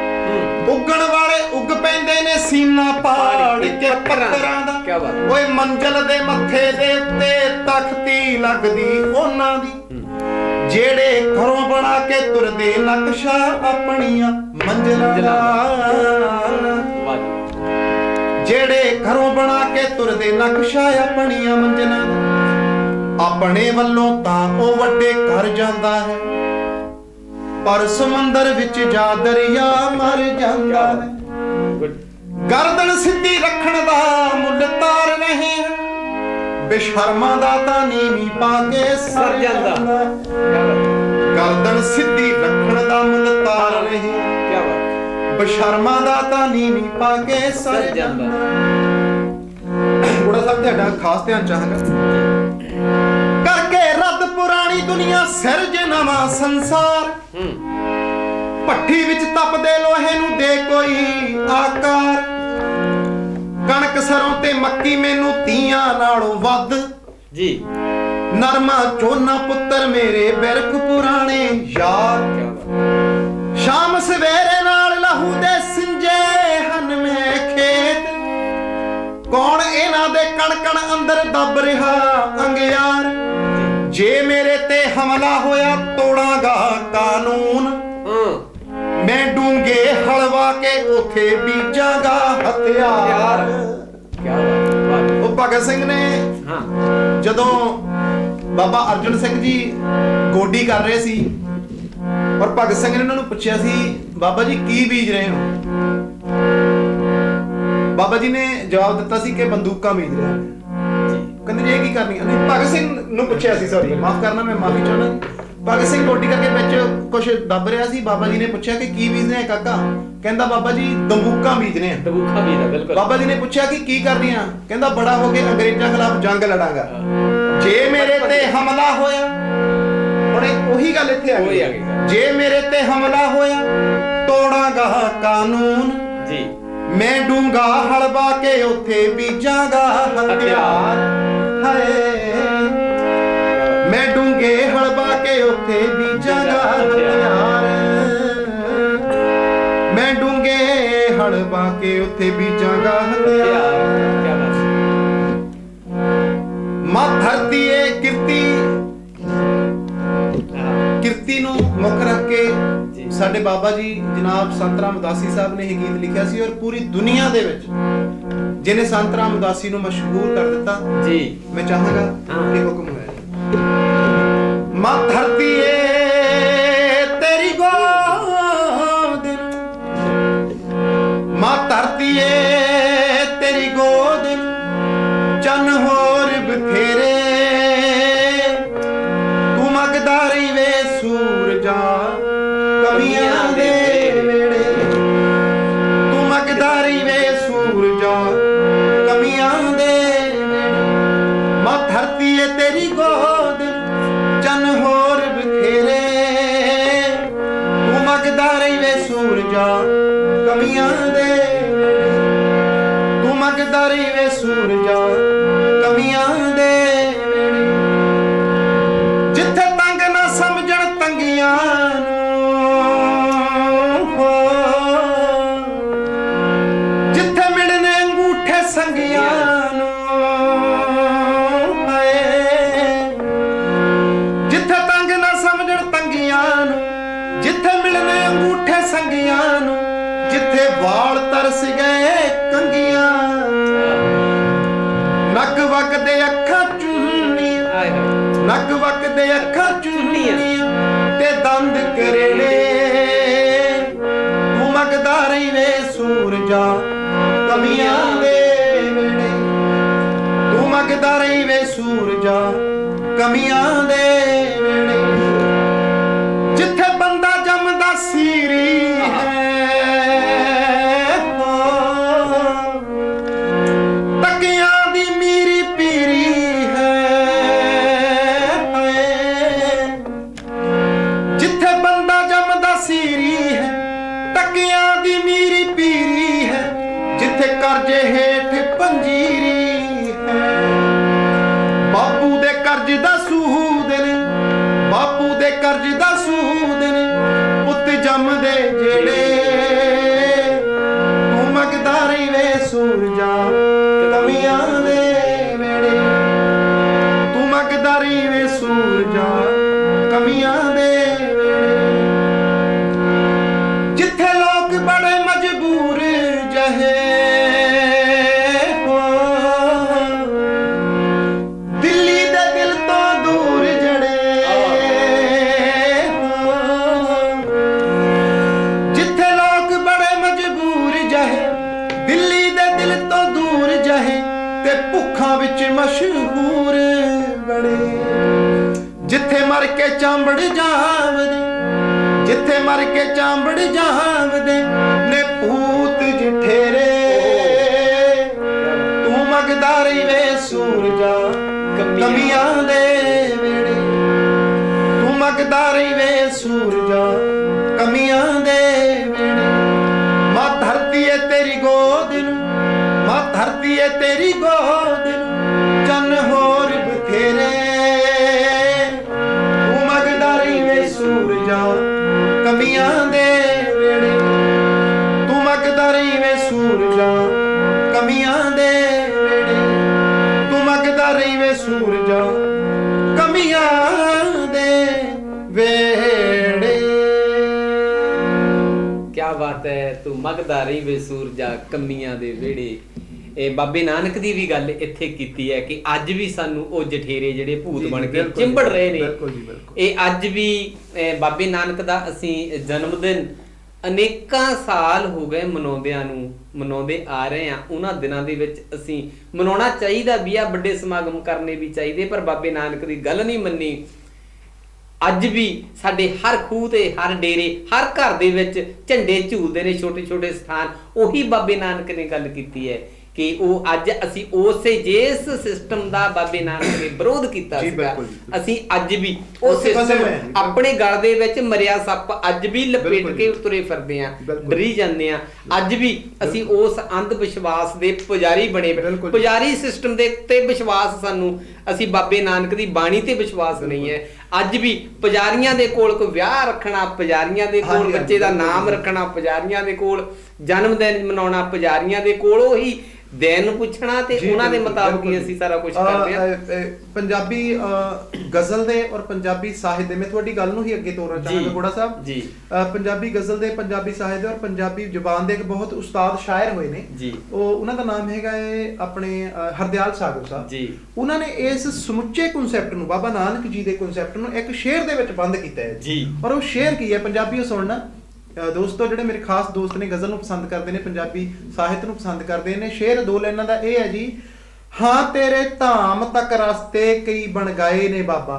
ਉੱਗਣ ਵਾਲੇ ਉੱਗ ਪੈਂਦੇ ਨੇ ਸੀਨਾ ਪਾੜ ਕੇ ਪੱਥਰਾਂ ਦਾ। ਕੀ ਬਾਤ। ਓਏ ਮੰਜ਼ਲ ਦੇ ਮੱਥੇ ਦੇ ਉੱਤੇ ਤਖਤੀ ਲੱਗਦੀ ਉਹਨਾਂ ਦੀ, ਜਿਹੜੇ ਘਰੋਂ ਬਣਾ ਕੇ ਤੁਰਦੇ ਨਕਸ਼ਾ ਆਪਣੀਆਂ ਮੰਜ਼ਲਾਂ ਦਾ। ਜਿਹੜੇ ਘਰੋਂ ਬਣਾ ਕੇ ਤੁਰਦੇ ਨਕਸ਼ਾ ਆਪਣੀਆਂ ਮੰਜ਼ਲਾਂ ਦਾ। ਆਪਣੇ ਵੱਲੋਂ ਤਾਂ ਉਹ ਵੱਡੇ ਘਰ ਜਾਂਦਾ ਹੈ, ਪਰ ਸਮੁੰਦਰ ਵਿੱਚ ਜਾ ਦਰਿਆ ਮਰ ਜਾਂਦਾ ਹੈ। ਗਰਦਨ ਸਿੱਧੀ ਰੱਖਣ ਦਾ ਮੁੱਲ ਤਾਰ ਰਹੇ ਹਾਂ, ਬੇਸ਼ਰਮਾਂ ਦਾ ਤਾਂ ਨੀਵੀਂ ਪਾ ਕੇ ਸਰ ਜਾਂਦਾ। ਗਰਦਨ ਸਿੱਧੀ ਰੱਖਣ ਦਾ ਮੁੱਲ ਤਾਰ ਰਹੇ ਹਾਂ, ਬੇਸ਼ਰਮਾਂ ਦਾ ਤਾਂ ਨੀਵੀਂ ਪਾ ਕੇ ਸਰ ਜਾਂਦਾ। ਬੜਾ ਸਾਹਿਬ ਤੁਹਾਡਾ ਖਾਸ ਧਿਆਨ ਚਾਹਾਂਗਾ। ਕਰਕੇ ਰੱਦ ਪੁਰਾਣੀ ਦੁਨੀਆ ਸਿਰਜ ਨਵਾਂ ਸੰਸਾਰ, ਭੱਠੀ ਵਿੱਚ ਤਪਦੇ ਲੋਹੇ ਨੂੰ ਦੇ ਕੋਈ ਆਕਾਰ। ਕਣਕ ਸਰੋਂ ਤੇ ਮੱਕੀ ਮੈਨੂੰ ਤੀਆਂ ਨਾਲੋਂ ਵੱਧ ਜੀ, ਨਰਮਾ ਝੋਨਾ ਪੁੱਤਰ ਮੇਰੇ ਬਿਰਖ ਪੁਰਾਣੇ ਯਾਰ। ਸ਼ਾਮ ਸਵੇਰੇ ਨਾਲ ਲਹੂ ਦੇ ਸਿੰਜੇ ਹਨ ਮੈਂ ਖੇਤ, ਕੌਣ ਇਹਨਾਂ ਦੇ ਕਣ-ਕਣ ਅੰਦਰ ਦੱਬ ਰਿਹਾ ਅੰਗਿਆਰ। ਜੇ ਮੇਰੇ ਤੇ ਹਮਲਾ ਹੋਇਆ ਤੋੜਾਂਗਾ ਕਾਨੂੰਨ, ਮੈਂ ਡੂੰਗੇ ਹਲਵਾ ਕੇ ਉਥੇ ਬੀਜਾਂਗਾ ਹਥਿਆਰ। ਉਹ ਭਗਤ ਸਿੰਘ ਨੇ ਜਦੋਂ ਬਾਬਾ ਅਰਜਨ ਸਿੰਘ ਜੀ ਗੋਡੀ ਕਰ ਰਹੇ ਸੀ, ਔਰ ਭਗਤ ਸਿੰਘ ਨੇ ਉਹਨਾਂ ਨੂੰ ਪੁੱਛਿਆ ਸੀ, ਬਾਬਾ ਜੀ ਕੀ ਬੀਜ ਰਹੇ ਹੋ? ਬਾਬਾ ਜੀ ਨੇ ਜਵਾਬ ਦਿੱਤਾ ਸੀ ਕਿ ਬੰਦੂਕਾਂ ਬੀਜ ਰਹੇ ਹਾਂ। ਕਹਿੰਦੇ ਜੀ ਇਹ ਕੀ ਕਰਨੀ? ਨਹੀਂ, ਭਗਤ ਸਿੰਘ ਨੂੰ ਪੁੱਛਿਆ ਸੀ, ਸੌਰੀ ਮਾਫ ਕਰਨਾ, ਮੈਂ ਮਾਫੀ ਚਾਹੁੰਦਾ। ਭਗਤ ਸਿੰਘ ਗੋਡੀ ਕਰਕੇ ਵਿੱਚ ਕੁਛ ਦੱਬ ਰਿਹਾ ਸੀ। ਬਾਬਾ ਜੀ ਨੇ ਪੁੱਛਿਆ ਕਿ ਕੀ ਬੀਜਦੇ ਆ ਕਾਕਾ? ਕਹਿੰਦਾ ਬਾਬਾ ਜੀ ਬੰਦੂਕਾਂ ਬੀਜਦੇ ਆ। ਬੰਦੂਕਾਂ ਬੀਜਦਾ, ਬਿਲਕੁਲ। ਬਾਬਾ ਜੀ ਨੇ ਪੁੱਛਿਆ ਕਿ ਕੀ ਕਰਦੀਆਂ? ਕਹਿੰਦਾ ਬੜਾ ਹੋ ਕੇ ਅੰਗਰੇਜ਼ਾਂ ਖਿਲਾਫ ਜੰਗ ਲੜਾਂਗਾ। ਜੇ ਮੇਰੇ ਤੇ ਹਮਲਾ ਹੋਇਆ, ਹੁਣ ਉਹੀ ਗੱਲ ਇੱਥੇ ਆ ਗਈ, ਜੇ ਮੇਰੇ ਤੇ ਹਮਲਾ ਹੋਇਆ ਤੋੜਾਂਗਾ ਕਾਨੂੰਨ ਜੀ, ਮੈਂ ਡੂੰਗਾ ਹਲਵਾ ਕੇ ਉੱਥੇ ਬੀਜਾਂਗਾ ਹਥਿਆਰ। ਹਾਏ ਮੈਂ ਡੂੰਗੇ ਹਲਵਾ ਕੇ ਉੱਥੇ ਬੀਜਾਂਗਾ ਹਥਿਆਰ, ਮੈਂ ਡੂੰਗੇ ਹਲਵਾ ਕੇ ਉੱਥੇ ਬੀਜਾਂਗਾ ਹਥਿਆਰ। ਮਾਂ ਧਰਤੀ ਏ ਕਿਰਤੀ ਨੂੰ ਮੁੱਖ ਰੱਖ ਕੇ ਸਾਡੇ ਬਾਬਾ ਜੀ ਜਨਾਬ ਸੰਤ ਰਾਮ ਉਦਾਸੀ ਸਾਹਿਬ ਨੇ ਇਹ ਗੀਤ ਲਿਖਿਆ ਸੀ, ਔਰ ਪੂਰੀ ਦੁਨੀਆ ਦੇ ਵਿੱਚ ਜਿਹਨੇ ਸੰਤ ਰਾਮ ਉਦਾਸੀ ਨੂੰ ਮਸ਼ਹੂਰ ਕਰ ਦਿੱਤਾ ਜੀ। ਮੈਂ ਚਾਹਾਂਗਾ ਕਿ ਹੁਕਮ ਹੋਇਆ। ਮਾਂ ਧਰਤੀ ਏ ਤੇਰੀ ਗੋਦ ਨੂੰ, ਮਾਂ ਧਰਤੀ ਏ ਤੇਰੀ ਗੋਦ ਨੂੰ, ਚੰਨ ਹੋਰ ਬਥੇਰੇ, ਤੂੰ ਮਗਦਾਰੀ ਵੇ ਸੂਰਜਾ ਕਮੀਆਂ ਦੇ ਵੇੜੇ, ਤੂੰ ਮਗਦਾਰੀ ਵੇ ਸੂਰਜਾ ਕਮੀਆਂ ਦੇ ਵੇੜੇ। ਮਾਂ ਧਰਤੀ ਏ ਤੇਰੀ ਗੋਦ ਚੰਨ ਹੋਰ ਬਥੇਰੇ, ਤੂੰ ਮਗਦਾਰੀ ਵੇ ਸੂਰਜਾ ਕਮੀਆਂ ਦੇ ਵੇੜੇ, ਤੂੰ ਮਗਦਾਰੀ ਵੇ ਸੂਰਜਾ ਕਮੀਆਂ ਦੇ ਵੇੜੇ। ਜਿੱਥੇ ਤੰਗ ਨਾ ਸਮਝਣ ਤੰਗੀਆਂ ਨੂੰ, ਜਿੱਥੇ ਮਿਲਣੇ ਅੰਗੂਠੇ ਸੰਗੀਆਂ ਨੂੰ, ਜਿੱਥੇ ਤੰਗ ਨਾ ਸਮਝਣ ਤੰਗੀਆਂ ਨੂੰ, ਜਿੱਥੇ ਮਿਲਣੇ ਅੰਗੂਠੇ ਸੰਗੀਆਂ ਨੂੰ, ਜਿੱਥੇ ਵਾਲ ਤਰਸ ਗਏ ਕੰਗੀਆਂ, ਨੱਕ ਵਗਦੇ ਅੱਖਾਂ ਚੁੰਨੀਆਂ, ਨੱਕ ਵਗਦੇ ਅੱਖਾਂ ਚੁੰਨੀਆਂ ਤੇ ਦੰਦ ਕਰੇਲੇ, ਤੂੰ ਮਗਦਾਰੀ ਵੇ ਸੂਰਜਾ ਕਮੀਆਂ ਦੇ ਵੇੜੇ, ਤੂੰ ਮਗਦਾਰੀ ਵੇ ਸੂਰਜਾ ਕਮੀਆਂ ਦੇ ਵੇੜੇ। ਜਿੱਥੇ ਬੰਦਾ ਜੰਮਦਾ ਸੀਰੀ ਹੈ, ਤਕੀਆਂ ਦੀ ਮੀਰੀ ਪੀਰੀ ਹੈ, ਜਿੱਥੇ ਬੰਦਾ ਜੰਮਦਾ ਸੀਰੀ ਹੈ, ਤਕੀਆਂ ਦੀ ਮੀਰੀ ਪੀਰੀ ਹੈ, ਜਿੱਥੇ ਕਰਜ਼ੇ ਹੇਠ ਪੰਜੀਰੀ ਹੈ। ਬਾਪੂ ਦੇ ਕਰਜ਼ ਦਾ ਸੂਦ ਨੇ, ਬਾਪੂ ਦੇ ਕਰਜ਼ ਦਾ ਸੂਦ ਨੇ, ਪੁੱਤ ਜੰਮਦੇ ਜਿਹੜੇ, ਤੂੰ ਮਗਦਾਰੀ ਵੇ ਸੂਰਜਾ ਕਮੀਆਂ ਦੇ ਵੇੜੇ, ਤੂੰ ਮਗਦਾਰੀ ਵੇ ਸੂਰਜਾ ਕਮੀਆਂ ਦੇ ਵੇੜੇ। ਜਿੱਥੇ ਲੋਕ ਬੜੇ ਮਜਬੂਰ ਜਹੇ ਹੋ, ਦਿੱਲੀ ਦੇ ਦਿਲ ਤੋਂ ਦੂਰ ਜੜੇ ਹੋ, ਤੇ ਭੁੱਖਾਂ ਵਿੱਚ ਮਸ਼ਹੂਰ ਬਣੇ। ਜਿੱਥੇ ਮਰ ਕੇ ਚਾਂਬੜ ਜਾਵਦੇ, ਜਿੱਥੇ ਮਰ ਕੇ ਚਾਂਬੜ ਜਾਵਦੇ ਨੇ ਭੂਤ ਜਿਠੇਰੇ। ਤੂੰ ਮੰਗਦਾ ਰਹੀ ਵੇ ਸੂਰਜਾ ਕਮੀਆਂ ਦੇ ਵੇੜੇ, ਤੂੰ ਮੰਗਦਾ ਰਹੀ ਵੇ ਸੂਰਜਾ ਕਮੀਆਂ ਦੇ ਵੇੜੇ। ਮਾਂ ਧਰਤੀ ਏ ਤੇਰੀ ਗੋਦ ਨੂੰ, ਮਾਂ ਧਰਤੀ ਏ ਤੇਰੀ ਗੋਦ ਨੂੰ ਚੰਨ ਹੋਰ ਬਥੇਰੇ। ਤੂੰ ਮੰਗਦਾ ਰਹੀ ਵੇ ਸੂਰਜਾ ਕਮੀਆਂ ਦੇ ਵੇੜੇ, ਤੂੰ ਮੰਗਦਾ ਰਹੀ ਵੇ ਸੂਰਜਾ ਕਮੀਆਂ ਦੇ ਵੇੜੇ, ਤੂੰ ਮੰਗਦਾ ਰਹੀ ਵੇ ਸੂਰਜਾ ਕਮੀਆਂ ਦੇ ਵੇੜੇ। ਕਿਆ ਬਾਤ ਹੈ, ਤੂੰ ਮੰਗਦਾ ਰਹੀ ਵੇ ਸੂਰਜਾ ਕਮੀਆਂ ਦੇ ਵਿਹੜੇ। ਇਹ ਬਾਬੇ ਨਾਨਕ ਦੀ ਵੀ ਗੱਲ ਇੱਥੇ ਕੀਤੀ ਹੈ ਕਿ ਅੱਜ ਵੀ ਸਾਨੂੰ ਉਹ ਜਠੇਰੇ ਜਿਹੜੇ ਭੂਤ ਬਣ ਕੇ ਚਿੰਬੜ ਰਹੇ ਨੇ। ਇਹ ਅੱਜ ਵੀ ਬਾਬੇ ਨਾਨਕ ਦਾ ਅਸੀਂ ਜਨਮ ਦਿਨ ਅਨੇਕਾਂ ਸਾਲ ਹੋ ਗਏ ਮਨਾਉਂਦਿਆਂ ਨੂੰ, ਮਨਾਉਂਦੇ ਆ ਰਹੇ ਹਾਂ। ਉਹਨਾਂ ਦਿਨਾਂ ਦੇ ਵਿੱਚ ਅਸੀਂ ਮਨਾਉਣਾ ਚਾਹੀਦਾ ਵੀ ਆ, ਵੱਡੇ ਸਮਾਗਮ ਕਰਨੇ ਵੀ ਚਾਹੀਦੇ, ਪਰ ਬਾਬੇ ਨਾਨਕ ਦੀ ਗੱਲ ਨਹੀਂ ਮੰਨੀ। ਅੱਜ ਵੀ ਸਾਡੇ ਹਰ ਖੂਹ ਤੇ, ਹਰ ਡੇਰੇ, ਹਰ ਘਰ ਦੇ ਵਿੱਚ ਝੰਡੇ ਝੂਲਦੇ ਨੇ ਛੋਟੇ ਛੋਟੇ ਸਥਾਨ। ਉਹੀ ਬਾਬੇ ਨਾਨਕ ਨੇ ਗੱਲ ਕੀਤੀ ਹੈ ਕਿ ਉਹ ਅੱਜ ਅਸੀਂ ਉਸੇ ਜਿਸ ਸਿਸਟਮ ਦਾ ਬਾਬੇ ਨਾਨਕ ਨੇ ਵਿਰੋਧ ਕੀਤਾ ਸੀਗਾ, ਅਸੀਂ ਅੱਜ ਵੀ ਉਹ ਸਿਸਟਮ ਆਪਣੇ ਗਲ ਦੇ ਵਿੱਚ ਮਰਿਆ ਸੱਪ ਅੱਜ ਵੀ ਲਪੇਟ ਕੇ ਤੁਰੇ ਫਿਰਦੇ ਆ, ਡਰੀ ਜਾਂਦੇ ਆ। ਅੱਜ ਵੀ ਅਸੀਂ ਉਸ ਅੰਧ ਵਿਸ਼ਵਾਸ ਦੇ ਪੁਜਾਰੀ ਬਣੇ, ਪੁਜਾਰੀ ਸਿਸਟਮ ਦੇ ਉੱਤੇ ਵਿਸ਼ਵਾਸ ਸਾਨੂੰ, ਅਸੀਂ ਬਾਬੇ ਨਾਨਕ ਦੀ ਬਾਣੀ ਤੇ ਵਿਸ਼ਵਾਸ ਨਹੀਂ ਹੈ। ਅੱਜ ਵੀ ਪੁਜਾਰੀਆਂ ਦੇ ਕੋਲ ਕੋਈ ਵਿਆਹ ਰੱਖਣਾ, ਪੁਜਾਰੀਆਂ ਦੇ ਕੋਲ ਬੱਚੇ ਦਾ ਨਾਮ ਰੱਖਣਾ, ਪੁਜਾਰੀਆਂ ਦੇ ਕੋਲ ਜਨਮ ਦਿਨ ਮਨਾਉਣਾ, ਪੁਜਾਰੀਆਂ ਦੇ ਕੋਲ ਉਹੀ ਦਿਨ ਪੁੱਛਣਾ ਤੇ ਉਹਨਾਂ ਦੇ ਮੁਤਾਬਕ ਹੀ ਅਸੀਂ ਸਾਰਾ ਕੁਝ ਕਰਦੇ ਹਾਂ। ਪੰਜਾਬੀ ਗਜ਼ਲ ਦੇ ਔਰ ਪੰਜਾਬੀ ਸਾਹਿਤ ਦੇ, ਮੈਂ ਤੁਹਾਡੀ ਗੱਲ ਨੂੰ ਹੀ ਅੱਗੇ ਤੋਰਨਾ ਚਾਹਾਂਗਾ ਗੋੜਾ ਸਾਹਿਬ ਜੀ। ਪੰਜਾਬੀ ਗਜ਼ਲ ਦੇ, ਪੰਜਾਬੀ ਸਾਹਿਤ ਦੇ ਔਰ ਪੰਜਾਬੀ ਜ਼ੁਬਾਨ ਦੇ ਇੱਕ ਬਹੁਤ ਉਸਤਾਦ ਸ਼ਾਇਰ ਹੋਏ ਨੇ ਜੀ। ਉਹਨਾਂ ਦਾ ਨਾਮ ਹੈਗਾ ਆਪਣੇ ਹਰਦਿਆਲ ਸਾਗਰ ਸਾਹਿਬ ਜੀ। ਉਹਨਾਂ ਨੇ ਇਸ ਸਮੁੱਚੇ ਕਨਸੈਪਟ ਨੂੰ, ਬਾਬਾ ਨਾਨਕ ਜੀ ਦੇ ਕਨਸੈਪਟ ਨੂੰ ਇੱਕ ਸ਼ੇਰ ਦੇ ਵਿੱਚ ਬੰਦ ਕੀਤਾ ਹੈ ਜੀ। ਔਰ ਉਹ ਸ਼ੇਰ ਕੀ ਹੈ, ਪੰਜਾਬੀ ਸੁਣਨਾ ਦੋਸਤੋ, ਜਿਹੜੇ ਮੇਰੇ ਖਾਸ ਦੋਸਤ ਨੇ, ਗਜ਼ਲ ਨੂੰ ਪਸੰਦ ਕਰਦੇ ਨੇ, ਪੰਜਾਬੀ ਸਾਹਿਤ ਨੂੰ ਪਸੰਦ ਕਰਦੇ ਨੇ। ਸ਼ੇਰ ਦੋ ਲਾਈਨਾਂ ਦਾ ਇਹ ਹੈ ਜੀ। ਹਾਂ ਤੇਰੇ ਧਾਮ ਤੱਕ ਰਸਤੇ ਕਈ ਬਣ ਗਏ ਨੇ ਬਾਬਾ,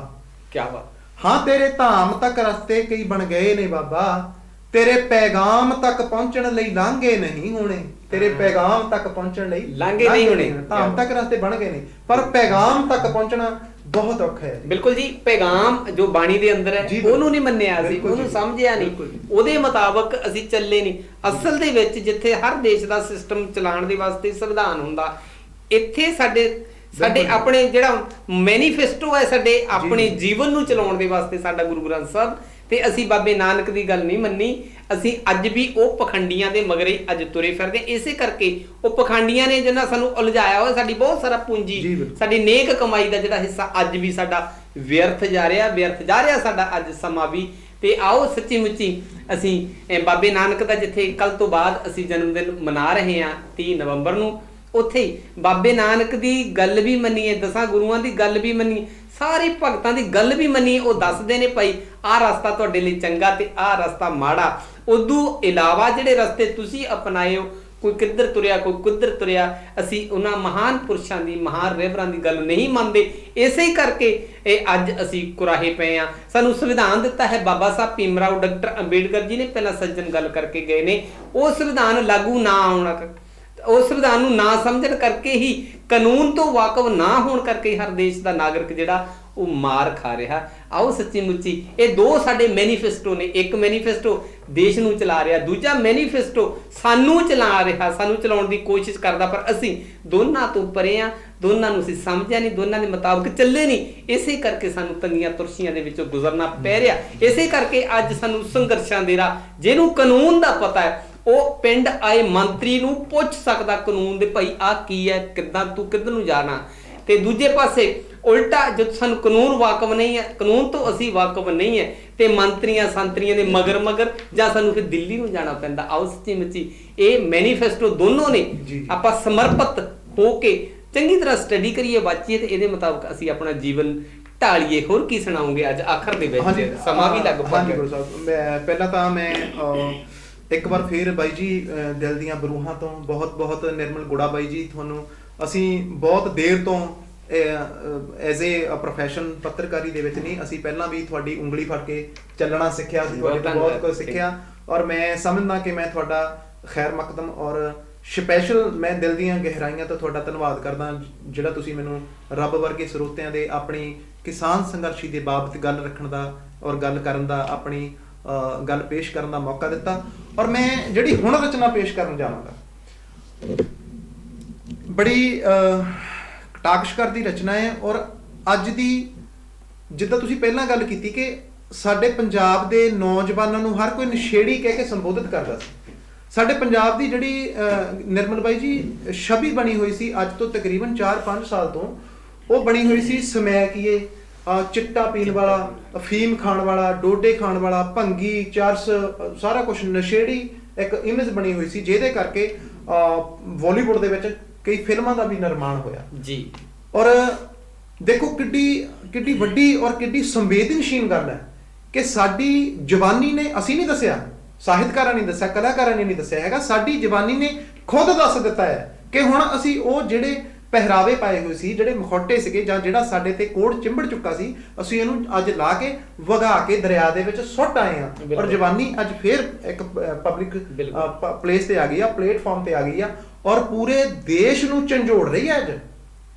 ਕਿਆ ਬਾਤ। ਹਾਂ ਤੇਰੇ ਧਾਮ ਤੱਕ ਰਸਤੇ ਕਈ ਬਣ ਗਏ ਨੇ ਬਾਬਾ, ਤੇਰੇ ਪੈਗਾਮ ਤੱਕ ਪਹੁੰਚਣ ਲਈ ਲਾਂਘੇ ਨਹੀਂ ਹੋਣੇ, ਤੇਰੇ ਪੈਗਾਮ ਤੱਕ ਪਹੁੰਚਣ ਲਈ ਲਾਂਘੇ ਨਹੀਂ ਹੋਣੇ। ਧਾਮ ਤੱਕ ਰਸਤੇ ਬਣ ਗਏ ਨੇ ਪਰ ਪੈਗਾਮ ਤੱਕ ਪਹੁੰਚਣਾ ਬਹੁਤ ਔਖਾ ਹੈ। ਬਿਲਕੁਲ ਜੀ, ਪੈਗਾਮ ਜੋ ਬਾਣੀ ਦੇ ਅੰਦਰ ਹੈ ਉਹਨੂੰ ਨਹੀਂ ਮੰਨਿਆ ਸੀ, ਉਹਨੂੰ ਸਮਝਿਆ ਨਹੀਂ, ਉਹਦੇ ਮੁਤਾਬਕ ਅਸੀਂ ਚੱਲੇ ਨਹੀਂ। ਅਸਲ ਦੇ ਵਿੱਚ ਜਿੱਥੇ ਹਰ ਦੇਸ਼ ਦਾ ਸਿਸਟਮ ਚਲਾਉਣ ਦੇ ਵਾਸਤੇ ਸੰਵਿਧਾਨ ਹੁੰਦਾ, ਇੱਥੇ ਸਾਡੇ ਆਪਣੇ ਜਿਹੜਾ ਮੈਨੀਫੈਸਟੋ ਹੈ, ਸਾਡੇ ਆਪਣੇ ਜੀਵਨ ਨੂੰ ਚਲਾਉਣ ਦੇ ਵਾਸਤੇ ਸਾਡਾ ਗੁਰੂ ਗ੍ਰੰਥ ਸਾਹਿਬ, ਤੇ ਅਸੀਂ ਬਾਬੇ ਨਾਨਕ ਦੀ ਗੱਲ ਨਹੀਂ ਮੰਨੀ। ਅਸੀਂ ਅੱਜ ਵੀ ਉਹ ਪਖੰਡੀਆਂ ਦੇ ਮਗਰੇ ਅੱਜ ਤੁਰੇ ਫਿਰਦੇ। ਇਸੇ ਕਰਕੇ ਉਹ ਪਖੰਡੀਆਂ ਨੇ ਜਿਹਨਾਂ ਸਾਨੂੰ ਉਲਝਾਇਆ ਹੋਇਆ, ਸਾਡੀ ਬਹੁਤ ਸਾਰਾ ਪੂੰਜੀ, ਸਾਡੀ ਨੇਕ ਕਮਾਈ ਦਾ ਜਿਹੜਾ ਹਿੱਸਾ ਅੱਜ ਵੀ ਸਾਡਾ ਵਿਅਰਥ ਜਾ ਰਿਹਾ ਸਾਡਾ ਅੱਜ ਸਮਾਂ ਵੀ। ਤੇ ਆਓ ਸੱਚੀ ਮੁੱਚੀ ਅਸੀਂ ਬਾਬੇ ਨਾਨਕ ਦਾ ਜਿੱਥੇ ਕੱਲ ਤੋਂ ਬਾਅਦ ਅਸੀਂ ਜਨਮ ਦਿਨ ਮਨਾ ਰਹੇ ਹਾਂ 30 ਨਵੰਬਰ ਨੂੰ, ਉੱਥੇ ਹੀ ਬਾਬੇ ਨਾਨਕ ਦੀ ਗੱਲ ਵੀ ਮੰਨੀਏ, 10 ਗੁਰੂਆਂ ਦੀ ਗੱਲ ਵੀ ਮੰਨੀਏ, ਸਾਰੇ ਭਗਤਾਂ ਦੀ ਗੱਲ ਵੀ ਮੰਨੀਏ। ਉਹ ਦੱਸਦੇ ਨੇ ਭਾਈ ਆਹ ਰਸਤਾ ਤੁਹਾਡੇ ਲਈ ਚੰਗਾ ਤੇ ਆਹ ਰਸਤਾ ਮਾੜਾ। ਉਦੋਂ ਇਲਾਵਾ ਜਿਹੜੇ ਰਸਤੇ ਤੁਸੀਂ ਅਪਣਾਏ ਹੋ, ਕੋਈ ਕਿੱਧਰ ਤੁਰਿਆ ਕੋਈ ਕਿੱਧਰ ਤੁਰਿਆ, ਅਸੀਂ ਉਹਨਾਂ ਮਹਾਨ ਪੁਰਸ਼ਾਂ ਦੀ, ਮਹਾਨ ਰਹਿਬਰਾਂ ਦੀ ਗੱਲ ਨਹੀਂ ਮੰਨਦੇ। ਇਸੇ ਕਰਕੇ ਇਹ ਅੱਜ ਅਸੀਂ ਕੁਰਾਹੇ ਪਏ ਆ। ਸਾਨੂੰ ਸੰਵਿਧਾਨ ਦਿੱਤਾ ਹੈ ਬਾਬਾ ਸਾਹਿਬ ਭੀਮ ਰਾਓ ਡਾਕਟਰ ਅੰਬੇਡਕਰ ਜੀ ਨੇ, ਪਹਿਲਾਂ ਸੱਜਣ ਗੱਲ ਕਰਕੇ ਗਏ ਨੇ। ਉਹ ਸੰਵਿਧਾਨ ਲਾਗੂ ਨਾ ਆਉਣਾ, ਉਸ ਸੰਵਿਧਾਨ ਨੂੰ ਨਾ ਸਮਝਣ ਕਰਕੇ ਹੀ, ਕਾਨੂੰਨ ਤੋਂ ਵਾਕਫ ਨਾ ਹੋਣ ਕਰਕੇ ਹਰ ਦੇਸ਼ ਦਾ ਨਾਗਰਿਕ ਜਿਹੜਾ ਉਹ ਮਾਰ ਖਾ ਰਿਹਾ। ਆਓ ਸੱਚੀ ਮੁੱਚੀ ਇਹ ਦੋ ਸਾਡੇ ਮੈਨੀਫੈਸਟੋ ਨੇ। ਇੱਕ ਮੈਨੀਫੈਸਟੋ ਦੇਸ਼ ਨੂੰ ਚਲਾ ਰਿਹਾ, ਦੂਜਾ ਮੈਨੀਫੈਸਟੋ ਸਾਨੂੰ ਚਲਾ ਰਿਹਾ, ਸਾਨੂੰ ਚਲਾਉਣ ਦੀ ਕੋਸ਼ਿਸ਼ ਕਰਦਾ, ਪਰ ਅਸੀਂ ਦੋਨਾਂ ਤੋਂ ਪਰੇ ਆ, ਦੋਨਾਂ ਨੂੰ ਅਸੀਂ ਸਮਝਿਆ ਨਹੀਂ, ਦੋਨਾਂ ਦੇ ਮੁਤਾਬਕ ਚੱਲੇ ਨਹੀਂ। ਇਸੇ ਕਰਕੇ ਸਾਨੂੰ ਤੰਗੀਆਂ ਤੁਰਸ਼ੀਆਂ ਦੇ ਵਿੱਚੋਂ ਗੁਜ਼ਰਨਾ ਪੈ ਰਿਹਾ। ਇਸੇ ਕਰਕੇ ਅੱਜ ਸਾਨੂੰ ਸੰਘਰਸ਼ਾਂ ਦੇ ਰਾਹ, ਜਿਹਨੂੰ ਕਾਨੂੰਨ ਦਾ ਪਤਾ ਹੈ ਉਹ ਪਿੰਡ ਆਏ ਮੰਤਰੀ ਨੂੰ ਪੁੱਛ ਸਕਦਾ ਕਾਨੂੰਨ ਦੇ, ਭਾਈ ਆਹ ਕੀ ਹੈ, ਕਿੱਦਾਂ ਤੂੰ ਕਿੱਧਰ ਨੂੰ ਜਾਣਾ। ਤੇ ਦੂਜੇ ਪਾਸੇ ਉਲਟਾ ਜਦ ਸਾਨੂੰ ਕਾਨੂੰਨ ਵਾਕਫ ਨਹੀਂ ਹੈ, ਕਾਨੂੰਨ ਤੋਂ ਅਸੀਂ ਵਾਕਫ ਨਹੀਂ ਹੈ, ਤੇ ਮੰਤਰੀਆਂ ਸੰਤਰੀਆਂ ਦੇ ਮਗਰ ਜਾਂ ਸਾਨੂੰ ਫਿਰ ਦਿੱਲੀ ਨੂੰ ਜਾਣਾ ਪੈਂਦਾ। ਆਓ ਸੱਚੀ ਮੁੱਚੀ ਇਹ ਮੈਨੀਫੈਸਟੋ ਦੋਨੋਂ ਨੇ ਆਪਾਂ ਸਮਰਪਿਤ ਹੋ ਕੇ ਚੰਗੀ ਤਰ੍ਹਾਂ ਸਟੱਡੀ ਕਰੀਏ, ਵਾਚੀਏ, ਤੇ ਇਹਦੇ ਮੁਤਾਬਕ ਅਸੀਂ ਆਪਣਾ ਜੀਵਨ ਢਾਲੀਏ। ਹੋਰ ਕੀ ਸੁਣਾਉਂਗੇ ਅੱਜ ਆਖਰ ਦੇ ਵਿੱਚ, ਸਮਾਂ ਵੀ ਲੱਗ ਪਾ ਗਿਆ। ਪਹਿਲਾਂ ਤਾਂ ਮੈਂ ਇੱਕ ਵਾਰ ਫੇਰ ਬਾਈ ਜੀ ਦਿਲ ਦੀਆਂ ਬਰੂਹਾਂ ਤੋਂ ਬਹੁਤ ਨਿਰਮਲ ਗੁੜਾ ਬਾਈ ਜੀ, ਤੁਹਾਨੂੰ ਅਸੀਂ ਬਹੁਤ ਦੇਰ ਤੋਂ ਐਜ਼ ਏ ਪ੍ਰੋਫੈਸ਼ਨ ਪੱਤਰਕਾਰੀ ਦੇ ਵਿੱਚ ਨਹੀਂ, ਅਸੀਂ ਪਹਿਲਾਂ ਵੀ ਤੁਹਾਡੀ ਉਂਗਲੀ ਫੜ ਕੇ ਚੱਲਣਾ ਸਿੱਖਿਆ, ਅਸੀਂ ਤੁਹਾਡੇ ਤੋਂ ਬਹੁਤ ਕੁਝ ਸਿੱਖਿਆ। ਔਰ ਮੈਂ ਸਮਝਦਾ ਕਿ ਮੈਂ ਤੁਹਾਡਾ ਖੈਰ ਮਕਦਮ ਔਰ ਸਪੈਸ਼ਲ ਮੈਂ ਦਿਲ ਦੀਆਂ ਗਹਿਰਾਈਆਂ ਤੋਂ ਤੁਹਾਡਾ ਧੰਨਵਾਦ ਕਰਦਾ, ਜਿਹੜਾ ਤੁਸੀਂ ਮੈਨੂੰ ਰੱਬ ਵਰਗੇ ਸਰੋਤਿਆਂ ਦੇ ਆਪਣੀ ਕਿਸਾਨ ਸੰਘਰਸ਼ੀ ਦੇ ਬਾਬਤ ਗੱਲ ਰੱਖਣ ਦਾ ਔਰ ਗੱਲ ਕਰਨ ਦਾ, ਆਪਣੀ ਗੱਲ ਪੇਸ਼ ਕਰਨ ਦਾ ਮੌਕਾ ਦਿੱਤਾ। ਔਰ ਮੈਂ ਜਿਹੜੀ ਹੁਣ ਰਚਨਾ ਪੇਸ਼ ਕਰਨ ਜਾਵਾਂਗਾ, ਬੜੀ ਕਟਾਕਸ਼ਕਰ ਦੀ ਰਚਨਾ ਹੈ। ਔਰ ਅੱਜ ਦੀ, ਜਿੱਦਾਂ ਤੁਸੀਂ ਪਹਿਲਾਂ ਗੱਲ ਕੀਤੀ ਕਿ ਸਾਡੇ ਪੰਜਾਬ ਦੇ ਨੌਜਵਾਨਾਂ ਨੂੰ ਹਰ ਕੋਈ ਨਸ਼ੇੜੀ ਕਹਿ ਕੇ ਸੰਬੋਧਿਤ ਕਰਦਾ ਸੀ, ਸਾਡੇ ਪੰਜਾਬ ਦੀ ਜਿਹੜੀ ਨਿਰਮਲ ਬਾਈ ਜੀ ਛਵੀ ਬਣੀ ਹੋਈ ਸੀ ਅੱਜ ਤੋਂ ਤਕਰੀਬਨ 4-5 ਸਾਲ ਤੋਂ, ਉਹ ਬਣੀ ਹੋਈ ਸੀ ਸਮੈਕੀਏ, ਚਿੱਟਾ ਪੀਣ ਵਾਲਾ, ਅਫੀਮ ਖਾਣ ਵਾਲਾ, ਡੋਡੇ ਖਾਣ ਵਾਲਾ, ਭੰਗੀ, ਚਰਸ, ਸਾਰਾ ਕੁਝ ਨਸ਼ੇੜੀ ਇੱਕ ਇਮੇਜ ਬਣੀ ਹੋਈ ਸੀ, ਜਿਹਦੇ ਕਰਕੇ ਬਾਲੀਵੁੱਡ ਦੇ ਵਿੱਚ ਕਈ ਫਿਲਮਾਂ ਦਾ ਵੀ ਨਿਰਮਾਣ ਹੋਇਆ ਜੀ। ਔਰ ਦੇਖੋ ਕਿੱਡੀ ਵੱਡੀ ਔਰ ਕਿੱਡੀ ਸੰਵੇਦਨਸ਼ੀਲ ਗੱਲ ਹੈ ਕਿ ਸਾਡੀ ਜਵਾਨੀ ਨੇ, ਅਸੀਂ ਨਹੀਂ ਦੱਸਿਆ, ਸਾਹਿਤਕਾਰਾਂ ਨੇ ਦੱਸਿਆ, ਕਲਾਕਾਰਾਂ ਨੇ ਨਹੀਂ ਦੱਸਿਆ ਹੈਗਾ, ਸਾਡੀ ਜਵਾਨੀ ਨੇ ਖੁਦ ਦੱਸ ਦਿੱਤਾ ਹੈ ਕਿ ਹੁਣ ਅਸੀਂ ਉਹ ਜਿਹੜੇ ਪਹਿਰਾਵੇ ਪਾਏ ਹੋਏ ਸੀ, ਜਿਹੜੇ ਮਖੌਟੇ ਸੀਗੇ, ਜਾਂ ਜਿਹੜਾ ਸਾਡੇ ਤੇ ਕੋੜ ਚਿੰਬੜ ਚੁੱਕਾ ਸੀ, ਅਸੀਂ ਇਹਨੂੰ ਅੱਜ ਲਾ ਕੇ ਵਗਾ ਕੇ ਦਰਿਆ ਦੇ ਵਿੱਚ ਸੁੱਟ ਆਏ ਹਾਂ। ਔਰ ਜਵਾਨੀ ਅੱਜ ਫੇਰ ਇੱਕ ਪਬਲਿਕ ਪਲੇਸ ਤੇ ਆ ਗਈ ਆ, ਪਲੇਟਫਾਰਮ ਤੇ ਆ ਗਈ ਆ, ਔਰ ਪੂਰੇ ਦੇਸ਼ ਨੂੰ ਝੰਜੋੜ ਰਹੀ ਹੈ। ਅੱਜ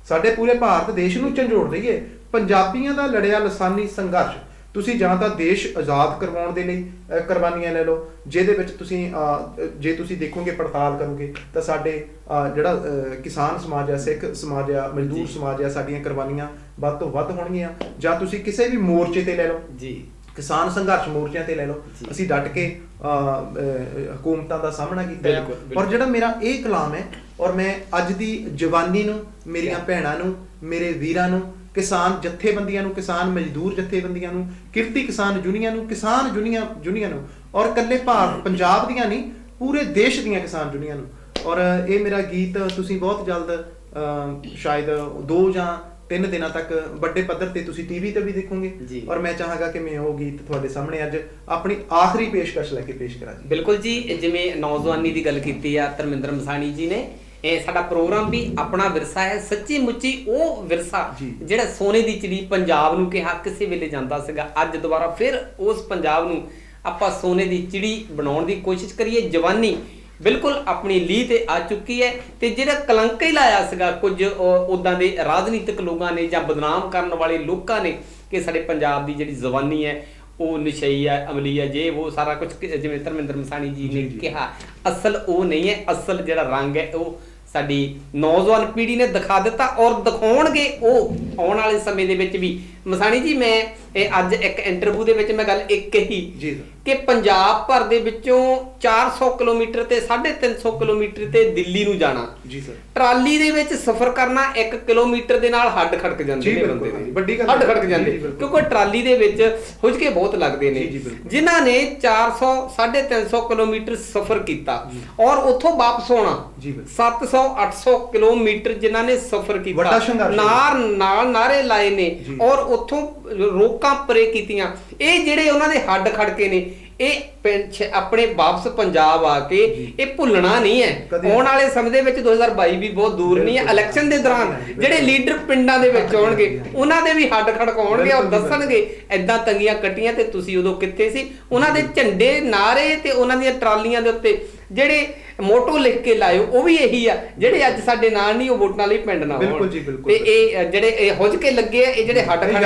ਸਾਡੇ ਪੂਰੇ ਭਾਰਤ ਦੇਸ਼ ਨੂੰ ਝੰਜੋੜ ਰਹੀ ਹੈ। ਪੰਜਾਬੀਆਂ ਦਾ ਲੜਿਆ ਲਸਾਨੀ ਸੰਘਰਸ਼, ਤੁਸੀਂ ਜਾਂ ਤਾਂ ਦੇਸ਼ ਆਜ਼ਾਦ ਕਰਵਾਉਣ ਦੇ ਲਈ ਕੁਰਬਾਨੀਆਂ ਲੈ ਲਓ, ਜਿਹਦੇ ਵਿੱਚ ਤੁਸੀਂ ਜੇ ਤੁਸੀਂ ਦੇਖੋਗੇ, ਪੜਤਾਲ ਕਰੋਗੇ ਤਾਂ ਸਾਡੇ ਜਿਹੜਾ ਕਿਸਾਨ ਸਮਾਜ ਆ, ਸਿੱਖ ਸਮਾਜ ਆ, ਮਜ਼ਦੂਰ ਸਮਾਜ ਆ, ਸਾਡੀਆਂ ਕੁਰਬਾਨੀਆਂ ਵੱਧ ਤੋਂ ਵੱਧ ਹੋਣਗੀਆਂ। ਜਾਂ ਤੁਸੀਂ ਕਿਸੇ ਵੀ ਮੋਰਚੇ ਤੇ ਲੈ ਲਓ ਜੀ, ਕਿਸਾਨ ਸੰਘਰਸ਼ ਮੋਰਚਿਆਂ ਤੇ ਲੈ ਲਓ, ਅਸੀਂ ਡਟ ਕੇ ਹਕੂਮਤਾਂ ਦਾ ਸਾਹਮਣਾ ਕੀਤਾ। ਔਰ ਜਿਹੜਾ ਮੇਰਾ ਇਹ ਕਲਾਮ ਹੈ, ਔਰ ਮੈਂ ਅੱਜ ਦੀ ਜਵਾਨੀ ਨੂੰ, ਮੇਰੀਆਂ ਭੈਣਾਂ ਨੂੰ, ਮੇਰੇ ਵੀਰਾਂ ਨੂੰ, ਕਿਸਾਨ ਜਥੇਬੰਦੀਆਂ ਨੂੰ, ਕਿਸਾਨ ਮਜ਼ਦੂਰ ਜਥੇਬੰਦੀਆਂ ਨੂੰ, ਕਿਰਤੀ ਕਿਸਾਨ ਯੂਨੀਅਨ ਨੂੰ, ਕਿਸਾਨ ਯੂਨੀਅਨ ਨੂੰ, ਔਰ ਇਕੱਲੇ ਭਾਰਤ ਪੰਜਾਬ ਦੀਆਂ ਨਹੀਂ, ਪੂਰੇ ਦੇਸ਼ ਦੀਆਂ ਕਿਸਾਨ ਯੂਨੀਅਨ ਨੂੰ। ਔਰ ਇਹ ਮੇਰਾ ਗੀਤ ਤੁਸੀਂ ਬਹੁਤ ਜਲਦ ਸ਼ਾਇਦ 2 ਜਾਂ 3 ਦਿਨਾਂ ਤੱਕ ਵੱਡੇ ਪੱਧਰ ਤੇ ਤੁਸੀਂ ਟੀਵੀ ਤੇ ਵੀ ਦੇਖੋਗੇ। ਔਰ ਮੈਂ ਚਾਹਾਂਗਾ ਕਿ ਮੈਂ ਉਹ ਗੀਤ ਤੁਹਾਡੇ ਸਾਹਮਣੇ ਅੱਜ ਆਪਣੀ ਆਖਰੀ ਪੇਸ਼ਕਸ਼ ਲੈ ਕੇ ਪੇਸ਼ ਕਰਾਂ ਜੀ। ਬਿਲਕੁਲ ਜੀ, ਜਿਵੇਂ ਨੌਜਵਾਨੀ ਦੀ ਗੱਲ ਕੀਤੀ ਆ ਧਰਮਿੰਦਰ ਮਸਾਣੀ ਜੀ ਨੇ, ਇਹ ਸਾਡਾ ਪ੍ਰੋਗਰਾਮ ਵੀ ਆਪਣਾ ਵਿਰਸਾ ਹੈ, ਸੱਚੀ ਮੁੱਚੀ ਉਹ ਵਿਰਸਾ ਜਿਹੜਾ ਸੋਨੇ ਦੀ ਚਿੜੀ ਪੰਜਾਬ ਨੂੰ ਕਿਹਾ ਕਿਸੇ ਵੇਲੇ ਜਾਂਦਾ ਸੀਗਾ, ਅੱਜ ਦੁਬਾਰਾ ਫਿਰ ਉਸ ਪੰਜਾਬ ਨੂੰ ਆਪਾਂ ਸੋਨੇ ਦੀ ਚਿੜੀ ਬਣਾਉਣ ਦੀ ਕੋਸ਼ਿਸ਼ ਕਰੀਏ। ਜਵਾਨੀ ਬਿਲਕੁਲ ਆਪਣੀ ਲੀਹ ਤੇ ਆ ਚੁੱਕੀ ਹੈ, ਤੇ ਜਿਹੜਾ ਕਲੰਕ ਹੀ ਲਾਇਆ ਸੀਗਾ ਕੁਝ ਉਦਾਂ ਦੇ ਰਾਜਨੀਤਿਕ ਲੋਕਾਂ ਨੇ ਜਾਂ ਬਦਨਾਮ ਕਰਨ ਵਾਲੇ ਲੋਕਾਂ ਨੇ ਕਿ ਸਾਡੇ ਪੰਜਾਬ ਦੀ ਜਿਹੜੀ ਜਵਾਨੀ ਹੈ ਉਹ ਨਸ਼ਈ ਹੈ, ਅਮਲੀ ਹੈ, ਜੇ ਉਹ ਸਾਰਾ ਕੁਝ, ਜਿਵੇਂ ਧਰਮਿੰਦਰ ਮਸਾਣੀ ਜੀ ਨੇ ਕਿਹਾ, ਅਸਲ ਉਹ ਨਹੀਂ ਹੈ। ਅਸਲ ਜਿਹੜਾ ਰੰਗ ਹੈ ਉਹ ਸਾਡੀ ਨੌਜਵਾਨ ਪੀੜ੍ਹੀ ਨੇ ਦਿਖਾ ਦਿੱਤਾ, ਔਰ ਦਿਖਾਉਣਗੇ ਉਹ ਆਉਣ ਵਾਲੇ ਸਮੇਂ ਦੇ ਵਿੱਚ ਵੀ। ਮਸਾਣੀ ਜੀ, ਮੈਂ ਇਹ ਅੱਜ ਇੱਕ ਇੰਟਰਵਿਊ ਦੇ ਵਿੱਚ ਮੈਂ ਗੱਲ ਇੱਕ ਕਹੀ ਕਿ ਪੰਜਾਬ ਭਰ ਦੇ ਵਿੱਚੋਂ 400 ਕਿਲੋਮੀਟਰ ਤੇ 350 ਕਿਲੋਮੀਟਰ ਤੇ ਦਿੱਲੀ ਨੂੰ ਜਾਣਾ, ਟਰਾਲੀ ਦੇ ਵਿੱਚ ਸਫ਼ਰ ਕਰਨਾ 1 ਕਿਲੋਮੀਟਰ ਦੇ ਨਾਲ ਹੱਡ ਖੜਕ ਜਾਂਦੇ ਨੇ ਬੰਦੇ ਦੇ, ਵੱਡੀ ਗੱਲ, ਹੱਡ ਖੜਕ ਜਾਂਦੇ, ਕਿਉਂਕਿ ਟਰਾਲੀ ਦੇ ਵਿੱਚ ਹੁਜਕੇ ਬਹੁਤ ਲੱਗਦੇ ਨੇ। ਜਿਨ੍ਹਾਂ ਨੇ 400 350 ਕਿਲੋਮੀਟਰ ਸਫ਼ਰ ਕੀਤਾ ਔਰ ਉੱਥੋਂ ਵਾਪਸ ਆਉਣਾ 700-800 ਕਿਲੋਮੀਟਰ ਜਿਨ੍ਹਾਂ ਨੇ ਸਫ਼ਰ ਕੀਤਾ, ਨਾਲ ਨਾਰੇ ਲਾਏ ਨੇ ਔਰ ਉੱਥੋਂ ਰੋਕਾਂ ਪਰੇ ਕੀਤੀਆਂ, ਇਹ ਜਿਹੜੇ ਉਹਨਾਂ ਦੇ ਹੱਡ ਖੜਕੇ ਨੇ, ਇਹ ਆਪਣੇ ਵਾਪਸ ਪੰਜਾਬ ਆ ਕੇ ਇਹ ਭੁੱਲਣਾ ਨਹੀਂ ਹੈ। ਆਉਣ ਵਾਲੇ ਸਮੇਂ ਦੇ ਵਿੱਚ 2022 ਵੀ ਬਹੁਤ ਦੂਰ ਨਹੀਂ ਹੈ, ਇਲੈਕਸ਼ਨ ਦੇ ਦੌਰਾਨ ਜਿਹੜੇ ਲੀਡਰ ਪਿੰਡਾਂ ਦੇ ਵਿੱਚ ਆਉਣਗੇ ਉਹਨਾਂ ਦੇ ਵੀ ਹੱਡ ਖੜਕਾਉਣਗੇ ਔਰ ਦੱਸਣਗੇ ਏਦਾਂ ਤੰਗੀਆਂ ਕੱਟੀਆਂ ਤੇ ਤੁਸੀਂ ਉਦੋਂ ਕਿੱਥੇ ਸੀ। ਉਹਨਾਂ ਦੇ ਝੰਡੇ, ਨਾਰੇ ਤੇ ਉਹਨਾਂ ਦੀਆਂ ਟਰਾਲੀਆਂ ਦੇ ਉੱਤੇ ਜਿਹੜੇ ਮੋਟੋ ਲਿਖ ਕੇ ਲਾਇਓ ਉਹ ਵੀ ਇਹੀ ਆ, ਜਿਹੜੇ ਅੱਜ ਸਾਡੇ ਨਾਲ ਨਹੀਂ ਉਹ ਵੋਟਾਂ ਲਈ ਪਿੰਡ ਨਾ ਹੋਣ। ਤੇ ਇਹ ਜਿਹੜੇ ਇਹ ਹੁੱਜ ਕੇ ਲੱਗੇ ਆ, ਇਹ ਜਿਹੜੇ ਹੱਡ ਖੜਕੇ ਆ,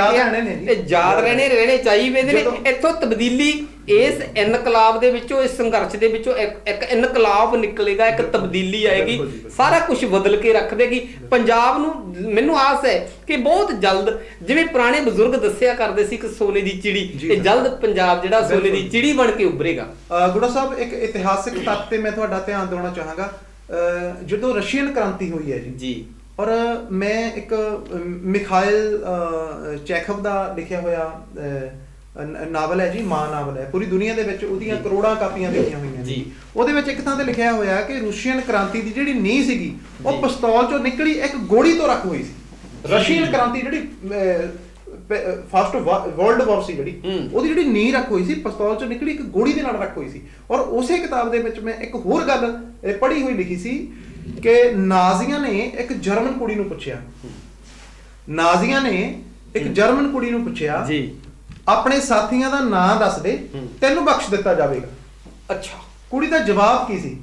ਇਹ ਯਾਦ ਰਹਿਣੇ ਚਾਹੀਦੇ ਨੇ। ਇੱਥੋਂ ਤਬਦੀਲੀ, ਇਸ ਇਨਕਲਾਬ ਦੇ ਵਿੱਚੋਂ, ਇਸ ਸੰਘਰਸ਼ ਦੇ ਵਿੱਚੋਂ ਇੱਕ ਇਨਕਲਾਬ ਨਿਕਲੇਗਾ, ਇੱਕ ਤਬਦੀਲੀ ਆਏਗੀ, ਸਾਰਾ ਕੁਝ ਬਦਲ ਕੇ ਰੱਖ ਦੇਗੀ ਪੰਜਾਬ ਨੂੰ। ਮੈਨੂੰ ਆਸ ਹੈ ਕਿ ਬਹੁਤ ਜਲਦ, ਜਿਵੇਂ ਪੁਰਾਣੇ ਬਜ਼ੁਰਗ ਦੱਸਿਆ ਕਰਦੇ ਸੀ ਕਿ ਸੋਨੇ ਦੀ ਚਿੜੀ, ਇਹ ਜਲਦ ਪੰਜਾਬ ਜਿਹੜਾ ਸੋਨੇ ਦੀ ਚਿੜੀ ਬਣ ਕੇ ਉੱਭਰੇਗਾ। ਗੁੜਾ ਸਾਹਿਬ, ਇੱਕ ਇਤਿਹਾਸਿਕ ਤੱਥ ਤੇ ਮੈਂ ਤੁਹਾਡਾ ਧਿਆਨ ਦਿਵਾਉਣਾ ਚਾਹਾਂਗਾ। ਜਦੋਂ ਰਸ਼ੀਅਨ ਕ੍ਰਾਂਤੀ ਹੋਈ ਹੈ ਜੀ, ਔਰ ਮੈਂ ਇੱਕ ਮਿਖਾਇਲ ਚੈਖਵ ਦਾ ਲਿਖਿਆ ਹੋਇਆ ਨਾਵਲ ਹੈ ਜੀ, ਮਾਂ ਨਾਵਲ ਹੈ, ਪੂਰੀ ਦੁਨੀਆ ਦੇ ਵਿੱਚ ਉਹਦੀਆਂ ਕਰੋੜਾਂ ਕਾਪੀਆਂ ਵਿਕੀਆਂ ਹੋਈਆਂ ਜੀ। ਉਹਦੇ ਵਿੱਚ ਇੱਕ ਥਾਂ ਤੇ ਲਿਖਿਆ ਹੋਇਆ ਕਿ ਰਸ਼ੀਅਨ ਕ੍ਰਾਂਤੀ ਦੀ ਜਿਹੜੀ ਨੀਂਹ ਸੀਗੀ ਉਹ ਪਿਸਤੌਲ ਚੋਂ ਨਿਕਲੀ ਇੱਕ ਗੋਲੀ ਤੋਂ ਰੱਖ ਹੋਈ ਸੀ। ਰਸ਼ੀਅਨ ਕ੍ਰਾਂਤੀ ਜਿਹੜੀ ਫਸਟ ਵਰਲਡ ਵਾਰ ਸੀ, ਜਿਹੜੀ ਉਹਦੀ ਜਿਹੜੀ ਨੀਂਹ ਰੱਖ ਹੋਈ ਸੀ, ਪਿਸਤੌਲ ਚੋਂ ਨਿਕਲੀ ਇੱਕ ਗੋਲੀ ਦੇ ਨਾਲ ਰੱਖ ਹੋਈ ਸੀ। ਔਰ ਉਸੇ ਕਿਤਾਬ ਦੇ ਵਿੱਚ ਮੈਂ ਇੱਕ ਹੋਰ ਗੱਲ ਪੜ੍ਹੀ ਹੋਈ ਲਿਖੀ ਸੀ ਕਿ ਨਾਜ਼ੀਆਂ ਨੇ ਇੱਕ ਜਰਮਨ ਕੁੜੀ ਨੂੰ ਪੁੱਛਿਆ, ਨਾਜ਼ੀਆਂ ਨੇ ਇੱਕ ਜਰਮਨ ਕੁੜੀ ਨੂੰ ਪੁੱਛਿਆ ਜੀ ਆਪਣੇ ਸਾਥੀਆਂ ਦਾ ਨਾਂ ਦੱਸ ਦੇ, ਤੈਨੂੰ ਬਖਸ਼ ਦਿੱਤਾ ਜਾਵੇਗਾ। ਅੱਛਾ, ਕੁੜੀ ਦਾ ਜਵਾਬ ਕੀ ਸੀ?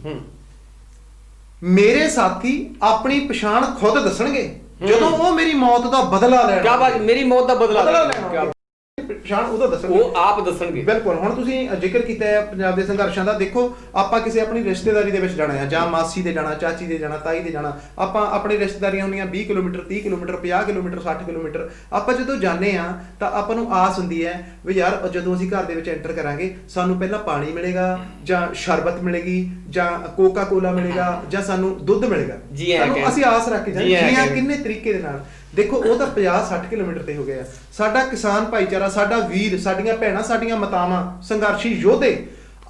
ਮੇਰੇ ਸਾਥੀ ਆਪਣੀ ਪਛਾਣ ਖੁਦ ਦੱਸਣਗੇ ਜਦੋਂ ਉਹ ਮੇਰੀ ਮੌਤ ਦਾ ਬਦਲਾ ਲੈਣ। ਕਿਆ ਬਾਤ, ਮੇਰੀ ਮੌਤ ਦਾ ਬਦਲਾ ਲੈਣ, ਪਛਾਣ ਉਹਦਾ ਦੱਸਣਗੇ, ਉਹ ਆਪ ਦੱਸਣਗੇ। ਬਿਲਕੁਲ। ਹੁਣ ਤੁਸੀਂ ਜ਼ਿਕਰ ਕੀਤਾ ਹੈ ਪੰਜਾਬ ਦੇ ਸੰਘਰਸ਼ਾਂ ਦਾ, ਦੇਖੋ ਆਪਾਂ ਕਿਸੇ ਆਪਣੀ ਰਿਸ਼ਤੇਦਾਰੀ ਦੇ ਵਿੱਚ ਜਾਣਾ ਹੈ, ਜਾਂ ਮਾਸੀ ਦੇ ਜਾਣਾ, ਚਾਚੀ ਦੇ ਜਾਣਾ, ਤਾਈ ਦੇ ਜਾਣਾ, ਆਪਾਂ ਆਪਣੀ ਰਿਸ਼ਤੇਦਾਰੀਆਂ ਹੁੰਦੀਆਂ 20 ਕਿਲੋਮੀਟਰ, 30 ਕਿਲੋਮੀਟਰ, 50 ਕਿਲੋਮੀਟਰ, 60 ਕਿਲੋਮੀਟਰ। ਆਪਾਂ ਜਦੋਂ ਜਾਂਦੇ ਆ ਤਾਂ ਆਪਾਂ ਨੂੰ ਆਸ ਹੁੰਦੀ ਹੈ ਵੀ ਯਾਰ ਜਦੋਂ ਅਸੀਂ ਘਰ ਦੇ ਵਿੱਚ ਐਂਟਰ ਕਰਾਂਗੇ ਸਾਨੂੰ ਪਹਿਲਾਂ ਪਾਣੀ ਮਿਲੇਗਾ, ਜਾਂ ਸ਼ਰਬਤ ਮਿਲੇਗੀ, ਜਾਂ ਕੋਕਾ ਕੋਲਾ ਮਿਲੇਗਾ, ਜਾਂ ਸਾਨੂੰ ਦੁੱਧ ਮਿਲੇਗਾ। ਸਾਨੂੰ ਅਸੀਂ ਆਸ ਰੱਖ ਕੇ ਜਾਂਦੇ ਕਿੰਨੇ ਤਰੀਕੇ ਦੇ ਨਾਲ। ਦੇਖੋ ਉਹ ਤਾਂ 50-60 ਕਿਲੋਮੀਟਰ ਤੇ ਹੋ ਗਿਆ। ਸਾਡਾ ਕਿਸਾਨ ਭਾਈਚਾਰਾ, ਸਾਡਾ ਵੀਰ, ਸਾਡੀਆਂ ਭੈਣਾਂ, ਸਾਡੀਆਂ ਮਾਤਾਵਾਂ, ਸੰਘਰਸ਼ੀ ਯੋਧੇ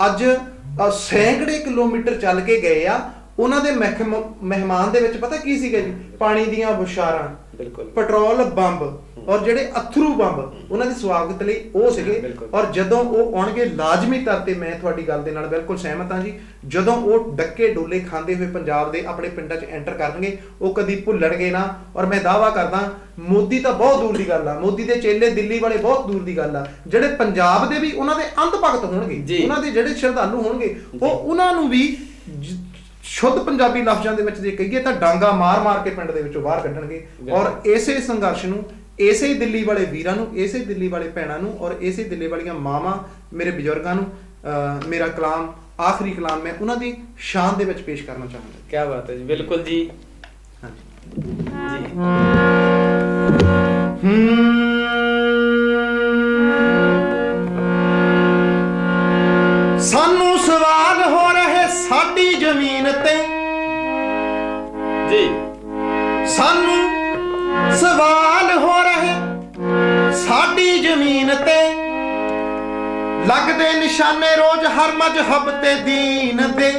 ਅੱਜ ਸੈਂਕੜੇ ਕਿਲੋਮੀਟਰ ਚੱਲ ਕੇ ਗਏ ਆ। ਉਹਨਾਂ ਦੇ ਮਹਿਮਾਨ ਦੇ ਵਿੱਚ ਪਤਾ ਕੀ ਸੀਗਾ ਜੀ? ਪਾਣੀ ਦੀਆਂ ਬੁਛਾਰਾਂ, ਪੈਟਰੋਲ ਬੰਬ, ਔਰ ਜਿਹੜੇ ਅਥਰੂ ਬੰਬ ਉਹਨਾਂ ਦੇ ਸਵਾਗਤ ਲਈ ਉਹ ਸੀਗੇ। ਔਰ ਜਦੋਂ ਉਹ ਆਉਣਗੇ ਲਾਜ਼ਮੀ ਤੌਰ ਤੇ, ਮੈਂ ਤੁਹਾਡੀ ਗੱਲ ਦੇ ਨਾਲ ਬਿਲਕੁਲ ਸਹਿਮਤ ਹਾਂ ਜੀ, ਜਦੋਂ ਉਹ ਡੱਕੇ ਡੋਲੇ ਖਾਂਦੇ ਹੋਏ ਪੰਜਾਬ ਦੇ ਆਪਣੇ ਪਿੰਡਾਂ 'ਚ ਐਂਟਰ ਕਰਨਗੇ ਉਹ ਕਦੀ ਭੁੱਲਣਗੇ ਨਾ। ਔਰ ਮੈਂ ਦਾਅਵਾ ਕਰਦਾ ਮੋਦੀ ਤਾਂ ਬਹੁਤ ਦੂਰ ਦੀ ਗੱਲ ਆ, ਮੋਦੀ ਦੇ ਚੇਲੇ ਦਿੱਲੀ ਵਾਲੇ ਬਹੁਤ ਦੂਰ ਦੀ ਗੱਲ ਆ, ਜਿਹੜੇ ਪੰਜਾਬ ਦੇ ਵੀ ਉਹਨਾਂ ਦੇ ਅੰਧ ਭਗਤ ਹੋਣਗੇ, ਉਹਨਾਂ ਦੇ ਜਿਹੜੇ ਸ਼ਰਧਾਲੂ ਹੋਣਗੇ ਉਹ ਉਹਨਾਂ ਨੂੰ ਵੀ ਸ਼ੁੱਧ ਪੰਜਾਬੀ ਲਫ਼ਜ਼ਾਂ ਦੇ ਵਿੱਚ ਜੇ ਕਹੀਏ ਤਾਂ ਡਾਂਗਾ ਮਾਰ-ਮਾਰ ਕੇ ਪਿੰਡ ਦੇ ਵਿੱਚੋਂ ਬਾਹਰ ਕੱਢਣਗੇ। ਔਰ ਇਸੇ ਸੰਘਰਸ਼ ਨੂੰ, ਇਸੇ ਹੀ ਦਿੱਲੀ ਵਾਲੇ ਵੀਰਾਂ ਨੂੰ, ਇਸੇ ਦਿੱਲੀ ਵਾਲੇ ਭੈਣਾਂ ਨੂੰ, ਔਰ ਇਸੇ ਦਿੱਲੀ ਵਾਲੀਆਂ ਮਾਵਾਂ, ਮੇਰੇ ਬਜ਼ੁਰਗਾਂ ਨੂੰ ਮੇਰਾ ਕਲਾਮ, ਆਖਰੀ ਕਲਾਮ ਮੈਂ ਉਹਨਾਂ ਦੀ ਸ਼ਾਨ ਦੇ ਵਿੱਚ ਪੇਸ਼ ਕਰਨਾ ਚਾਹਾਂਗਾ। ਕੀ ਬਾਤ ਹੈ ਜੀ, ਬਿਲਕੁਲ ਜੀ। ਸਾਨੂੰ ਸਵਾਲ ਹੋ ਰਹੇ ਸਾਡੀ ਜ਼ਮੀਨ ਤੇ ਜੀ, ਸਾਨੂੰ ਸਵਾਲ ਹੋ ਰਹੇ ਸਾਡੀ ਜ਼ਮੀਨ ਤੇ, ਲੱਗਦੇ ਨਿਸ਼ਾਨੇ ਰੋਜ਼ ਹਰ ਮਜ਼ਹਬ ਤੇ ਦੀਨ ਦੇ।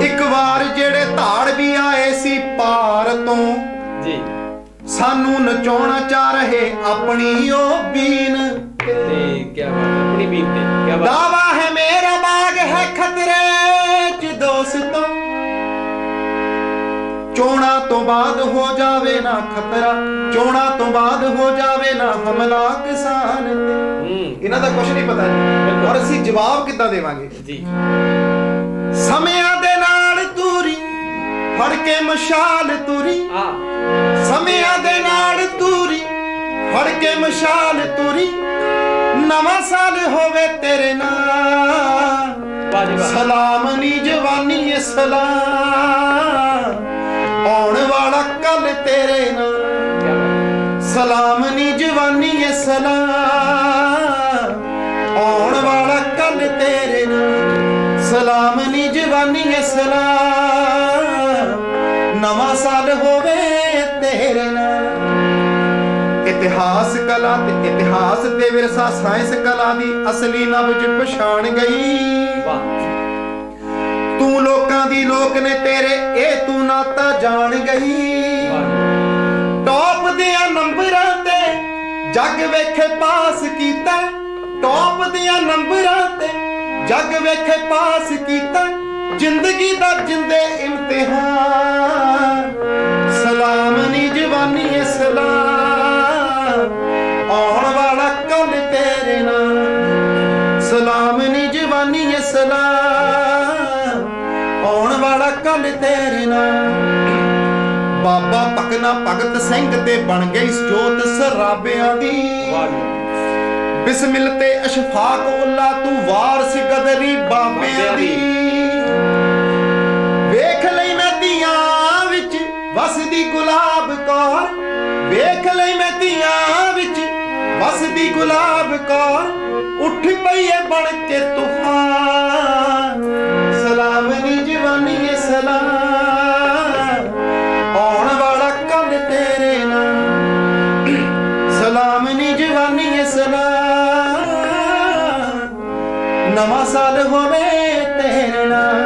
ਇੱਕ ਵਾਰ ਜਿਹੜੇ ਧਾੜ ਵੀ ਆਏ ਸੀ ਪਾਰ ਤੋਂ ਜੀ, ਸਾਨੂੰ ਨਚਾਉਣਾ ਚਾਹ ਰਹੇ ਆਪਣੀ ਉਹ ਬੀਨ ਤੇ। ਕੀ ਬਾਤ ਹੈ, ਆਪਣੀ ਬੀਨ ਤੇ। ਕੀ ਬਾਤ, ਦਾਵਾ ਹੈ ਮੇਰਾ ਬਾਗ ਹੈ ਖਤਰੇ 'ਚ ਦੋਸਤੋ, ਚੋਣਾਂ ਤੋਂ ਬਾਅਦ ਹੋ ਜਾਵੇ ਨਾ ਖਤਰਾ, ਚੋਣਾਂ ਤੋਂ ਬਾਅਦ ਹੋ ਜਾਵੇ ਨਾ ਹਮਲਾ ਕਿਸਾਨ ਤੇ। ਇਹਨਾਂ ਦਾ ਕੁਝ ਨਹੀਂ ਪਤਾ ਜੀ, ਔਰ ਅਸੀਂ ਜਵਾਬ ਕਿੱਦਾਂ ਦੇਵਾਂਗੇ ਜੀ? ਸਮਿਆਂ ਦੇ ਨਾਲ ਤੂਰੀ ਫੜ ਕੇ ਮਸ਼ਾਲ ਤੁਰੀ, ਸਮਿਆਂ ਦੇ ਨਾਲ ਤੂਰੀ ਫੜ ਕੇ ਮਸ਼ਾਲ ਤੁਰੀ, ਨਵਾਂ ਸਾਲ ਹੋਵੇ ਤੇਰੇ ਨਾਲ, ਸਲਾਮ ਨੀ ਜਵਾਨੀ ਏ ਸਲਾਮ, ਆਉਣ ਵਾਲਾ ਕੱਲ ਤੇਰੇ ਨਾਲ, ਸਲਾਮ ਨੀ ਜਵਾਨੀ ਏ ਸਲਾਮ, ਆਉਣ ਵਾਲਾ ਕੱਲ ਤੇਰੇ ਨਾਲ, ਸਲਾਮ ਨੀ ਜਵਾਨੀ ਏ ਸਲਾਮ, ਨਵਾਂ ਸਾਲ ਹੋਵੇ ਤੇਰੇ ਨਾਲ। ਇਤਿਹਾਸ ਕਲਾ ਤੇ ਇਤਿਹਾਸ ਦੇ ਵਿਰਸਾ ਸਾਇੰਸ ਕਲਾ ਦੀ ਅਸਲੀ ਨਬਜ ਪਛਾਣ ਗਈ। ਤੂੰ ਲੋਕਾਂ ਦੀ ਲੋਕ ਨੇ ਤੇਰੇ ਇਹ ਤੂੰ ਨਾਤਾ ਜਾਣ ਗਈ। ਟੌਪ ਦੀਆਂ ਨੰਬਰਾਂ ਤੇ ਜੱਗ ਵੇਖੇ ਪਾਸ ਕੀਤਾ, ਟੌਪ ਦੀਆਂ ਨੰਬਰਾਂ ਤੇ ਜੱਗ ਵੇਖੇ ਪਾਸ ਕੀਤਾ, ਜ਼ਿੰਦਗੀ ਦਾ ਜਿੰਦੇ ਇਮਤਿਹਾਨ, ਸਲਾਮ ਨੀ ਜਵਾਨੀ ਏ ਸਲਾਮ, ਆਉਣ ਵਾਲਾ ਕੱਲ ਤੇਰੇ ਨਾਲ, ਸਲਾਮ ਨੀ ਜਵਾਨੀ ਏ ਸਲਾਮ, ਆਉਣ ਵਾਲਾ ਕੱਲ ਤੇਰੇ ਨਾਲ। ਬਾਬਾ ਭਕਨਾ ਭਗਤ ਸਿੰਘ ਤੇ ਬਣ ਗਈ ਜੋਤ ਸਰਾਬਿਆਂ ਦੀ, ਬਿਸਮਿਲ ਤੇ ਅਸ਼ਫਾਕ ਉੱਲਾ ਤੂੰ ਵਾਰਸ ਗਦਰੀ ਬਾਬਿਆਂ ਦੀ। ਵੇਖ ਲਈ ਮੈਂ ਧੀਆਂ ਵਿੱਚ ਵਸਦੀ ਗੁਲਾਬ ਕੌਰ, ਵੇਖ ਲਈ ਮੈਂ ਧੀਆਂ ਵਿੱਚ ਵਸਦੀ ਗੁਲਾਬ ਕੌਰ, ਉੱਠ ਪਈਏ ਬਣ ਕੇ ਤੂਫਾਨ, ਸਲਾਮ ਨੀ ਜਵਾਨੀ ਏ ਸਲਾਮ, ਆਉਣ ਵਾਲਾ ਕੱਲ ਤੇਰੇ ਨਾਲ, ਸਲਾਮ ਨੀ ਜਵਾਨੀ ਏ ਸਲਾਮ, ਨਵਾਂ ਸਾਲ ਹੋਵੇ ਤੇਰੇ ਨਾਲ।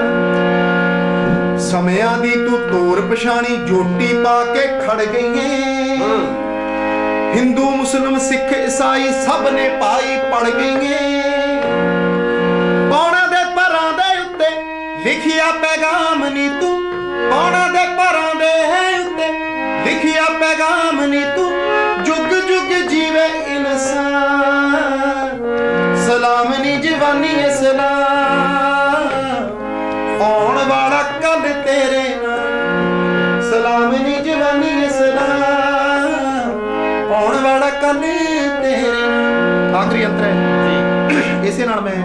ਸਮਿਆਂ ਦੀ ਤੂੰ ਤੋਰ ਪਛਾਣੀ, ਜੋਟੀ ਪਾ ਕੇ ਖੜ ਗਈਏ, ਹਿੰਦੂ ਮੁਸਲਮ ਸਿੱਖ ਈਸਾਈ ਸਭ ਨੇ ਪਾਈ ਪੜ ਗਈਏ। ਪੌਣਾ ਦੇ ਪਰਾਂ ਦੇ ਉੱਤੇ ਲਿਖਿਆ ਪੈਗਾਮ ਨੀ ਤੂੰ ਪੌਣਾ ਦੇ ਪਰਾਂ ਦੇ ਉੱਤੇ, ਲਿਖਿਆ ਪੈਗਾਮ ਨੀ ਤੂੰ ਜੁਗ ਜੁਗ ਜੀਵੇ ਇਨਸਾਨ। ਸਲਾਮ ਨੀ ਜਵਾਨੀ ਸਲਾਮ, ਆਉਣ ਵਾਲਾ ਕੱਲ ਤੇਰੇ ਨਾਲ। ਸਲਾਮ ਨੀ ਜਵਾਨੀ ਸਲਾਮ, ਆਉਣ ਵਾਲਾ ਕੱਲ ਤੇਰੇ ਨਾਲ। ਆਖਰੀ ਅੰਤਰ ਹੈ ਜੀ, ਇਸੇ ਨਾਲ ਮੈਂ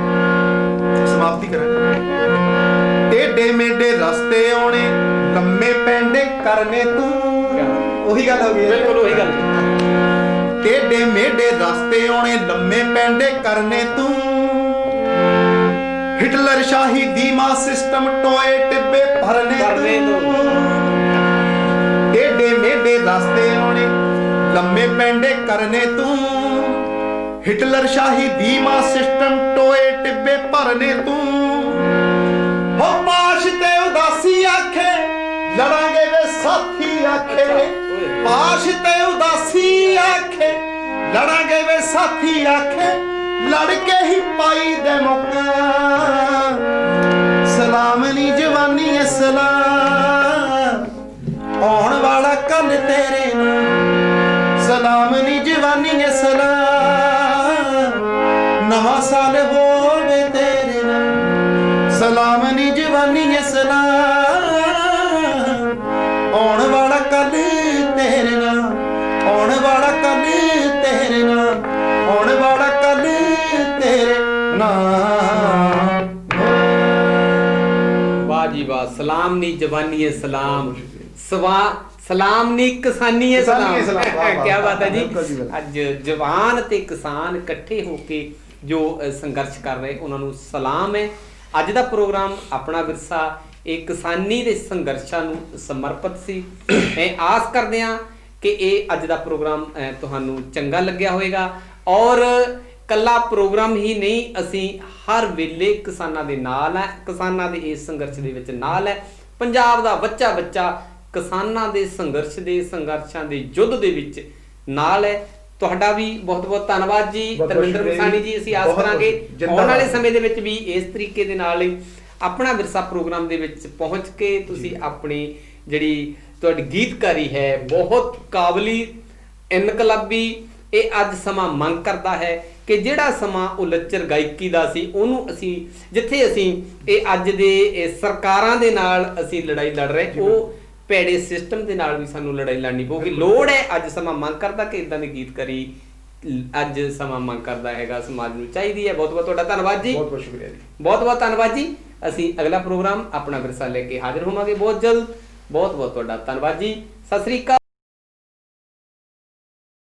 ਸਮਾਪਤੀ ਕਰਾਂਗਾ। ਟੇਢੇ ਮੇਢੇ ਰਸਤੇ ਆਉਣੇ, ਲੰਮੇ ਪੈਂਡੇ ਕਰਨੇ ਤੂੰ। ਉਹੀ ਗੱਲ ਹੋ ਗਈ, ਬਿਲਕੁਲ ਉਹੀ ਗੱਲ। ਟੇਢੇ ਮੇਢੇ ਰਸਤੇ ਆਉਣੇ, ਲੰਮੇ ਪੈਂਡੇ ਕਰਨੇ ਤੂੰ। ਹਿਟਲਰ ਸ਼ਾਹੀ ਦੀਮਾ ਸਿਸਟਮ, ਟੋਏ ਟਿੱਬੇ ਭਰਨੇ ਤੂੰ। ਟੇਢੇ ਮੇਢੇ ਰਸਤੇ ਆਉਣੇ, ਲੰਮੇ ਪੈਂਡੇ ਕਰਨੇ ਤੂੰ। ਹਿਟਲਰ ਸ਼ਾਹੀ ਦੀਮਾ ਸਿਸਟਮ, ਟੋਏ ਟਿੱਬੇ ਭਰਨੇ ਤੂੰ। ਹੋ ਪਾਸ਼ ਤੇ ਉਦਾਸੀ ਆਖੇ, ਲੜਾਂਗੇ ਵੇ ਸਾਥੀ ਆਖੇ। ਪਾਸ਼ ਤੇ ਉਦਾਸੀ ਆਖੇ, ਲੜਾਂਗੇ ਵੇ ਸਾਥੀ ਆਖੇ। ਲੜ ਕੇ ਹੀ ਪਾਈ ਦੇ ਮੌਕਾ। ਸਲਾਮ ਨੀ ਜਵਾਨੀ ਸਲਾਮ, ਆਉਣ ਵਾਲਾ ਕੱਲ ਤੇਰੇ ਨਾਲ। ਸਲਾਮ ਨੀ ਜਵਾਨੀ ਸਲਾਮ, ਨਵਾਂ ਸਾਲ ਹੋਵੇ ਤੇਰੇ ਨਾਲ। ਸਲਾਮ ਨੀ ਜਵਾਨੀ ਸਲਾਮ, ਆਉਣ ਵਾਲਾ ਕੱਲ ਤੇਰੇ ਨਾਲ। ਆਉਣ ਵਾਲਾ ਕੱਲ ਤੇਰੇ ਨਾਲ, ਆਉਣ ਵਾਲਾ ਕੱਲ ਤੇਰੇ ਨਾਲ। ਵਾਹ ਜੀ ਵਾਹ। ਸਲਾਮ ਨੀ ਜਵਾਨੀ ਸਲਾਮ, ਸਲਾਮ ਨੀ ਕਿਸਾਨੀ ਸਲਾਮ। ਕੀ ਬਾਤ ਹੈ ਜੀ। ਅੱਜ ਜਵਾਨ ਤੇ ਕਿਸਾਨ ਇਕੱਠੇ ਹੋ ਕੇ ਜੋ ਸੰਘਰਸ਼ ਕਰ ਰਹੇ, ਉਹਨਾਂ ਨੂੰ ਸਲਾਮ ਹੈ। ਅੱਜ ਦਾ ਪ੍ਰੋਗਰਾਮ ਆਪਣਾ ਵਿਰਸਾ ਇਹ ਕਿਸਾਨੀ ਦੇ ਸੰਘਰਸ਼ਾਂ ਨੂੰ ਸਮਰਪਿਤ ਸੀ। ਮੈਂ ਆਸ ਕਰਦੇ ਹਾਂ ਕਿ ਇਹ ਅੱਜ ਦਾ ਪ੍ਰੋਗਰਾਮ ਤੁਹਾਨੂੰ ਚੰਗਾ ਲੱਗਿਆ ਹੋਵੇਗਾ। ਔਰ ਕੱਲਾ ਪ੍ਰੋਗਰਾਮ ਹੀ ਨਹੀਂ, ਅਸੀਂ ਹਰ ਵੇਲੇ ਕਿਸਾਨਾਂ ਦੇ ਨਾਲ ਹੈ, ਕਿਸਾਨਾਂ ਦੇ ਇਸ ਸੰਘਰਸ਼ ਦੇ ਵਿੱਚ ਨਾਲ ਹੈ। ਪੰਜਾਬ ਦਾ ਬੱਚਾ ਬੱਚਾ ਕਿਸਾਨਾਂ ਦੇ ਸੰਘਰਸ਼ ਦੇ ਸੰਘਰਸ਼ਾਂ ਦੇ ਯੁੱਧ ਦੇ ਵਿੱਚ ਨਾਲ ਹੈ। ਤੁਹਾਡਾ ਵੀ ਬਹੁਤ ਬਹੁਤ ਧੰਨਵਾਦ ਜੀ ਧਰਮਿੰਦਰ ਮਸਾਣੀ ਜੀ। ਅਸੀਂ ਆਸ ਕਰਾਂਗੇ ਆਉਣ ਵਾਲੇ ਸਮੇਂ ਦੇ ਵਿੱਚ ਵੀ ਇਸ ਤਰੀਕੇ ਦੇ ਨਾਲ ਹੀ ਆਪਣਾ ਵਿਰਸਾ ਪ੍ਰੋਗਰਾਮ ਦੇ ਵਿੱਚ ਪਹੁੰਚ ਕੇ ਤੁਸੀਂ ਆਪਣੀ ਜਿਹੜੀ ਤੁਹਾਡੀ ਗੀਤਕਾਰੀ ਹੈ, ਬਹੁਤ ਕਾਬਲੀ, ਇਨਕਲਾਬੀ, ਇਹ ਅੱਜ ਸਮਾਂ ਮੰਗ ਕਰਦਾ ਹੈ ਕਿ ਜਿਹੜਾ ਸਮਾਂ ਉਹ ਲੱਚਰ ਗਾਇਕੀ ਦਾ ਸੀ, ਉਹਨੂੰ ਅਸੀਂ ਜਿੱਥੇ ਅਸੀਂ ਇਹ ਅੱਜ ਦੇ ਸਰਕਾਰਾਂ ਦੇ ਨਾਲ ਅਸੀਂ ਲੜਾਈ ਲੜ ਰਹੇ, ਉਹ ਭੈੜੇ ਸਿਸਟਮ ਦੇ ਨਾਲ ਵੀ ਸਾਨੂੰ ਲੜਾਈ ਲੜਨੀ ਪਊਗੀ। ਲੋੜ ਹੈ, ਅੱਜ ਸਮਾਂ ਮੰਗ ਕਰਦਾ ਕਿ ਇਦਾਂ ਦੀ ਗੀਤਕਾਰੀ ਅੱਜ ਸਮਾਂ ਮੰਗ ਕਰਦਾ ਹੈਗਾ, ਸਮਾਜ ਨੂੰ ਚਾਹੀਦੀ ਹੈ। ਬਹੁਤ ਬਹੁਤ ਤੁਹਾਡਾ ਧੰਨਵਾਦ ਜੀ। ਬਹੁਤ ਬਹੁਤ ਸ਼ੁਕਰੀਆ ਜੀ। ਬਹੁਤ ਬਹੁਤ ਧੰਨਵਾਦ ਜੀ। ਅਸੀਂ ਅਗਲਾ ਪ੍ਰੋਗਰਾਮ ਆਪਣਾ ਵਿਰਸਾ ਲੈ ਕੇ ਹਾਜ਼ਰ ਹੋਵਾਂਗੇ ਬਹੁਤ ਜਲਦ। ਬਹੁਤ ਬਹੁਤ ਤੁਹਾਡਾ ਧੰਨਵਾਦ ਜੀ। ਸਤਿ ਸ੍ਰੀ ਅਕਾਲ।